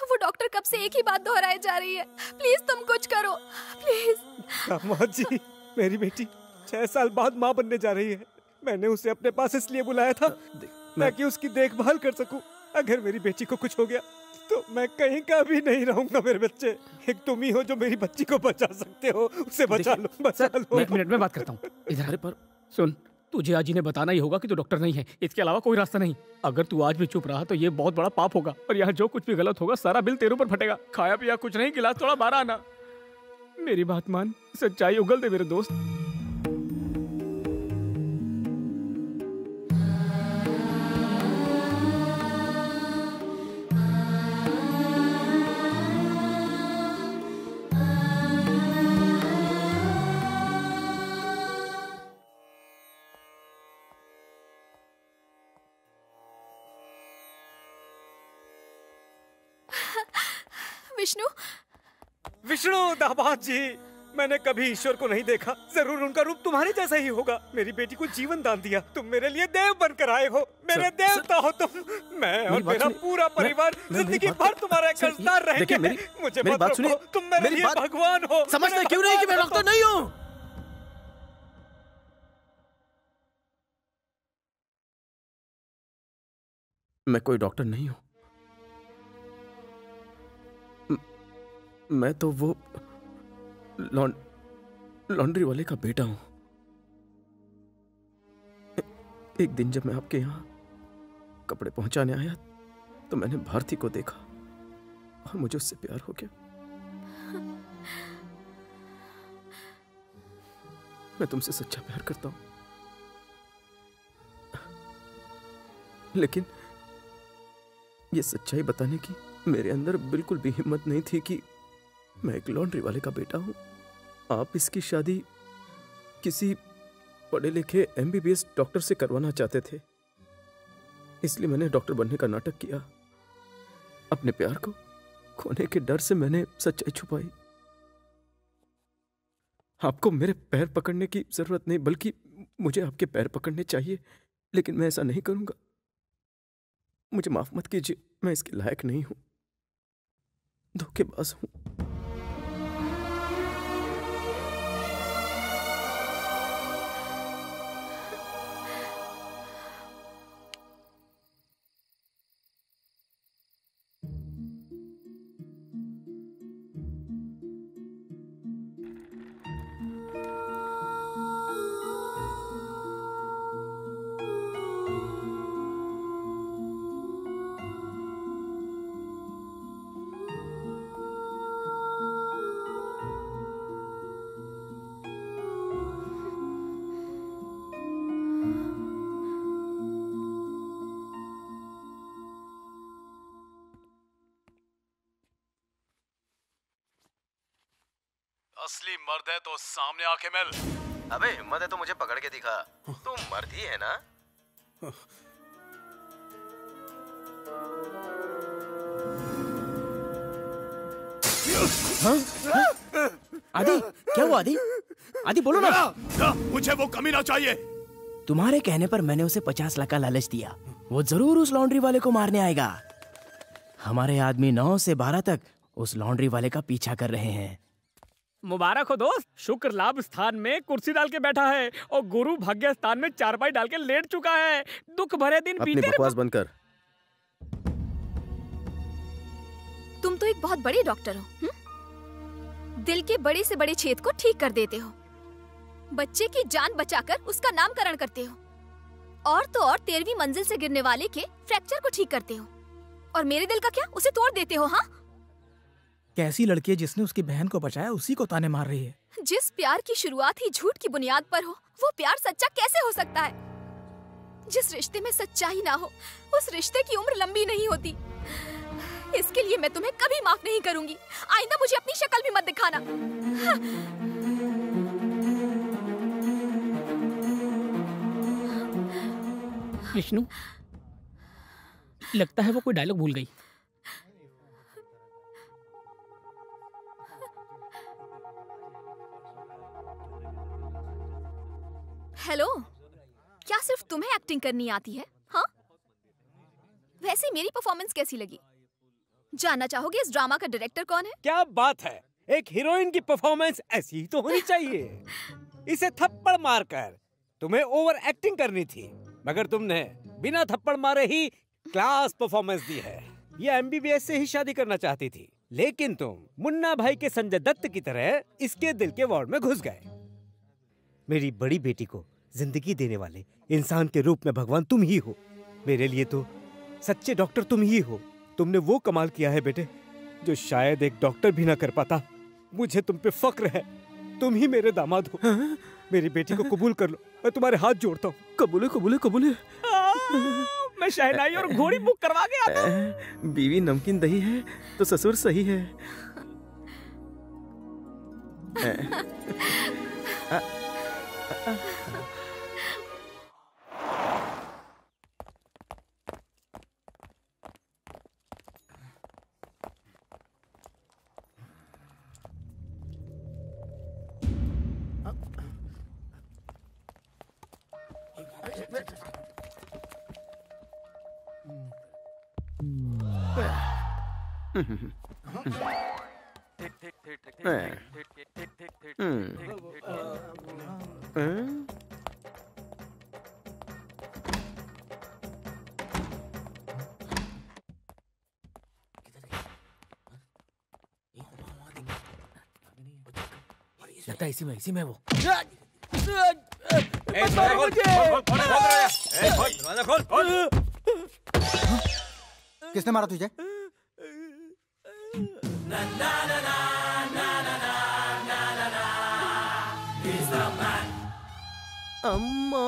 वो डॉक्टर कब से एक ही बात दोहराई जा रही है। प्लीज तुम कुछ करो, प्लीज।
दामाद जी, मेरी बेटी 6 साल बाद माँ बनने जा रही है। मैंने उसे अपने पास इसलिए बुलाया था ताकि उसकी देखभाल कर सकूं। अगर मेरी बेटी को कुछ हो गया तो मैं कहीं का भी नहीं रहूंगा। मेरे बच्चे, एक तुम ही हो जो मेरी बच्ची को बचा सकते हो। उसे बचा लो, बचा लो।
मैं 1 मिनट में बात करता हूँ। इधर पर सुन, तुझे आज इन्हें बताना ही होगा कि तू डॉक्टर नहीं है। इसके अलावा कोई रास्ता नहीं। अगर तू आज भी चुप रहा तो ये बहुत बड़ा पाप होगा और यहाँ जो कुछ भी गलत होगा सारा बिल तेरे ऊपर फटेगा। खाया पिया कुछ नहीं, गिलास थोड़ा बारह आना। मेरी बात मान, सच्चाई उगल दे मेरे दोस्त।
विष्णु,
विष्णु दामाद जी, मैंने कभी ईश्वर को नहीं देखा। जरूर उनका रूप तुम्हारे जैसा ही होगा। मेरी बेटी को जीवन दान दिया। तुम मेरे लिए देव बनकर आए हो। मेरे देवता हो तुम। मैं और मेरा पूरा परिवार जिंदगी भर तुम्हारा कर्जदार रहेंगे। मुझे मत रोको, तुम मेरे लिए भगवान हो।
समझते क्यों नहीं कि मैं डॉक्टर नहीं हूँ? मैं कोई डॉक्टर नहीं हूँ। मैं तो वो लॉन्ड्री वाले का बेटा हूं। एक दिन जब मैं आपके यहां कपड़े पहुंचाने आया तो मैंने भारती को देखा और मुझे उससे प्यार हो गया। मैं तुमसे सच्चा प्यार करता हूं, लेकिन ये सच्चाई बताने की मेरे अंदर बिल्कुल भी हिम्मत नहीं थी कि मैं एक लॉन्ड्री वाले का बेटा हूं। आप इसकी शादी किसी पढ़े लिखे MBBS डॉक्टर से करवाना चाहते थे, इसलिए मैंने डॉक्टर बनने का नाटक किया। अपने प्यार को खोने के डर से मैंने सच्चाई छुपाई। आपको मेरे पैर पकड़ने की जरूरत नहीं, बल्कि मुझे आपके पैर पकड़ने चाहिए, लेकिन मैं ऐसा नहीं करूंगा। मुझे माफ मत कीजिए, मैं इसके लायक नहीं हूं, धोखेबाज हूं।
असली मर्द है तो सामने आके मिल।
अबे हिम्मत है तो मुझे पकड़ के दिखा, तू मर्द ही है ना?
आदि, क्या हुआ आदि? आदि बोलो ना।
मुझे वो कमीना चाहिए।
तुम्हारे कहने पर मैंने उसे 50 लाख का लालच दिया। वो जरूर उस लॉन्ड्री वाले को मारने आएगा। हमारे आदमी 9 से 12 तक उस लॉन्ड्री वाले का पीछा कर रहे हैं।
मुबारक हो दोस्त, शुक्र लाभ स्थान में कुर्सी डाल के बैठा है और गुरु भाग्य स्थान में चारपाई डाल के लेट चुका है। दुख भरे दिन
अपनी
बीते।
बकवास बंद कर।
तुम तो एक बहुत बड़े डॉक्टर हो। दिल के बड़े से बड़े छेद को ठीक कर देते हो, बच्चे की जान बचाकर उसका नामकरण करते हो, और तो और 13वीं मंजिल से गिरने वाले के फ्रैक्चर को ठीक करते हो, और मेरे दिल का क्या, उसे तोड़ देते हो। हाँ,
कैसी लड़की है जिसने उसकी बहन को बचाया, उसी को ताने मार रही है।
जिस प्यार की शुरुआत ही झूठ की बुनियाद पर हो, वो प्यार सच्चा कैसे हो सकता है? जिस रिश्ते में सच्चाई ना हो, उस रिश्ते की उम्र लंबी नहीं होती। इसके लिए मैं तुम्हें कभी माफ नहीं करूंगी। आइंदा मुझे अपनी शक्ल भी मत दिखाना।
विष्णु, लगता है वो कोई डायलॉग भूल गई।
हेलो, क्या सिर्फ तुम्हें एक्टिंग करनी आती है? हाँ, वैसे मेरी परफॉर्मेंस कैसी लगी? जानना चाहोगे इस ड्रामा का डायरेक्टर कौन है?
क्या बात है, एक हीरोइन की परफॉर्मेंस ऐसी ही तो होनी चाहिए। इसे थप्पड़ मारकर तुम्हें ओवर एक्टिंग करनी थी, मगर तुमने बिना थप्पड़ मारे ही क्लास परफॉर्मेंस दी है। ये MBBS से ही शादी करना चाहती थी, लेकिन तुम मुन्ना भाई के संजय दत्त की तरह इसके दिल के वार्ड में घुस गए। मेरी बड़ी बेटी को जिंदगी देने वाले इंसान के रूप में भगवान तुम ही हो। मेरे लिए तो सच्चे डॉक्टर तुम ही हो। तुमने वो कमाल किया है बेटे, जो शायद एक डॉक्टर भी ना कर पाता। मुझे तुम पे फक्र है, तुम ही मेरे दामाद हो। मेरी बेटी को कबूल कर लो, मैं तुम्हारे हाथ जोड़ता हूँ।
कबूले कबूले कबूले।
मैं शहनाई और घोड़ी बुक करवा के आता हूँ।
बीवी नमकीन दही है तो ससुर सही है।
लगता है इसी में वो।
किसने मारा तुझे?
अम्मा,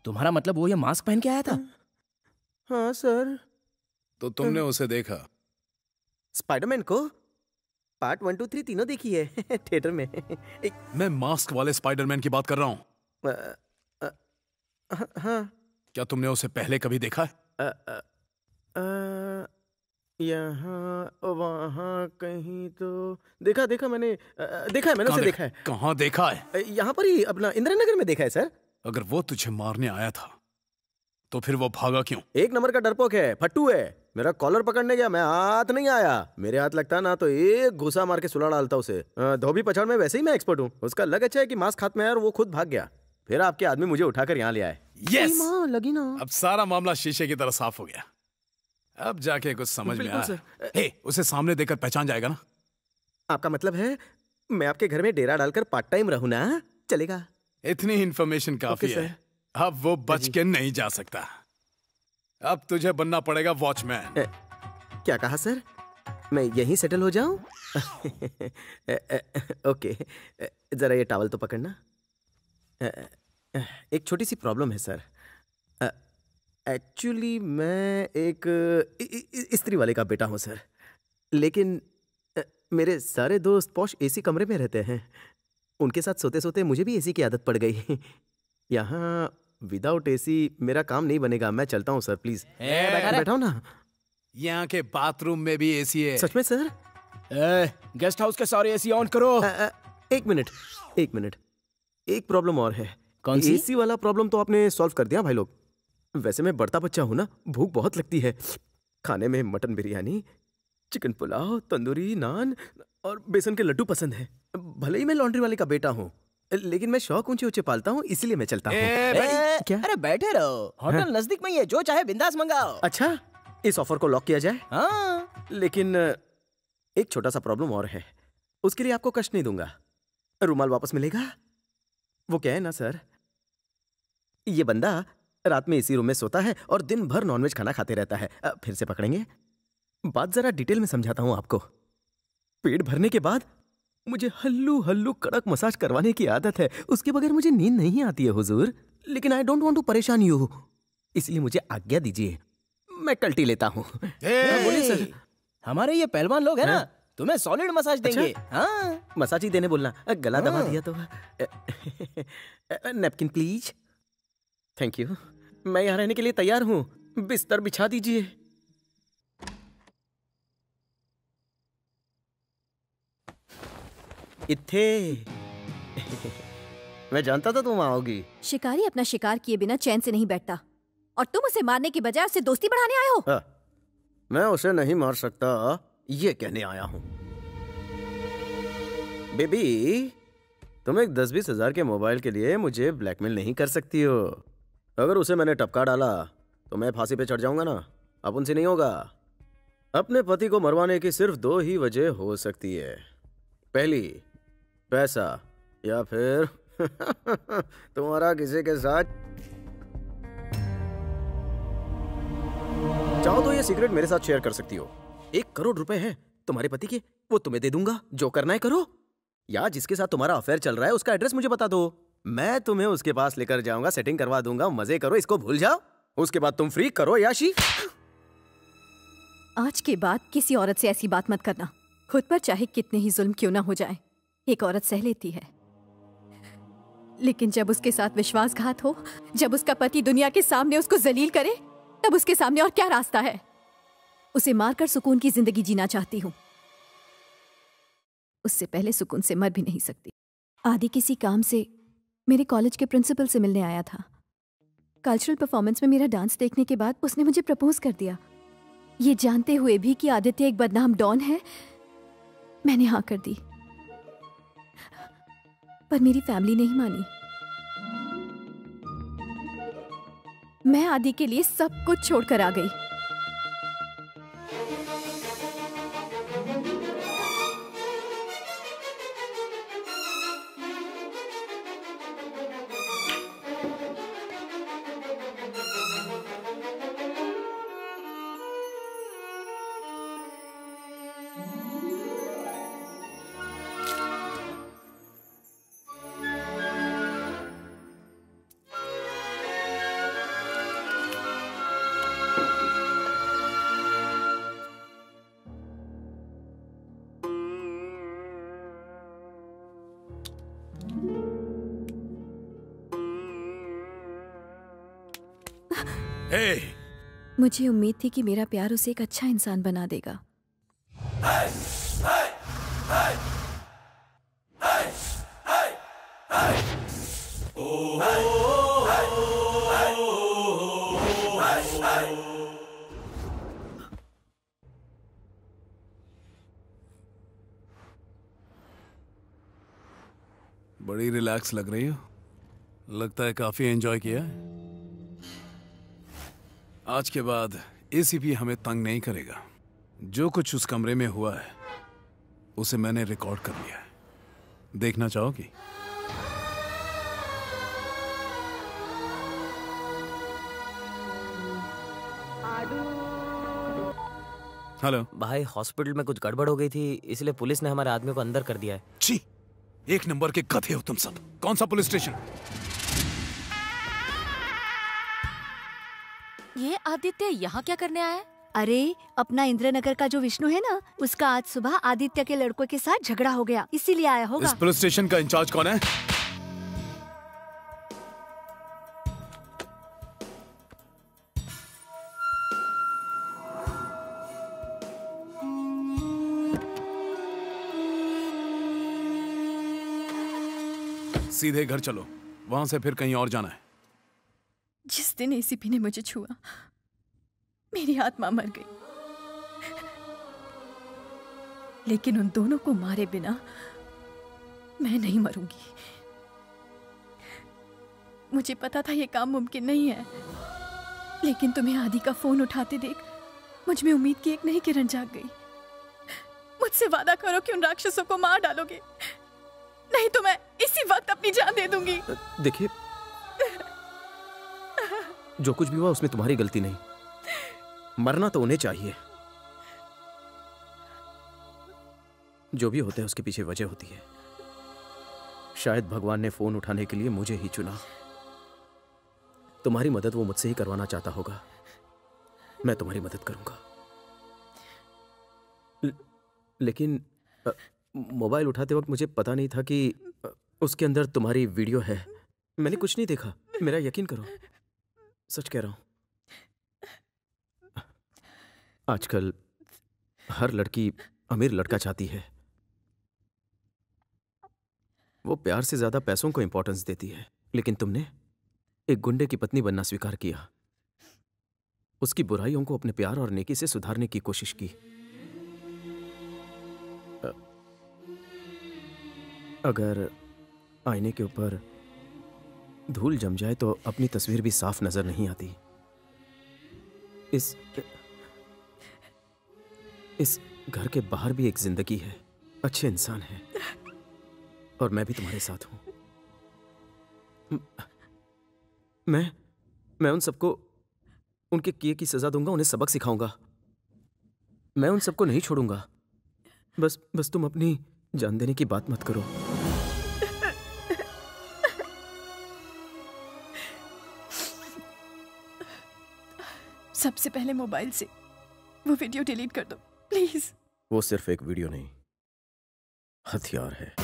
तुम्हारा मतलब वो ये मास्क पहन के आया था?
हाँ सर।
तो तुमने उसे देखा?
स्पाइडरमैन को पार्ट 1, 2, 3 तीनों देखी है थिएटर में।
मैं मास्क वाले स्पाइडरमैन की बात कर रहा हूँ।
हाँ।
क्या तुमने उसे पहले कभी देखा है?
यहाँ वहाँ कहीं तो देखा मैंने उसे देखा है।
कहाँ देखा है?
यहाँ पर ही अपना इंदिरा नगर में देखा है सर।
अगर वो तुझे मारने आया था तो फिर वो भागा क्यों?
एक नंबर का डरपोक है, फट्टू है। मेरा कॉलर पकड़ने गया, मैं हाथ नहीं आया। मेरे हाथ लगता ना तो एक घुसा मार के सुला डालता उसे। धोबी पछाड़ में वैसे ही मैं एक्सपर्ट हूँ। उसका लग अच्छा है कि मास्क हाथ में है और वो खुद भाग गया। फिर आपके आदमी मुझे उठाकर यहाँ ले आए।
यस,
लगी ना।
अब सारा मामला शीशे की तरह साफ हो गया। अब जाके कुछ समझ में आया। हे, उसे सामने देखकर पहचान जाएगा ना?
आपका मतलब है मैं आपके घर में डेरा डालकर पार्ट टाइम रहूं ना? चलेगा।
इतनी इन्फॉर्मेशन काफी है। अब वो बच के नहीं जा सकता। अब तुझे बनना पड़ेगा वॉचमैन।
क्या कहा सर? मैं यहीं सेटल हो जाऊं? ओके, जरा ये टॉवल तो पकड़ना। एक छोटी सी प्रॉब्लम है सर। एक्चुअली मैं एक स्त्री वाले का बेटा हूं सर, लेकिन मेरे सारे दोस्त पॉश एसी कमरे में रहते हैं। उनके साथ सोते सोते मुझे भी एसी की आदत पड़ गई। यहाँ विदाउट एसी मेरा काम नहीं बनेगा। मैं चलता हूँ सर, प्लीज। बैठाओ ना।
यहाँ के बाथरूम में भी एसी है।
सच में सर?
गेस्ट हाउस के सारे एसी ऑन करो।
एक मिनट। एक प्रॉब्लम और है।
कौन सी?
एसी वाला प्रॉब्लम तो आपने सॉल्व कर दिया भाई लोग। वैसे मैं बढ़ता बच्चा हूँ ना, भूख बहुत लगती है। खाने में मटन बिरयानी, चिकन पुलाव, तंदूरी नान और बेसन के लड्डू पसंद है। भले ही मैं लॉन्ड्री वाले का बेटा हूँ, लेकिन मैं शौक ऊंचे ऊंचे पालता हूँ, इसीलिए मैं चलता हूँ।
क्या? अरे बैठे रहो, होटल नजदीक में ही है, जो चाहे बिंदास मंगाओ।
अच्छा, इस ऑफर को लॉक किया जाए?
हाँ।
लेकिन एक छोटा सा प्रॉब्लम और है। उसके लिए आपको कष्ट नहीं दूंगा। रुमाल वापस मिलेगा? वो क्या है ना सर, ये बंदा रात में इसी रूम में सोता है और दिन भर नॉनवेज खाना खाते रहता है। फिर से पकड़ेंगे? बात जरा डिटेल में समझाता हूं आपको। पेट भरने के बाद मुझे हल्लू हल्लू कड़क मसाज करवाने की आदत है। उसके बगैर मुझे नींद नहीं आती है हुजूर। लेकिन आई डोंट वांट टू परेशान यू, इसलिए मुझे आज्ञा दीजिए, मैं कल्टी लेता हूँ।
बोलिए सर। हमारे ये पहलवान लोग हैं ना, तुम्हें सॉलिड मसाज देंगे।
अच्छा?
हाँ।
मसाज ही देने बोलना, गला दबा दिया तो। Napkin please. Thank you. मैं यहाँ रहने के लिए तैयार हूँ, बिस्तर बिछा दीजिए। इत्थे। मैं जानता था तुम आओगी।
शिकारी अपना शिकार किए बिना चैन से नहीं बैठता, और तुम उसे मारने की बजाय उससे दोस्ती बढ़ाने आए हो।
मैं उसे नहीं मार सकता, ये कहने आया हूँ। बेबी, तुम एक 10-20 हजार के मोबाइल के लिए मुझे ब्लैकमेल नहीं कर सकती हो। अगर उसे मैंने टपका डाला तो मैं फांसी पे चढ़ जाऊंगा ना। अब उनसे नहीं होगा। अपने पति को मरवाने की सिर्फ 2 ही वजह हो सकती है। पहली, पैसा, या फिर तुम्हारा किसी के साथ। चाहो तो ये सीक्रेट मेरे साथ शेयर कर सकती हो। 1 करोड़ रुपए हैं तुम्हारे पति के, वो तुम्हें दे दूंगा। जो करना है करो। या जिसके साथ तुम्हारा अफेयर चल रहा है उसका एड्रेस मुझे बता दो, मैं तुम्हें उसके पास लेकर जाऊंगा, सेटिंग करवा दूंगा। मजे करो, इसको भूल जाओ। उसके बाद तुम फ्री करो याशी।
आज के बाद किसी औरत से ऐसी बात मत करना। खुद पर चाहे कितने ही जुल्म क्यों ना हो जाए, एक औरत सह लेती है, लेकिन जब उसके साथ विश्वासघात हो, जब उसका पति दुनिया के सामने उसको जलील करे, तब उसके सामने और क्या रास्ता है। उसे मारकर सुकून की जिंदगी जीना चाहती हूँ। उससे पहले सुकून से मर भी नहीं सकती। आदि किसी काम से मेरे कॉलेज के प्रिंसिपल से मिलने आया था। कल्चरल परफॉर्मेंस में मेरा डांस देखने के बाद उसने मुझे प्रपोज कर दिया। ये जानते हुए भी कि आदित्य एक बदनाम डॉन है, मैंने हाँ कर दी। पर मेरी फैमिली नहीं मानी। मैं आदि के लिए सब कुछ छोड़कर आ गई। मुझे उम्मीद थी कि मेरा प्यार उसे एक अच्छा इंसान बना देगा।
बड़ी रिलैक्स लग रही हो। लगता है काफी एंजॉय किया है। आज के बाद एसीपी हमें तंग नहीं करेगा। जो कुछ उस कमरे में हुआ है उसे मैंने रिकॉर्ड कर लिया है। देखना चाहोगी? हेलो
भाई, हॉस्पिटल में कुछ गड़बड़ हो गई थी, इसलिए पुलिस ने हमारे आदमी को अंदर कर दिया है।
छी, 1 नंबर के गधे हो तुम सब। कौन सा पुलिस स्टेशन?
ये आदित्य यहाँ क्या करने आया है?
अरे अपना इंद्रनगर का जो विष्णु है ना, उसका आज सुबह आदित्य के लड़कों के साथ झगड़ा हो गया, इसीलिए आया होगा।
इस पुलिस स्टेशन का इंचार्ज कौन है? सीधे घर चलो, वहां से फिर कहीं और जाना है।
जिस दिन एसीपी ने मुझे छुआ, मेरी आत्मा मर गई, लेकिन उन दोनों को मारे बिना मैं नहीं मरूंगी। मुझे पता था ये काम मुमकिन नहीं है, लेकिन तुम्हें आदि का फोन उठाते देख मुझ में उम्मीद की एक नई किरण जाग गई। मुझसे वादा करो कि उन राक्षसों को मार डालोगे, नहीं तो मैं इसी वक्त अपनी जान दे दूंगी।
देखिए, जो कुछ भी हुआ उसमें तुम्हारी गलती नहीं। मरना तो उन्हें चाहिए। जो भी होता है उसके पीछे वजह होती है। शायद भगवान ने फोन उठाने के लिए मुझे ही चुना। तुम्हारी मदद वो मुझसे ही करवाना चाहता होगा। मैं तुम्हारी मदद करूंगा। लेकिन मोबाइल उठाते वक्त मुझे पता नहीं था कि उसके अंदर तुम्हारी वीडियो है। मैंने कुछ नहीं देखा, मेरा यकीन करो, सच कह रहा हूं। आजकल हर लड़की अमीर लड़का चाहती है। वो प्यार से ज्यादा पैसों को इंपॉर्टेंस देती है, लेकिन तुमने एक गुंडे की पत्नी बनना स्वीकार किया। उसकी बुराइयों को अपने प्यार और नेकी से सुधारने की कोशिश की। अगर आईने के ऊपर धूल जम जाए तो अपनी तस्वीर भी साफ नजर नहीं आती। इस घर के बाहर भी एक जिंदगी है, अच्छे इंसान है, और मैं भी तुम्हारे साथ हूं। मैं उन सबको उनके किए की सजा दूंगा, उन्हें सबक सिखाऊंगा। मैं उन सबको नहीं छोड़ूंगा। बस तुम अपनी जान देने की बात मत करो।
सबसे पहले मोबाइल से वो वीडियो डिलीट कर दो प्लीज।
वो सिर्फ एक वीडियो नहीं, हथियार है।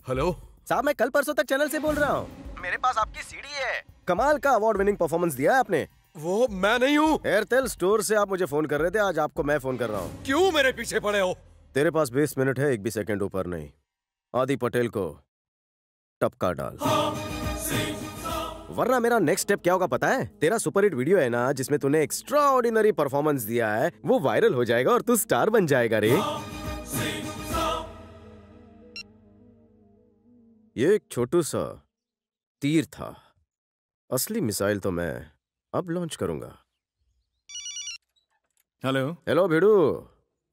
हेलो
साहब, मैं कल परसों तक चैनल से बोल रहा हूँ। मेरे पास आपकी सीडी है। कमाल का अवार्ड विनिंग परफॉर्मेंस दिया है आपने।
वो मैं नहीं हूँ।
एयरटेल स्टोर से आप मुझे फोन कर रहे थे, आज आपको मैं फोन कर रहा हूँ।
क्यों मेरे पीछे पड़े हो?
तेरे पास 20 मिनट है, एक भी सेकंड ऊपर नहीं। आदि पटेल को टपका डाल, वरना मेरा नेक्स्ट स्टेप क्या होगा पता है? तेरा सुपरहिट वीडियो है ना, जिसमें तूने एक्स्ट्राऑर्डिनरी परफॉर्मेंस दिया है, वो वायरल हो जाएगा और तू स्टार बन जाएगा रे। ये एक छोटू सा तीर था, असली मिसाइल तो मैं अब लॉन्च करूंगा। हेलो भिड़ू,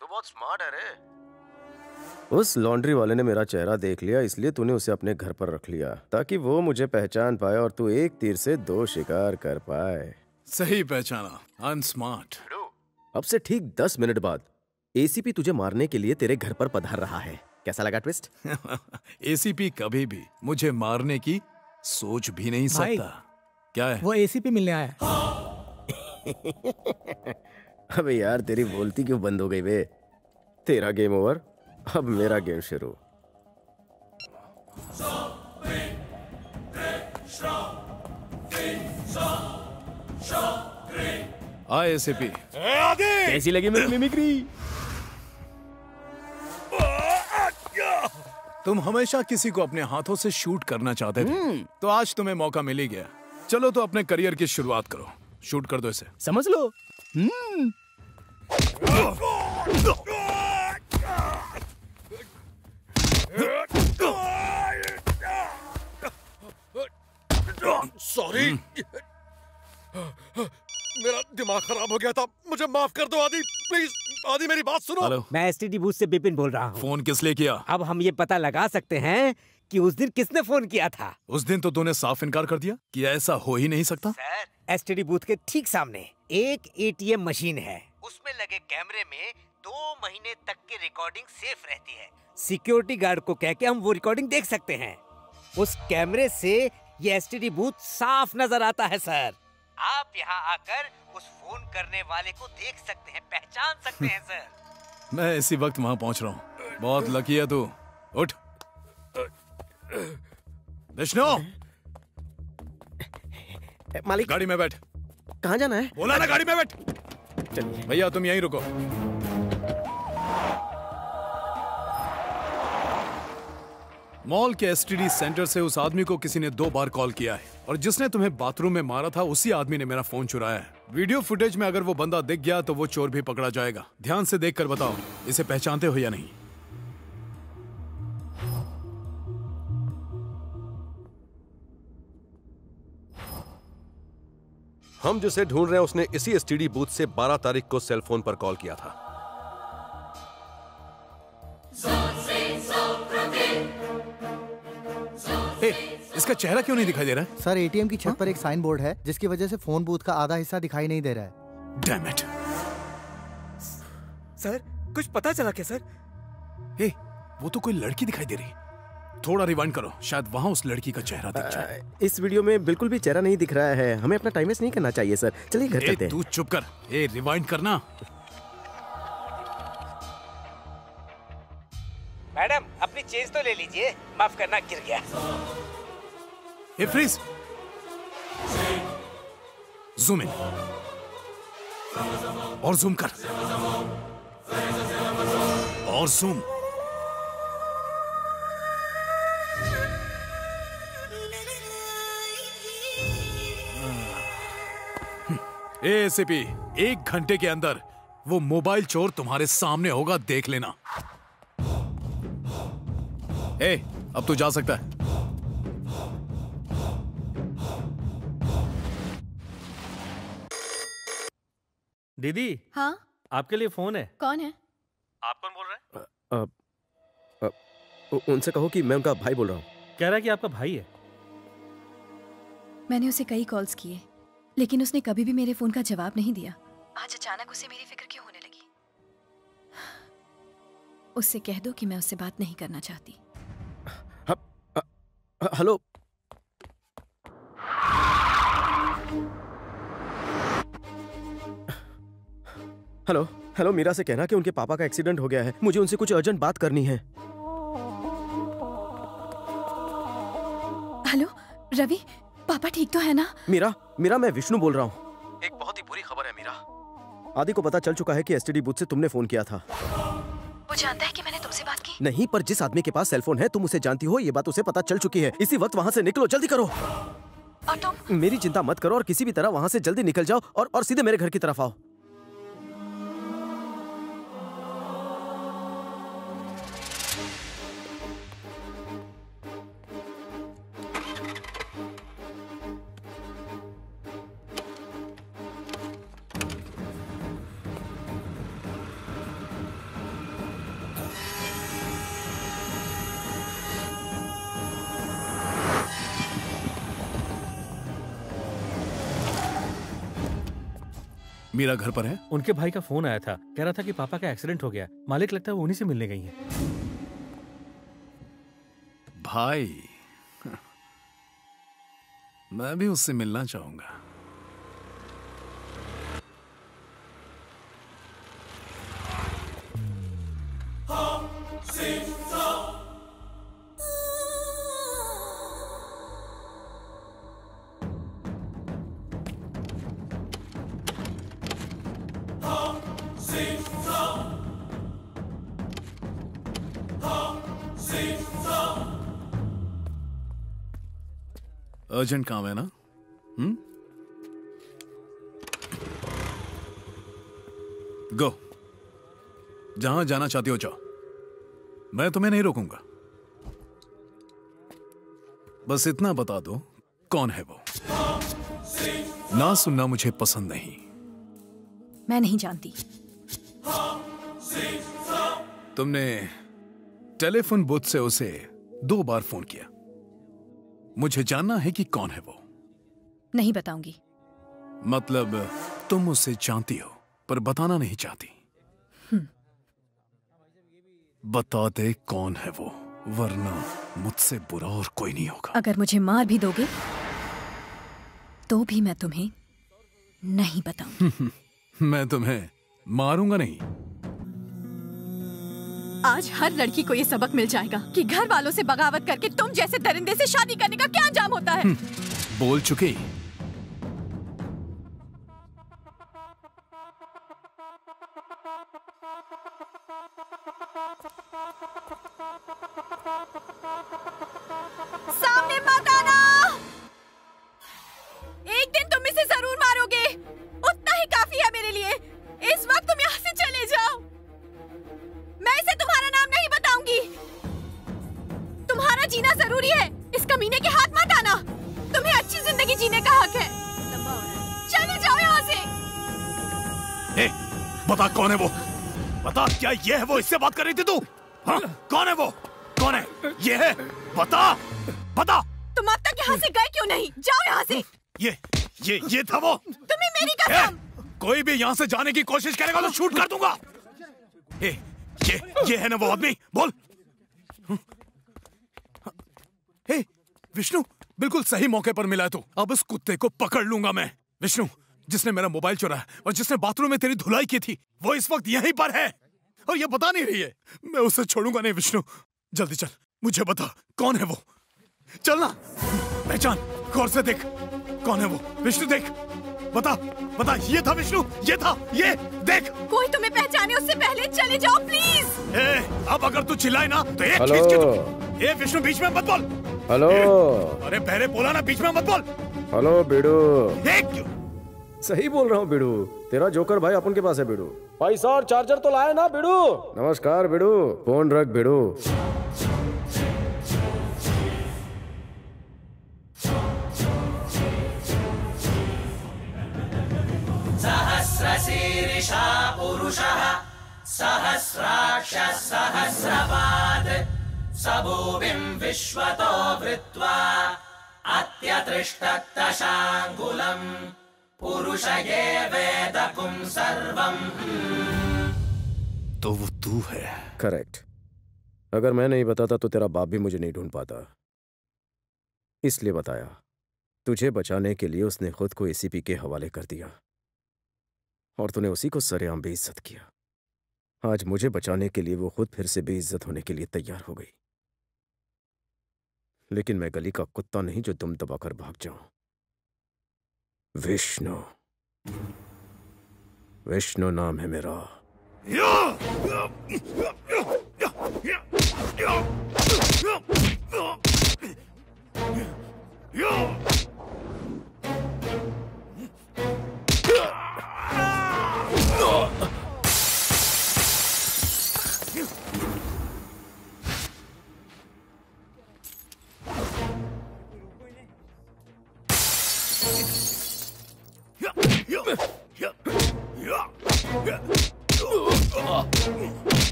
तू बहुत स्मार्ट है रे। उस लॉन्ड्री वाले ने मेरा चेहरा देख लिया, इसलिए तूने उसे अपने घर पर रख लिया ताकि वो मुझे पहचान पाए और तू एक तीर से 2 शिकार कर पाए।
सही पहचाना, अनस्मार्ट।
अब से ठीक 10 मिनट बाद एसीपी तुझे मारने के लिए तेरे घर पर पधार रहा है। कैसा लगा ट्विस्ट?
एसीपी कभी भी मुझे मारने की सोच भी नहीं सकता। क्या है?
वो एसीपी मिलने आया है।
अबे यार, तेरी बोलती क्यों बंद हो गई बे? तेरा गेम ओवर, अब मेरा गेम शुरू।
आए एसीपी।
कैसी लगी मेरी मिमिक्री?
तुम हमेशा किसी को अपने हाथों से शूट करना चाहते थे, तो आज तुम्हें मौका मिल ही गया। चलो तो अपने करियर की शुरुआत करो। शूट कर दो इसे।
समझ लो।
सॉरी, मेरा दिमाग खराब हो गया था, मुझे माफ कर दो आदि, प्लीज। आदि मेरी बात सुनो।
हेलो, मैं एसटीडी बूथ से बिपिन बोल रहा हूँ।
फोन किस लिए किया?
अब हम ये पता लगा सकते हैं कि उस दिन किसने फोन किया था।
उस दिन तो तूने साफ इनकार कर दिया कि ऐसा हो ही नहीं सकता।
सर, एसटीडी बूथ के ठीक सामने एक एटीएम मशीन है। उसमें लगे कैमरे में 2 महीने तक की रिकॉर्डिंग सेफ रहती है। सिक्योरिटी गार्ड को कह के हम वो रिकॉर्डिंग देख सकते हैं। उस कैमरे से ये एसटीडी बूथ साफ नजर आता है सर। आप यहाँ आकर उस फोन करने वाले को देख सकते हैं, पहचान सकते हैं सर।
मैं इसी वक्त वहां पहुंच रहा हूँ। बहुत लकी है तू। उठ विष्णु,
मालिक
गाड़ी में बैठ।
कहाँ जाना है?
बोला ना गाड़ी में बैठ।
चलिए
भैया तुम यहीं रुको। मॉल के एसटीडी सेंटर से उस आदमी को किसी ने 2 बार कॉल किया है और जिसने तुम्हें बाथरूम में मारा था उसी आदमी ने मेरा फोन चुराया है। वीडियो फुटेज में अगर वो बंदा दिख गया तो वो चोर भी पकड़ा जाएगा। ध्यान से देखकर बताओ इसे पहचानते हो या नहीं।
हम जिसे ढूंढ रहे हैं उसने इसी एसटीडी बूथ से 12 तारीख को सेल फोन पर कॉल किया था।
इसका चेहरा क्यों नहीं दिखाई दे रहा है?
सर एटीएम की छत पर एक साइन बोर्ड है जिसकी वजह से फोन बूथ का आधा हिस्सा दिखाई नहीं दे रहा है।
Damn it.
सर कुछ पता चला क्या सर?
हे, वो तो कोई लड़की दिखाई दे रही। थोड़ा रिवाइंड करो, शायद वहां उस लड़की का चेहरा दिख जाए।
इस वीडियो में बिल्कुल भी चेहरा नहीं दिख रहा है। हमें अपना टाइम वेस्ट नहीं करना चाहिए सर। चलिए घर चलते हैं।
तू चुप कर। रिवाइंड करना।
मैडम अपनी चेंज तो ले लीजिए। माफ करना, गिर गया।
फ्रीज। जूम इन और जूम कर और जूम। एसीपी, 1 घंटे के अंदर वो मोबाइल चोर तुम्हारे सामने होगा, देख लेना। अब तू जा सकता है।
दीदी।
हाँ
आपके लिए फोन है।
कौन है?
आप कौन बोल रहे हैं?
उनसे कहो कि मैं उनका भाई बोल रहा हूँ।
कह रहा है कि आपका भाई है।
मैंने उसे कई कॉल्स किए लेकिन उसने कभी भी मेरे फोन का जवाब नहीं दिया। आज अचानक उसे मेरी फिक्र क्यों होने लगी? उससे कह दो कि मैं उससे बात नहीं करना चाहती।
हेलो। हेलो हेलो, मीरा से कहना कि उनके पापा का एक्सीडेंट हो गया है। मुझे उनसे कुछ अर्जेंट बात करनी है।
हेलो रवि, पापा ठीक तो है ना?
मीरा मैं विष्णु बोल रहा हूँ। एक बहुत ही बुरी खबर है मीरा। आदि को पता चल चुका है कि एसटीडी बूथ से तुमने फोन किया था।
वो जानता है कि मैंने तुमसे बात की?
नहीं, पर जिस आदमी के पास सेलफोन है तुम उसे जानती हो, ये बात उसे पता चल चुकी है। इसी वक्त वहाँ से निकलो, जल्दी करो।
और तुम?
मेरी चिंता मत करो और किसी भी तरह वहाँ से जल्दी निकल जाओ और सीधे मेरे घर की तरफ आओ।
मीरा घर पर है?
उनके भाई का फोन आया था, कह रहा था कि पापा का एक्सीडेंट हो गया। मालिक लगता है वो उन्हीं से मिलने गई हैं।
भाई, मैं भी उससे मिलना चाहूंगा। अर्जेंट काम है ना? गो, जहां जाना चाहती हो जाओ, मैं तुम्हें नहीं रोकूंगा। बस इतना बता दो कौन है वो। ना सुनना मुझे पसंद नहीं।
मैं नहीं जानती।
तुमने टेलीफोन बूथ से उसे 2 बार फोन किया। मुझे जानना है कि कौन है वो।
नहीं बताऊंगी।
मतलब तुम उसे जानती हो पर बताना नहीं चाहती। बता दे कौन है वो, वरना मुझसे बुरा और कोई नहीं होगा।
अगर मुझे मार भी दोगे तो भी मैं तुम्हें नहीं बताऊं।
मैं तुम्हें मारूंगा नहीं।
आज हर लड़की को ये सबक मिल जाएगा कि घर वालों से बगावत करके तुम जैसे दरिंदे से शादी करने का क्या अंजाम होता है।
बोल चुकी।
सामने मत आना। एक दिन तुम इसे जरूर मारोगे, उतना ही काफी है मेरे लिए। इस वक्त तुम यहाँ से चले जाओ। मैं इसे तुम्हारा नाम नहीं बताऊंगी। तुम्हारा जीना जरूरी है, इस कमीने के हाथ मत आना। तुम्हें अच्छी जिंदगी जीने का हक है। चले जाओ यहाँ से।
ए, बता कौन है वो? बता, क्या ये है वो? इससे बात कर रही थी तू? हाँ? कौन है वो? कौन है? ये है? बता, बता।
तुम अब तक यहाँ से गए क्यों नहीं? जाओ यहाँ से।
ये था वो?
तुम्हें मेरी कसम।
कोई भी यहाँ से जाने की कोशिश करेगा तो शूट कर दूंगा। ये है ना वो आदमी? बोल। हे विष्णु, बिल्कुल सही मौके पर मिला तू। अब इस कुत्ते को पकड़ लूंगा मैं। विष्णु, जिसने मेरा मोबाइल चुराया और जिसने बाथरूम में तेरी धुलाई की थी, वो इस वक्त यहीं पर है और ये बता नहीं रही है। मैं उसे छोड़ूंगा नहीं। विष्णु, जल्दी चल, मुझे बता कौन है वो। चलना, पहचान, गौर से देख कौन है वो। विष्णु देख, बता बता। ये था विष्णु, ये था, ये देख।
कोई तुम्हें पहचाने उससे पहले चले जाओ प्लीज।
अब अगर तू चिल्लाए ना तो एक खींच के तू। ए विष्णु, बीच में मत बोल।
हेलो।
अरे पहले बोला ना, बीच में मत बोल।
हेलो बिडू।
एक
सही बोल रहा हूँ बिडू, तेरा जोकर भाई अपन के पास है बिडू। पैसा और चार्जर तो लाए ना बिडू? नमस्कार बिडू, फोन रख बिडू।
सहस्रशीर्षा पुरुषः सहस्राक्ष सहस्रपाद स भूमिं विश्वतो वृत्वा अत्यतिष्ठत्तशाङ्गुलम् पुरुष ये वेदकुं सर्वम्।
तो वो तू है?
करेक्ट। अगर मैं नहीं बताता तो तेरा बाप भी मुझे नहीं ढूंढ पाता, इसलिए बताया। तुझे बचाने के लिए उसने खुद को एसीपी के हवाले कर दिया और तूने उसी को सरेआम बेइज्जत किया। आज मुझे बचाने के लिए वो खुद फिर से बेइज्जत होने के लिए तैयार हो गई। लेकिन मैं गली का कुत्ता नहीं जो दुम दबाकर भाग जाऊं। विष्णु, विष्णु नाम है मेरा।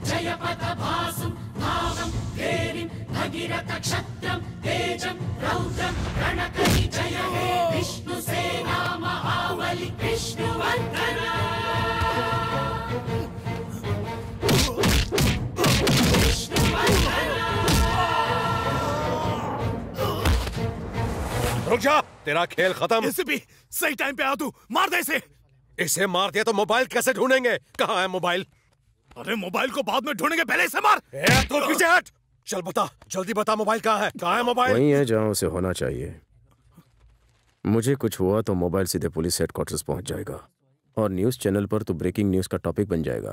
जयपथ भासुं भावं धेरिं भगीरथ क्षत्रं
रुक जा, तेरा खेल खत्म।
एसीपी सही टाइम पे आ तू, मार दे इसे।
इसे मार दिया तो मोबाइल कैसे ढूंढेंगे? कहाँ है मोबाइल?
अरे मोबाइल को बाद में ढूंढेंगे, पहले इसे मार।
तो पीछे हट, चल बता, जल्दी बता मोबाइल कहाँ है? कहाँ है मोबाइल?
वहीं है जहाँ उसे होना चाहिए। मुझे कुछ हुआ तो मोबाइल सीधे पुलिस हेडक्वार्टर्स पहुंच जाएगा और न्यूज चैनल पर तो ब्रेकिंग न्यूज का टॉपिक बन जाएगा।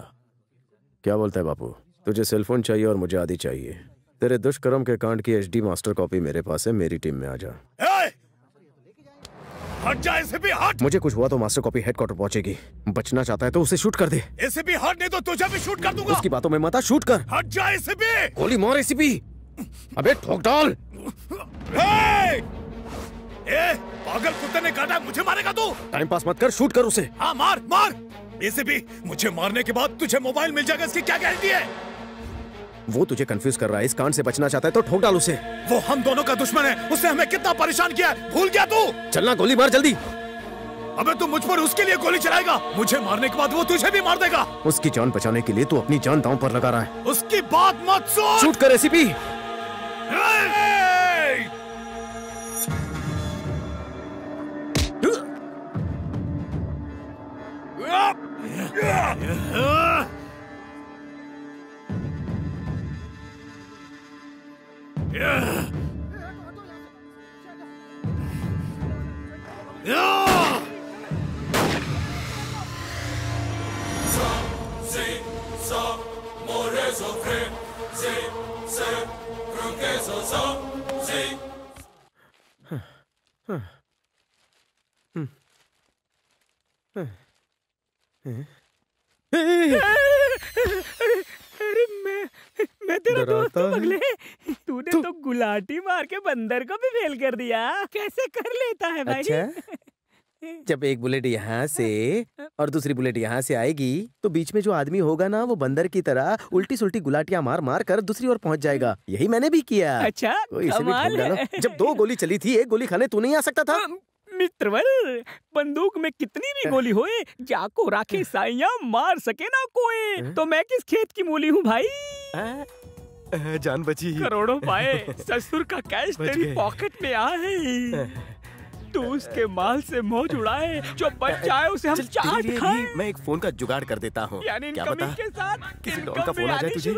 क्या बोलता है बापू? तुझे सेलफोन चाहिए और मुझे आदि चाहिए। तेरे दुष्कर्म के कांड की HD मास्टर कॉपी मेरे पास है, मेरी टीम में आ जा।
हट जा एसीपी, हट।
मुझे कुछ हुआ तो मास्टर कॉपी हेडक्वार्टर पहुंचेगी। बचना चाहता है तो उसे शूट कर दे।
एसीपी हट, नहीं तो तुझे भी शूट कर दूंगा।
उसकी बातों में मत आ, शूट कर।
हट जा एसीपी।
गोली मार एसीपी। अबे ठोक डाल।
पागल कुत्ते ने काटा, मुझे मारेगा तू?
टाइम पास मत कर, शूट कर उसे।
हाँ मार मार। एसीपी मुझे मारने के बाद तुझे मोबाइल मिल जाएगा, इसकी क्या गारंटी है?
वो तुझे कंफ्यूज कर रहा है, इस कांड से बचना चाहता है तो ठोक डाल उसे।
वो हम दोनों का दुश्मन है, उसने हमें कितना परेशान किया है, भूल गया तू?
चलना, गोली मार जल्दी।
अबे तू मुझ पर उसके लिए गोली चलाएगा, मुझे मारने के बाद वो तुझे भी मार देगा।
उसकी जान बचाने के लिए तू अपनी जान दांव पर लगा रहा है।
उसकी बात मत सुन।
शूट कर एसीपी।
अरे मैं तेरा दोस्त हूँ पगले। तूने तो गुलाटी मार के बंदर को भी फेल कर दिया। कैसे कर लेता है भाई?
अच्छा? जब एक बुलेट यहाँ से और दूसरी बुलेट यहाँ से आएगी तो बीच में जो आदमी होगा ना, वो बंदर की तरह उल्टी सुल्टी गुलाटियां मार मार कर दूसरी ओर पहुँच जाएगा। यही मैंने भी किया।
अच्छा,
इसे भी ठोक डालो। जब 2 गोली चली थी, 1 गोली खाने तू नहीं आ सकता था?
मित्रवर, बंदूक में कितनी भी गोली होए, जाको राखे साइया मार सके ना कोई। तो मैं किस खेत की मूली हूँ भाई?
जान बची।
करोड़ों पाए, ससुर का कैश तेरी पॉकेट में आए। तू उसके माल से मोह जुड़ाए, जो बच जाए उसे हम चाट खाएं।
मैं एक फोन का जुगाड़ कर देता हूँ।
यानी
क्या पता
के साथ
किसी डॉन का फोन आ जाए तुझे।